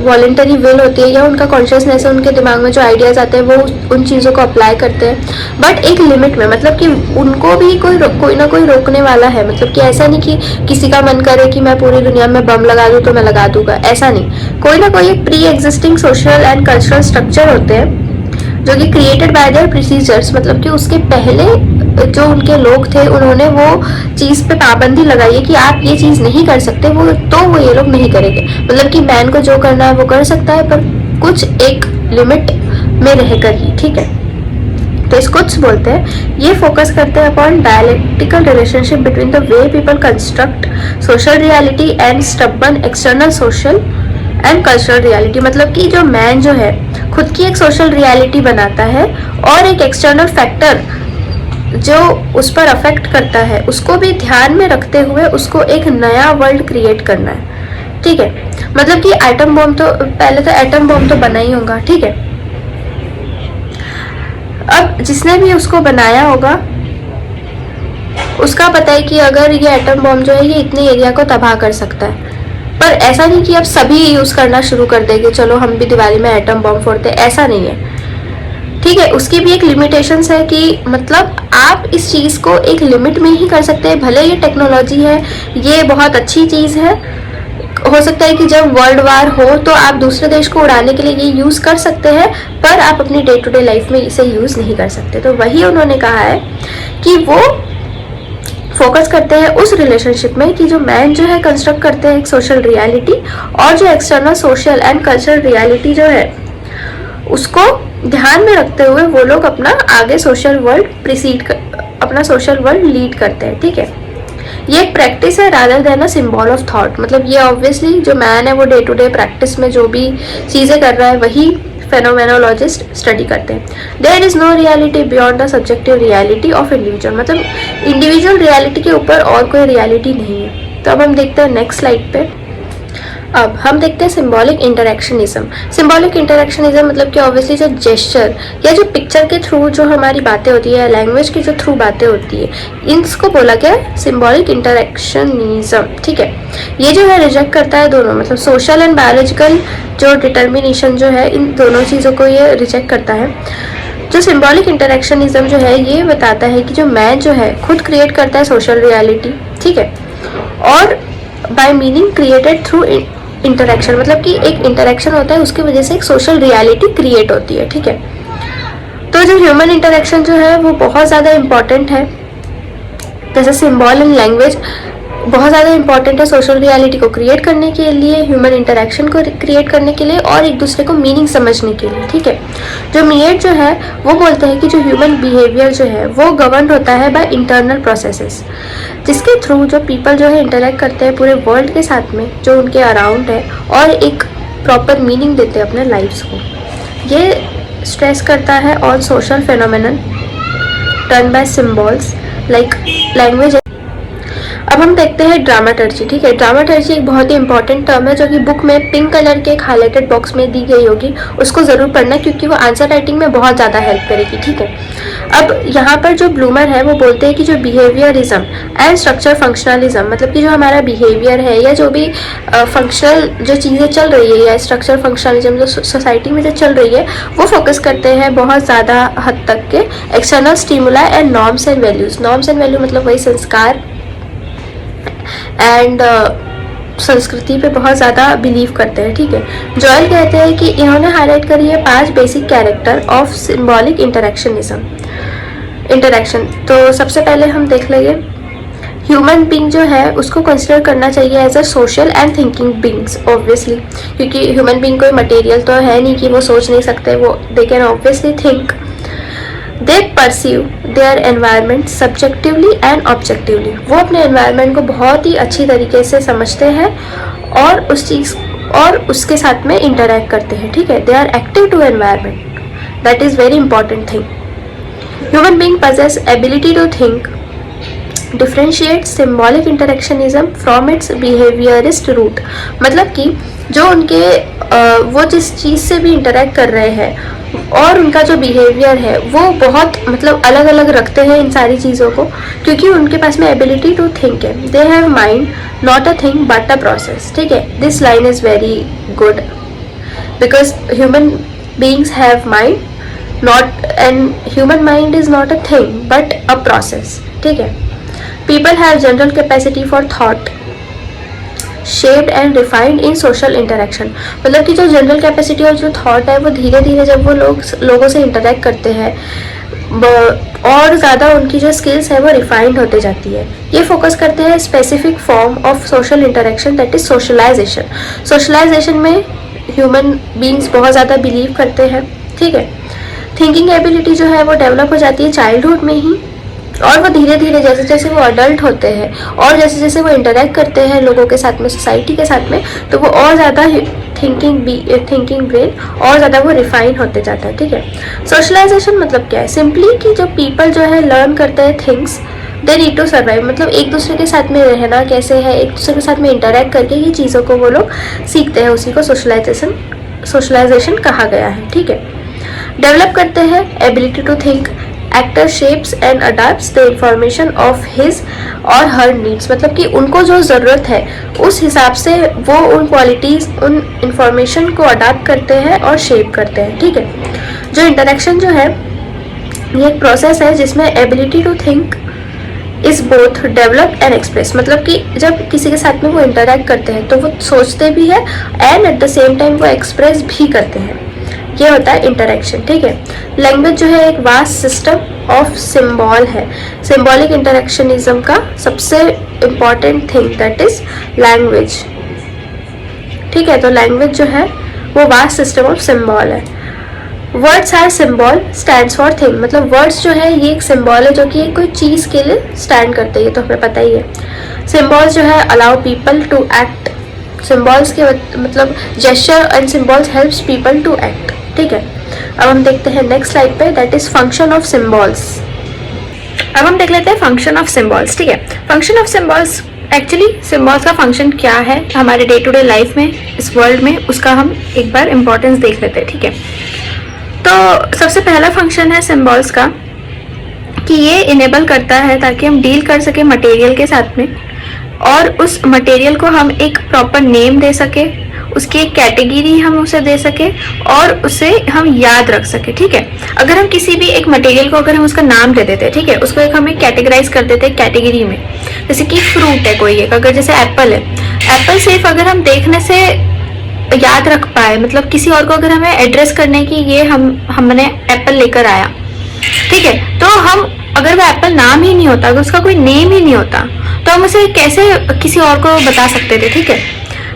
वॉलेंटरी विल होती है या उनका कॉन्शियसनेस है, उनके दिमाग में जो आइडियाज़ आते हैं वो उन चीज़ों को अप्लाई करते हैं, बट एक लिमिट में, मतलब कि उनको भी कोई ना कोई रोकने वाला है। मतलब कि ऐसा नहीं कि किसी का मन करे कि मैं पूरी दुनिया में बम लगा दूँ तो मैं लगा दूंगा, ऐसा नहीं। कोई ना कोई एक pre existing social and cultural structure होते हैं जो कि क्रिएटेड बाय देयर प्रोसीजर्स, मतलब कि उसके पहले जो उनके लोग थे उन्होंने वो चीज़ पे पाबंदी लगाई है कि आप ये चीज़ नहीं कर सकते, वो ये लोग नहीं करेंगे। मतलब कि मैन को जो करना है वो कर सकता है, पर कुछ एक लिमिट में रहकर ही, ठीक है। तो इसको बोलते हैं, ये फोकस करते हैं upon dialectical relationship between the way people construct social reality and stubborn external social and cultural reality. मतलब कि जो मैन जो है खुद की एक सोशल रियलिटी बनाता है और एक एक्सटर्नल फैक्टर जो उस पर अफेक्ट करता है उसको भी ध्यान में रखते हुए उसको एक नया वर्ल्ड क्रिएट करना है, ठीक है। मतलब कि एटम बॉम्ब तो पहले तो एटम बॉम्ब तो बना ही होगा, ठीक है। अब जिसने भी उसको बनाया होगा उसका पता है कि अगर ये एटम बॉम्ब जो है ये इतने एरिया को तबाह कर सकता है, पर ऐसा नहीं कि अब सभी यूज करना शुरू कर देंगे, चलो हम भी दिवाली में एटम बॉम्ब फोड़ते, ऐसा नहीं है, ठीक है। उसकी भी एक लिमिटेशंस है कि मतलब आप इस चीज को एक लिमिट में ही कर सकते हैं। भले ये टेक्नोलॉजी है, ये बहुत अच्छी चीज है, हो सकता है कि जब वर्ल्ड वार हो तो आप दूसरे देश को उड़ाने के लिए ये यूज कर सकते हैं, पर आप अपनी डे टू डे लाइफ में इसे यूज नहीं कर सकते। तो वही उन्होंने कहा है कि वो फोकस करते हैं उस रिलेशनशिप में कि जो मैन जो है कंस्ट्रक्ट करते हैं एक सोशल रियलिटी, और जो external social and cultural reality जो है उसको ध्यान में रखते हुए वो लोग अपना आगे सोशल वर्ल्ड अपना सोशल वर्ल्ड लीड करते हैं, ठीक है। ये एक प्रैक्टिस है rather than a symbol of thought. मतलब ये ऑब्वियसली जो मैन है वो डे टू डे प्रैक्टिस में जो भी चीज़ें कर रहा है वही फेनोमेनोलॉजिस्ट स्टडी करते हैं। There is no reality beyond the subjective reality of individual. मतलब इंडिविजुअल रियलिटी के ऊपर और कोई रियलिटी नहीं है। तो अब हम देखते हैं नेक्स्ट स्लाइड पे। अब हम देखते हैं सिंबॉलिक इंटरेक्शनिज्म। सिंबॉलिक इंटरेक्शनिज्म मतलब कि ऑब्वियसली जो जेस्चर या जो पिक्चर के थ्रू जो हमारी बातें होती है, लैंग्वेज के जो थ्रू बातें होती है, इनको बोला गया सिंबॉलिक इंटरेक्शनिज्म, ठीक है। ये जो है रिजेक्ट करता है दोनों, मतलब सोशल एंड बायोलॉजिकल जो डिटर्मिनेशन जो है इन दोनों चीज़ों को ये रिजेक्ट करता है। जो सिंबॉलिक इंटरेक्शनिज्म जो है ये बताता है कि जो मैन जो है खुद क्रिएट करता है सोशल रियलिटी, ठीक है, और by meaning created through interaction. मतलब कि एक इंटरेक्शन होता है उसकी वजह से एक सोशल रियलिटी क्रिएट होती है, ठीक है। तो जो ह्यूमन इंटरेक्शन जो है वो बहुत ज़्यादा इम्पॉर्टेंट है, जैसे सिंबल एंड लैंग्वेज बहुत ज़्यादा इंपॉर्टेंट है सोशल रियलिटी को क्रिएट करने के लिए, ह्यूमन इंटरेक्शन को क्रिएट करने के लिए और एक दूसरे को मीनिंग समझने के लिए, ठीक है। जो मिएट जो है वो बोलते हैं कि जो ह्यूमन बिहेवियर जो है वो गवर्न होता है बाय इंटरनल प्रोसेसेस, जिसके थ्रू जो पीपल जो है इंटरेक्ट करते हैं पूरे वर्ल्ड के साथ में जो उनके अराउंड है और एक प्रॉपर मीनिंग देते हैं अपने लाइफ्स को। ये स्ट्रेस करता है on social phenomenon turn by symbols like language. अब हम देखते हैं ड्रामाटर्जी, ठीक है। ड्रामाटर्जी एक बहुत ही इंपॉर्टेंट टर्म है जो कि बुक में पिंक कलर के एक हाईलाइटेड बॉक्स में दी गई होगी, उसको ज़रूर पढ़ना क्योंकि वो आंसर राइटिंग में बहुत ज़्यादा हेल्प करेगी, ठीक है। अब यहाँ पर जो ब्लूमर है वो बोलते हैं कि जो बिहेवियरिज्म एंड स्ट्रक्चर फंक्शनलिज्म, मतलब कि जो हमारा बिहेवियर है या जो भी फंक्शनल जो चीज़ें चल रही है या स्ट्रक्चर फंक्शनलिज्म जो सोसाइटी में जो चल रही है वो फोकस करते हैं बहुत ज़्यादा हद तक के external stimuli and norms and values. Norms and value मतलब वही संस्कार एंड संस्कृति पे बहुत ज़्यादा बिलीव करते हैं, ठीक है। जॉयल कहते हैं कि इन्होंने हाईलाइट करी है 5 basic character of symbolic interaction. तो सबसे पहले हम देख लेंगे ह्यूमन बीइंग जो है उसको कंसिडर करना चाहिए as a social and thinking beings, obviously, क्योंकि ह्यूमन बीइंग कोई मटेरियल तो है नहीं कि वो सोच नहीं सकते, वो they can obviously think. They perceive their environment subjectively and objectively. वो अपने एनवायरनमेंट को बहुत ही अच्छी तरीके से समझते हैं और उस चीज़ और उसके साथ में इंटरैक्ट करते हैं, ठीक है। They are active to environment, that is very important thing. Human being possess ability to think, differentiate symbolic interactionism from its behaviourist root. मतलब कि जो उनके वो जिस चीज़ से भी इंटरेक्ट कर रहे हैं और उनका जो बिहेवियर है वो बहुत मतलब अलग अलग रखते हैं इन सारी चीज़ों को, क्योंकि उनके पास में एबिलिटी टू थिंक है। They have mind not a thing but a process, ठीक है। This line is very good because human beings have mind not and human mind is not a thing but a process, ठीक है। People have general capacity for thought, shaped and refined in social interaction. मतलब कि जो general capacity और जो thought है वो धीरे धीरे जब वो लोगों से इंटरेक्ट करते हैं और ज़्यादा उनकी जो स्किल्स है वो रिफाइंड होते जाती है। ये फोकस करते हैं specific form of social interaction, that is socialization. Socialization में ह्यूमन बींग्स बहुत ज़्यादा बिलीव करते हैं, ठीक है। थिंकिंग एबिलिटी जो है वो डेवलप हो जाती है चाइल्डहुड में ही, और वो धीरे धीरे जैसे जैसे वो अडल्ट होते हैं और जैसे जैसे वो इंटरेक्ट करते हैं लोगों के साथ में, सोसाइटी के साथ में, तो वो और ज़्यादा थिंकिंग ब्रेन और ज़्यादा वो रिफाइन होते जाता है, ठीक है। सोशलाइजेशन मतलब क्या है? सिंपली कि जो पीपल जो है लर्न करते हैं things they need to survive. मतलब एक दूसरे के साथ में रहना कैसे है, एक दूसरे के साथ में इंटरेक्ट करके ये चीज़ों को वो लोग सीखते हैं, उसी को सोशलाइजेशन कहा गया है, ठीक है। डेवलप करते हैं ability to think. Actor shapes and adapts the information of his or her needs. मतलब कि उनको जो ज़रूरत है उस हिसाब से वो उन क्वालिटीज़, उन इंफॉर्मेशन को अडाप्ट करते हैं और शेप करते हैं, ठीक है। जो इंटरेक्शन जो है ये एक प्रोसेस है जिसमें ability to think is both develop and express. मतलब कि जब किसी के साथ में वो इंटरेक्ट करते हैं तो वो सोचते भी है and at the same time वो एक्सप्रेस भी करते हैं, ये होता है इंटरेक्शन, ठीक है। लैंग्वेज जो है एक वास्ट सिस्टम ऑफ सिंबल है। सिंबॉलिक इंटरेक्शनिज्म का सबसे important thing that is language, ठीक है। तो लैंग्वेज जो है वो वास्ट सिस्टम ऑफ सिंबल है। Words are symbol stands for thing. मतलब वर्ड्स जो है ये एक सिंबल है जो कि कोई चीज़ के लिए स्टैंड करते हैं, ये तो हमें पता ही है। सिंबल्स जो है allow people to act. Symbols के मतलब gesture and symbols helps people to act, ठीक है। अब हम देखते हैं नेक्स्ट स्लाइड पे, that is function of symbols. अब हम देख लेते हैं फंक्शन ऑफ सिंबल्स, ठीक है। Function of symbols, actually symbols का फंक्शन क्या है हमारे डे टू डे लाइफ में, इस वर्ल्ड में, उसका हम एक बार इम्पोर्टेंस देख लेते हैं, ठीक है। तो सबसे पहला फंक्शन है सिंबल्स का कि ये इनेबल करता है ताकि हम डील कर सके मटेरियल के साथ में और उस मटेरियल को हम एक प्रॉपर नेम दे सके, उसकी एक कैटेगरी हम उसे दे सके और उसे हम याद रख सके, ठीक है। अगर हम किसी भी एक मटेरियल को अगर हम उसका नाम दे देते हैं, ठीक है, उसको एक हम एक कैटेगराइज कर देते हैं कैटेगरी में, जैसे कि फ्रूट है कोई एक, अगर जैसे एप्पल है, एप्पल सिर्फ अगर हम देखने से याद रख पाए, मतलब किसी और को अगर हमें एड्रेस करने की ये हमने एप्पल लेकर आया, ठीक है, तो हम अगर वो एप्पल नाम ही नहीं होता, अगर उसका कोई नेम ही नहीं होता, तो हम उसे कैसे किसी और को बता सकते थे, ठीक है।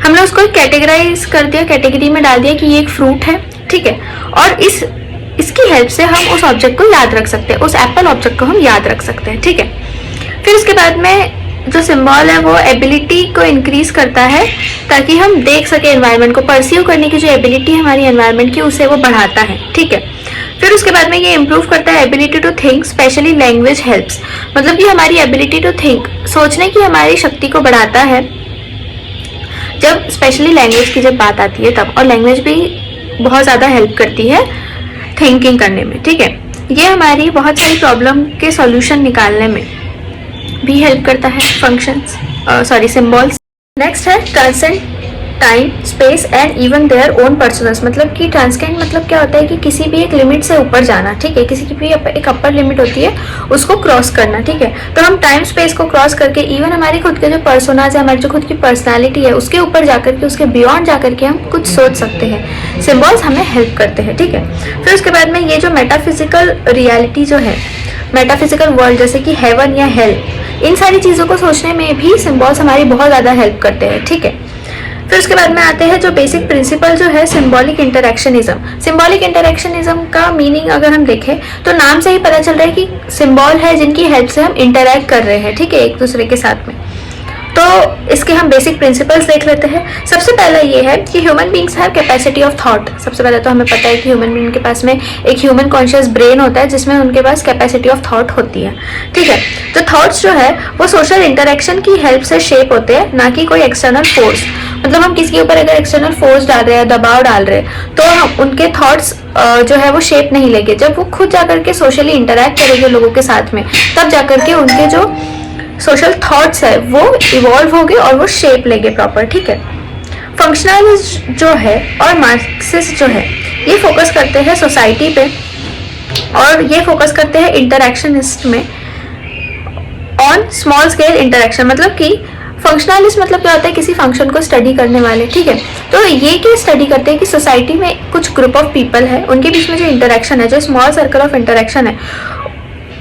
हमने उसको कैटेगराइज कर दिया, कैटेगरी में डाल दिया कि ये एक फ्रूट है, ठीक है, और इसकी हेल्प से हम उस ऑब्जेक्ट को याद रख सकते हैं, उस एप्पल ऑब्जेक्ट को हम याद रख सकते हैं, ठीक है। फिर उसके बाद में जो सिंबल है वो एबिलिटी को इंक्रीज करता है ताकि हम देख सके एनवायरनमेंट को, परसीव करने की जो एबिलिटी है हमारी एनवायरनमेंट की, उसे वो बढ़ाता है, ठीक है। फिर उसके बाद में ये इम्प्रूव करता है ability to think, specially language helps. मतलब कि हमारी एबिलिटी टू थिंक, सोचने की हमारी शक्ति को बढ़ाता है जब स्पेशली लैंग्वेज की जब बात आती है तब, और लैंग्वेज भी बहुत ज़्यादा हेल्प करती है थिंकिंग करने में, ठीक है। ये हमारी बहुत सारी प्रॉब्लम के सॉल्यूशन निकालने में भी हेल्प करता है फंक्शंस, सिंबल्स। नेक्स्ट है transcend time, space and even their own personals. मतलब कि ट्रांसकेंड मतलब क्या होता है कि किसी भी एक लिमिट से ऊपर जाना, ठीक है, किसी की भी एक अपर लिमिट होती है उसको क्रॉस करना, ठीक है। तो हम टाइम स्पेस को क्रॉस करके इवन हमारी खुद के जो पर्सोनाज है, हमारी जो खुद की पर्सनालिटी है, उसके ऊपर जाकर के, उसके बियॉन्ड जाकर के हम कुछ सोच सकते हैं। सिंबल्स हमें हेल्प करते हैं, ठीक है। फिर उसके बाद में ये जो मेटाफिजिकल रियलिटी जो है, मेटाफिजिकल वर्ल्ड जैसे कि हेवन या हेल, इन सारी चीज़ों को सोचने में भी सिंबल्स हमारी बहुत ज़्यादा हेल्प करते हैं, ठीक है। फिर उसके बाद में आते हैं जो बेसिक प्रिंसिपल जो है सिंबॉलिक इंटरेक्शनिज्म। सिंबॉलिक इंटरेक्शनिज्म का मीनिंग अगर हम देखें तो नाम से ही पता चल रहा है कि सिंबल है जिनकी हेल्प से हम इंटरेक्ट कर रहे हैं, ठीक है, एक दूसरे के साथ में। तो इसके हम बेसिक प्रिंसिपल्स देख लेते हैं। सबसे पहला ये है कि human beings have capacity of thought. सबसे पहले तो हमें पता है कि ह्यूमन बींग के पास में एक ह्यूमन कॉन्शियस ब्रेन होता है जिसमें उनके पास कैपेसिटी ऑफ थॉट होती है, ठीक है। तो थॉट्स जो है वो सोशल इंटरेक्शन की हेल्प से शेप होते हैं, ना कि कोई एक्सटर्नल फोर्स। मतलब हम किसी के ऊपर अगर एक्सटर्नल फोर्स डाल रहे हैं, दबाव डाल रहे हैं, तो हम उनके थॉट्स जो है वो शेप नहीं लेंगे। जब वो खुद जाकर के सोशली इंटरेक्ट करेंगे लोगों के साथ में, तब जाकर के उनके जो सोशल थॉट्स है वो इवॉल्व होंगे और वो शेप लेंगे प्रॉपर, ठीक है। फंक्शनलिस्ट जो है और मार्क्सिस्ट जो है ये फोकस करते हैं सोसाइटी पे, और ये फोकस करते हैं इंटरेक्शनिस्ट में ऑन स्मॉल स्केल इंटरेक्शन। मतलब कि फंक्शनलिस्ट मतलब क्या होता है, किसी फंक्शन को स्टडी करने वाले, ठीक है। तो ये क्या स्टडी करते हैं कि सोसाइटी में कुछ ग्रुप ऑफ पीपल है, उनके बीच में जो इंटरेक्शन है, जो स्मॉल सर्कल ऑफ इंटरेक्शन है,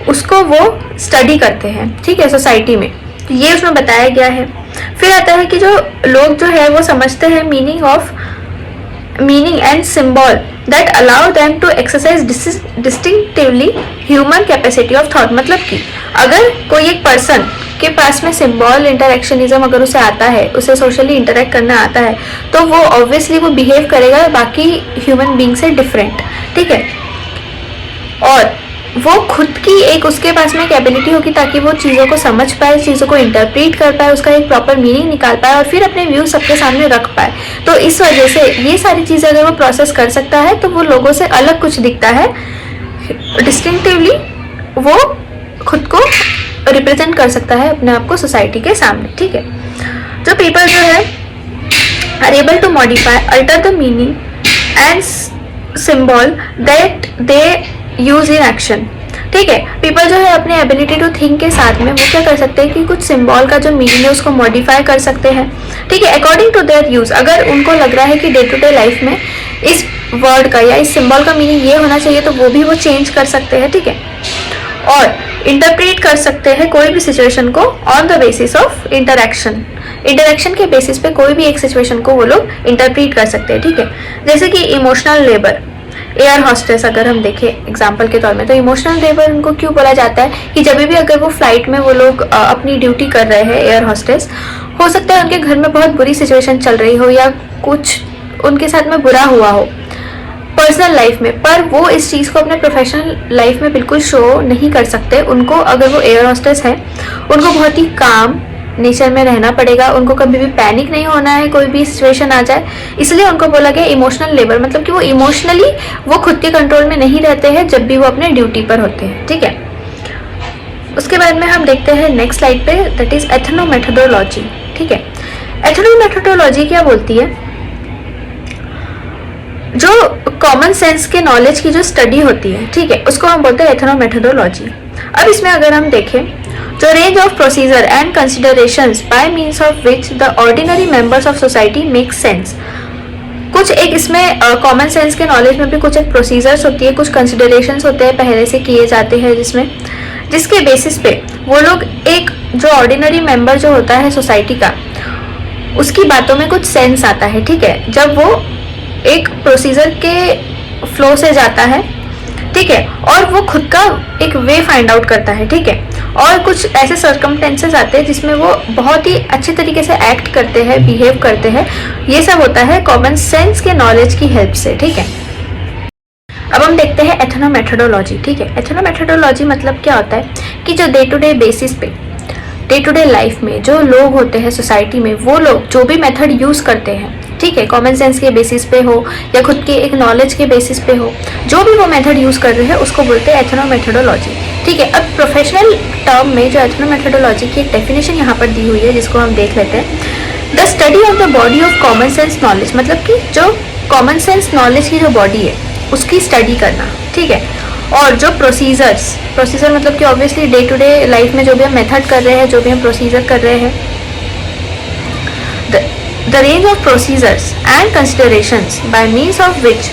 उसको वो स्टडी करते हैं, ठीक है, सोसाइटी में। तो ये उसमें बताया गया है। फिर आता है कि जो लोग जो है वो समझते हैं meaning and symbol that allow them to exercise distinctively human capacity of thought. मतलब कि अगर कोई एक पर्सन के पास में सिंबल इंटरेक्शनिज्म अगर उसे आता है, उसे सोशली इंटरेक्ट करना आता है, तो वो ऑब्वियसली वो बिहेव करेगा बाकी ह्यूमन बीइंग से डिफरेंट, ठीक है। और वो खुद की एक उसके पास में एक एबिलिटी होगी ताकि वो चीज़ों को समझ पाए, चीज़ों को इंटरप्रेट कर पाए, उसका एक प्रॉपर मीनिंग निकाल पाए और फिर अपने व्यू सबके सामने रख पाए। तो इस वजह से ये सारी चीज़ें अगर वो प्रोसेस कर सकता है तो वो लोगों से अलग कुछ दिखता है, डिस्टिंक्टिवली वो खुद को रिप्रेजेंट कर सकता है अपने आप को सोसाइटी के सामने, ठीक है। जो पीपल जो है are able to modify, alter the meaning and symbol that they use in action, ठीक है। पीपल जो है अपने एबिलिटी टू थिंक के साथ में वो क्या कर सकते हैं कि कुछ सिंबल का जो मीनिंग है उसको मॉडिफाई कर सकते हैं, ठीक है, अकॉर्डिंग टू देयर यूज। अगर उनको लग रहा है कि डे टू डे लाइफ में इस वर्ड का या इस सिंबल का मीनिंग ये होना चाहिए तो वो भी वो चेंज कर सकते हैं, ठीक है। और इंटरप्रेट कर सकते हैं कोई भी सिचुएशन को on the basis of interaction के बेसिस पे कोई भी एक सिचुएशन को वो लोग इंटरप्रेट कर सकते हैं, ठीक है। जैसे कि इमोशनल लेबर, एयर हॉस्टेस अगर हम देखें एग्जाम्पल के तौर में, तो इमोशनल लेबर उनको क्यों बोला जाता है कि जब भी अगर वो फ्लाइट में वो लोग अपनी ड्यूटी कर रहे हैं, एयर हॉस्टेस, हो सकता है उनके घर में बहुत बुरी सिचुएशन चल रही हो या कुछ उनके साथ में बुरा हुआ हो पर्सनल लाइफ में, पर वो इस चीज़ को अपने प्रोफेशनल लाइफ में बिल्कुल शो नहीं कर सकते। उनको अगर वो एयर हॉस्टेस है, उनको बहुत ही काम नेचर में रहना पड़ेगा, उनको कभी भी पैनिक नहीं होना है कोई भी सिचुएशन आ जाए, इसलिए उनको बोला गया इमोशनल लेबर। मतलब कि वो इमोशनली वो खुद के कंट्रोल में नहीं रहते हैं जब भी वो अपने ड्यूटी पर होते हैं, ठीक है। उसके बाद में हम देखते हैं नेक्स्ट स्लाइड पे, दैट इज एथनोमेथोडोलॉजी, ठीक है। एथनोमेथोडोलॉजी क्या बोलती है, जो कॉमन सेंस के नॉलेज की जो स्टडी होती है, ठीक है, उसको हम बोलते हैं एथनोमेथोडोलॉजी। अब इसमें अगर हम देखें, जो range of procedure and considerations bye means of which the ordinary members of society make sense. कुछ एक इसमें कॉमन सेंस के नॉलेज में भी कुछ एक प्रोसीजर्स होती है, कुछ कंसिडरेशंस होते हैं पहले से किए जाते हैं, जिसके बेसिस पे वो लोग एक जो ऑर्डिनरी मेंबर जो होता है सोसाइटी का, उसकी बातों में कुछ सेंस आता है, ठीक है, जब वो एक प्रोसीजर के फ्लो से जाता है, ठीक है, और वो खुद का एक वे फाइंड आउट करता है, ठीक है। और कुछ ऐसे सर्कमस्टेंसेस आते हैं जिसमें वो बहुत ही अच्छे तरीके से एक्ट करते हैं, बिहेव करते हैं, ये सब होता है कॉमन सेंस के नॉलेज की हेल्प से, ठीक है। अब हम देखते हैं एथनोमेथोडोलॉजी, ठीक है। एथनोमेथोडोलॉजी मतलब क्या होता है कि जो डे टू डे बेसिस पे, डे टू डे लाइफ में जो लोग होते हैं सोसाइटी में, वो लोग जो भी मेथड यूज करते हैं, ठीक है, कॉमन सेंस के बेसिस पे हो या खुद के एक नॉलेज के बेसिस पे हो, जो भी वो मेथड यूज कर रहे हैं उसको बोलते हैं एथनोमेथोडोलॉजी, ठीक है। अब प्रोफेशनल टर्म में जो एथनोमेथोडोलॉजी की एक डेफिनेशन यहाँ पर दी हुई है जिसको हम देख लेते हैं। The study of the body of common sense knowledge, मतलब कि जो कॉमन सेंस नॉलेज की जो बॉडी है उसकी स्टडी करना, ठीक है। और जो प्रोसीजर मतलब कि obviously day to day life में जो भी हम मेथड कर रहे हैं, जो भी हम प्रोसीजर कर रहे हैं, the range of procedures and considerations by means of which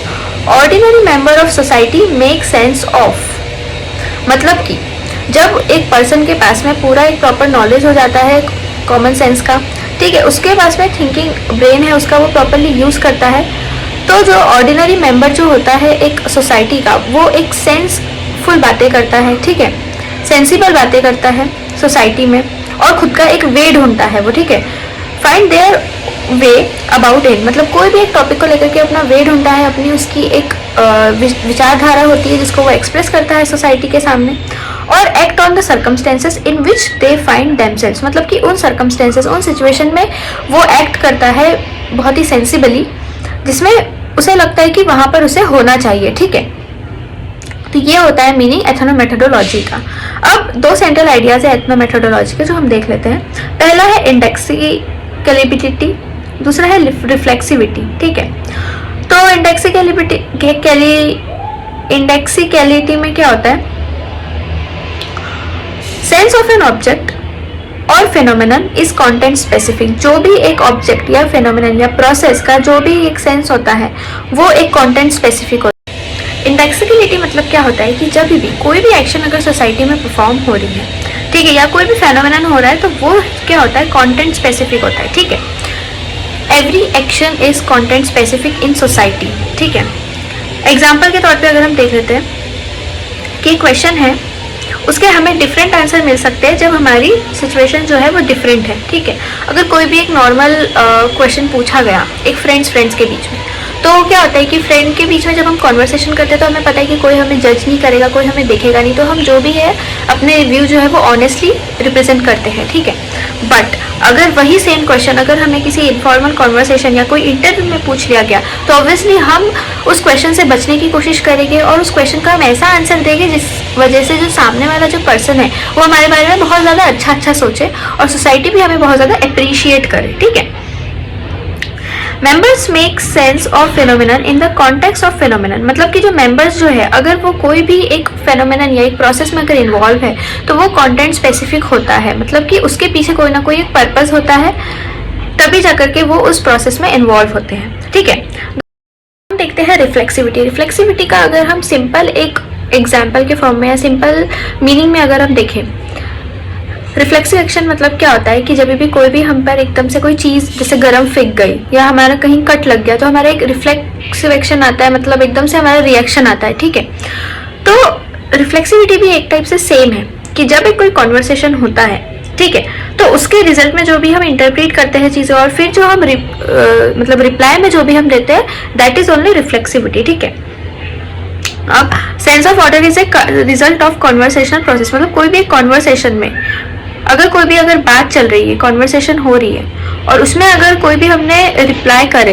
ordinary member of society make sense of। मतलब कि जब एक पर्सन के पास में पूरा एक प्रॉपर नॉलेज हो जाता है कॉमन सेंस का, ठीक है, उसके पास में थिंकिंग ब्रेन है उसका, वो प्रॉपरली यूज करता है, तो जो ऑर्डिनरी मेंबर जो होता है एक सोसाइटी का, वो एक सेंसफुल बातें करता है, ठीक है, सेंसिबल बातें करता है सोसाइटी में और खुद का एक वे ढूंढता है वो, ठीक है। Find their way about it, मतलब कोई भी एक टॉपिक को लेकर के अपना वे ढूंढता है, अपनी उसकी एक विचारधारा होती है जिसको वो एक्सप्रेस करता है सोसाइटी के सामने, और act on the circumstances in which they find themselves, मतलब कि उन सर्कमस्टेंसेस, उन सिचुएशन में वो एक्ट करता है बहुत ही सेंसिबली, जिसमें उसे लगता है कि वहाँ पर उसे होना चाहिए, ठीक है। तो ये होता है मीनिंग एथनोमेथोडोलॉजी का। अब दो सेंट्रल आइडियाज है एथनोमेथोडोलॉजी के जो हम देख लेते हैं। पहला है इंडेक्सिकलिबिलिटी, दूसरा है रिफ्लेक्सिविटी, ठीक है। तो इंडेक्सिकलिटी में क्या होता है, सेंस ऑफ एन ऑब्जेक्ट और फेनोमेनन इज कंटेंट स्पेसिफिक। जो भी एक ऑब्जेक्ट या फेनोमेनन या प्रोसेस का जो भी एक सेंस होता है वो एक कंटेंट स्पेसिफिक होता है। इंडेक्सिबिलिटी मतलब क्या होता है कि जब भी कोई भी एक्शन अगर सोसाइटी में परफॉर्म हो रही है, ठीक है, या कोई भी फेनोमेनन हो रहा है, तो वो क्या होता है, कंटेंट स्पेसिफिक होता है। ठीक है, every action is content specific in society. ठीक है, एग्जाम्पल के तौर पे अगर हम देख लेते हैं कि क्वेश्चन है, उसके हमें डिफरेंट आंसर मिल सकते हैं जब हमारी सिचुएशन जो है वो डिफरेंट है। ठीक है, अगर कोई भी एक नॉर्मल क्वेश्चन पूछा गया एक फ्रेंड्स के बीच में, तो क्या होता है कि फ्रेंड के बीच में जब हम कॉन्वर्सेशन करते हैं तो हमें पता है कि कोई हमें जज नहीं करेगा, कोई हमें देखेगा नहीं, तो हम जो भी है अपने व्यू जो है वो ऑनेस्टली रिप्रेजेंट करते हैं। ठीक है, बट अगर वही सेम क्वेश्चन अगर हमें किसी इनफॉर्मल कॉन्वर्सेशन या कोई इंटरव्यू में पूछ लिया गया, तो ऑब्वियसली हम उस क्वेश्चन से बचने की कोशिश करेंगे और उस क्वेश्चन का हम ऐसा आंसर देंगे जिस वजह से जो सामने वाला जो पर्सन है वो हमारे बारे में बहुत ज़्यादा अच्छा सोचे और सोसाइटी भी हमें बहुत ज़्यादा अप्रिशिएट करे। ठीक है, members make sense of phenomenon in the context of phenomenon, मतलब कि जो मेंबर्स जो है अगर वो कोई भी एक फेनोमेनन या एक प्रोसेस में अगर इन्वॉल्व है तो वो कंटेंट स्पेसिफिक होता है, मतलब कि उसके पीछे कोई ना कोई एक पर्पस होता है, तभी जाकर के वो उस प्रोसेस में इन्वॉल्व होते हैं। ठीक है, हम देखते हैं रिफ्लेक्सिविटी। रिफ्लेक्सिविटी का अगर हम सिंपल एक एग्जाम्पल के फॉर्म में या सिंपल मीनिंग में अगर हम देखें, रिफ्लेक्सिव एक्शन मतलब क्या होता है कि जब भी कोई भी हम पर एकदम से कोई चीज़ जैसे गर्म फेंक गई या हमारा कहीं कट लग गया तो हमारा एक रिफ्लेक्सिव एक्शन आता है, मतलब एकदम से हमारा रिएक्शन आता है। ठीक है, तो रिफ्लेक्सिविटी भी एक टाइप से सेम है कि जब एक कोई कॉन्वर्सेशन होता है, ठीक है, तो उसके रिजल्ट में जो भी हम इंटरप्रेट करते हैं चीज़ें और फिर जो हम मतलब रिप्लाई में जो भी हम देते हैं, दैट इज ओनली रिफ्लेक्सिविटी। ठीक है, अब sense of order is a result of conversational process, मतलब कोई भी कॉन्वर्सेशन में अगर कोई भी अगर बात चल रही है, कॉन्वर्सेशन हो रही है और उसमें अगर कोई भी हमने रिप्लाई करे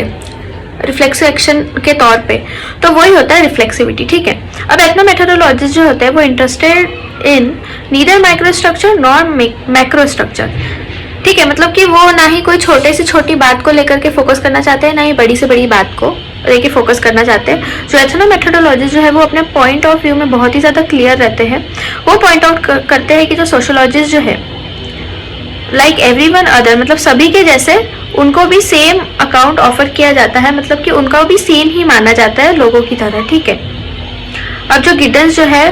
रिफ्लेक्सिव एक्शन के तौर पे, तो वही होता है रिफ्लेक्सिविटी। ठीक है, अब एथनोमेथोडोलॉजिस्ट जो होते हैं वो interested in neither microstructure nor macrostructure. ठीक है, मतलब कि वो ना ही कोई छोटे से छोटी बात को लेकर के फोकस करना चाहते हैं, ना ही बड़ी से बड़ी बात को लेके फोकस करना चाहते हैं। जो एथनोमेथोडोलॉजिस्ट जो है वो अपने पॉइंट ऑफ व्यू में बहुत ही ज़्यादा क्लियर रहते हैं। वो पॉइंट आउट करते हैं कि जो सोशोलॉजिस्ट जो है लाइक एवरीवन अदर, मतलब सभी के जैसे उनको भी सेम अकाउंट ऑफर किया जाता है, मतलब कि उनका भी सेम ही माना जाता है लोगों की तरह। ठीक है, अब जो गिडन्स जो है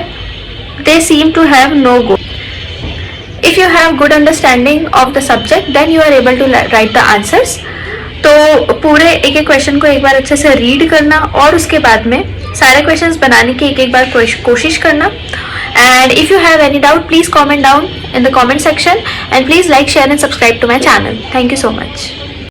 they seem to have no goal. If you have good understanding of the subject then you are able to write the answers. तो पूरे एक एक क्वेश्चन को एक बार अच्छे से रीड करना और उसके बाद में सारे क्वेश्चंस बनाने की एक एक बार कोशिश करना। And if you have any doubt, please comment down in the comment section and please like, share and subscribe to my channel. Thank you so much.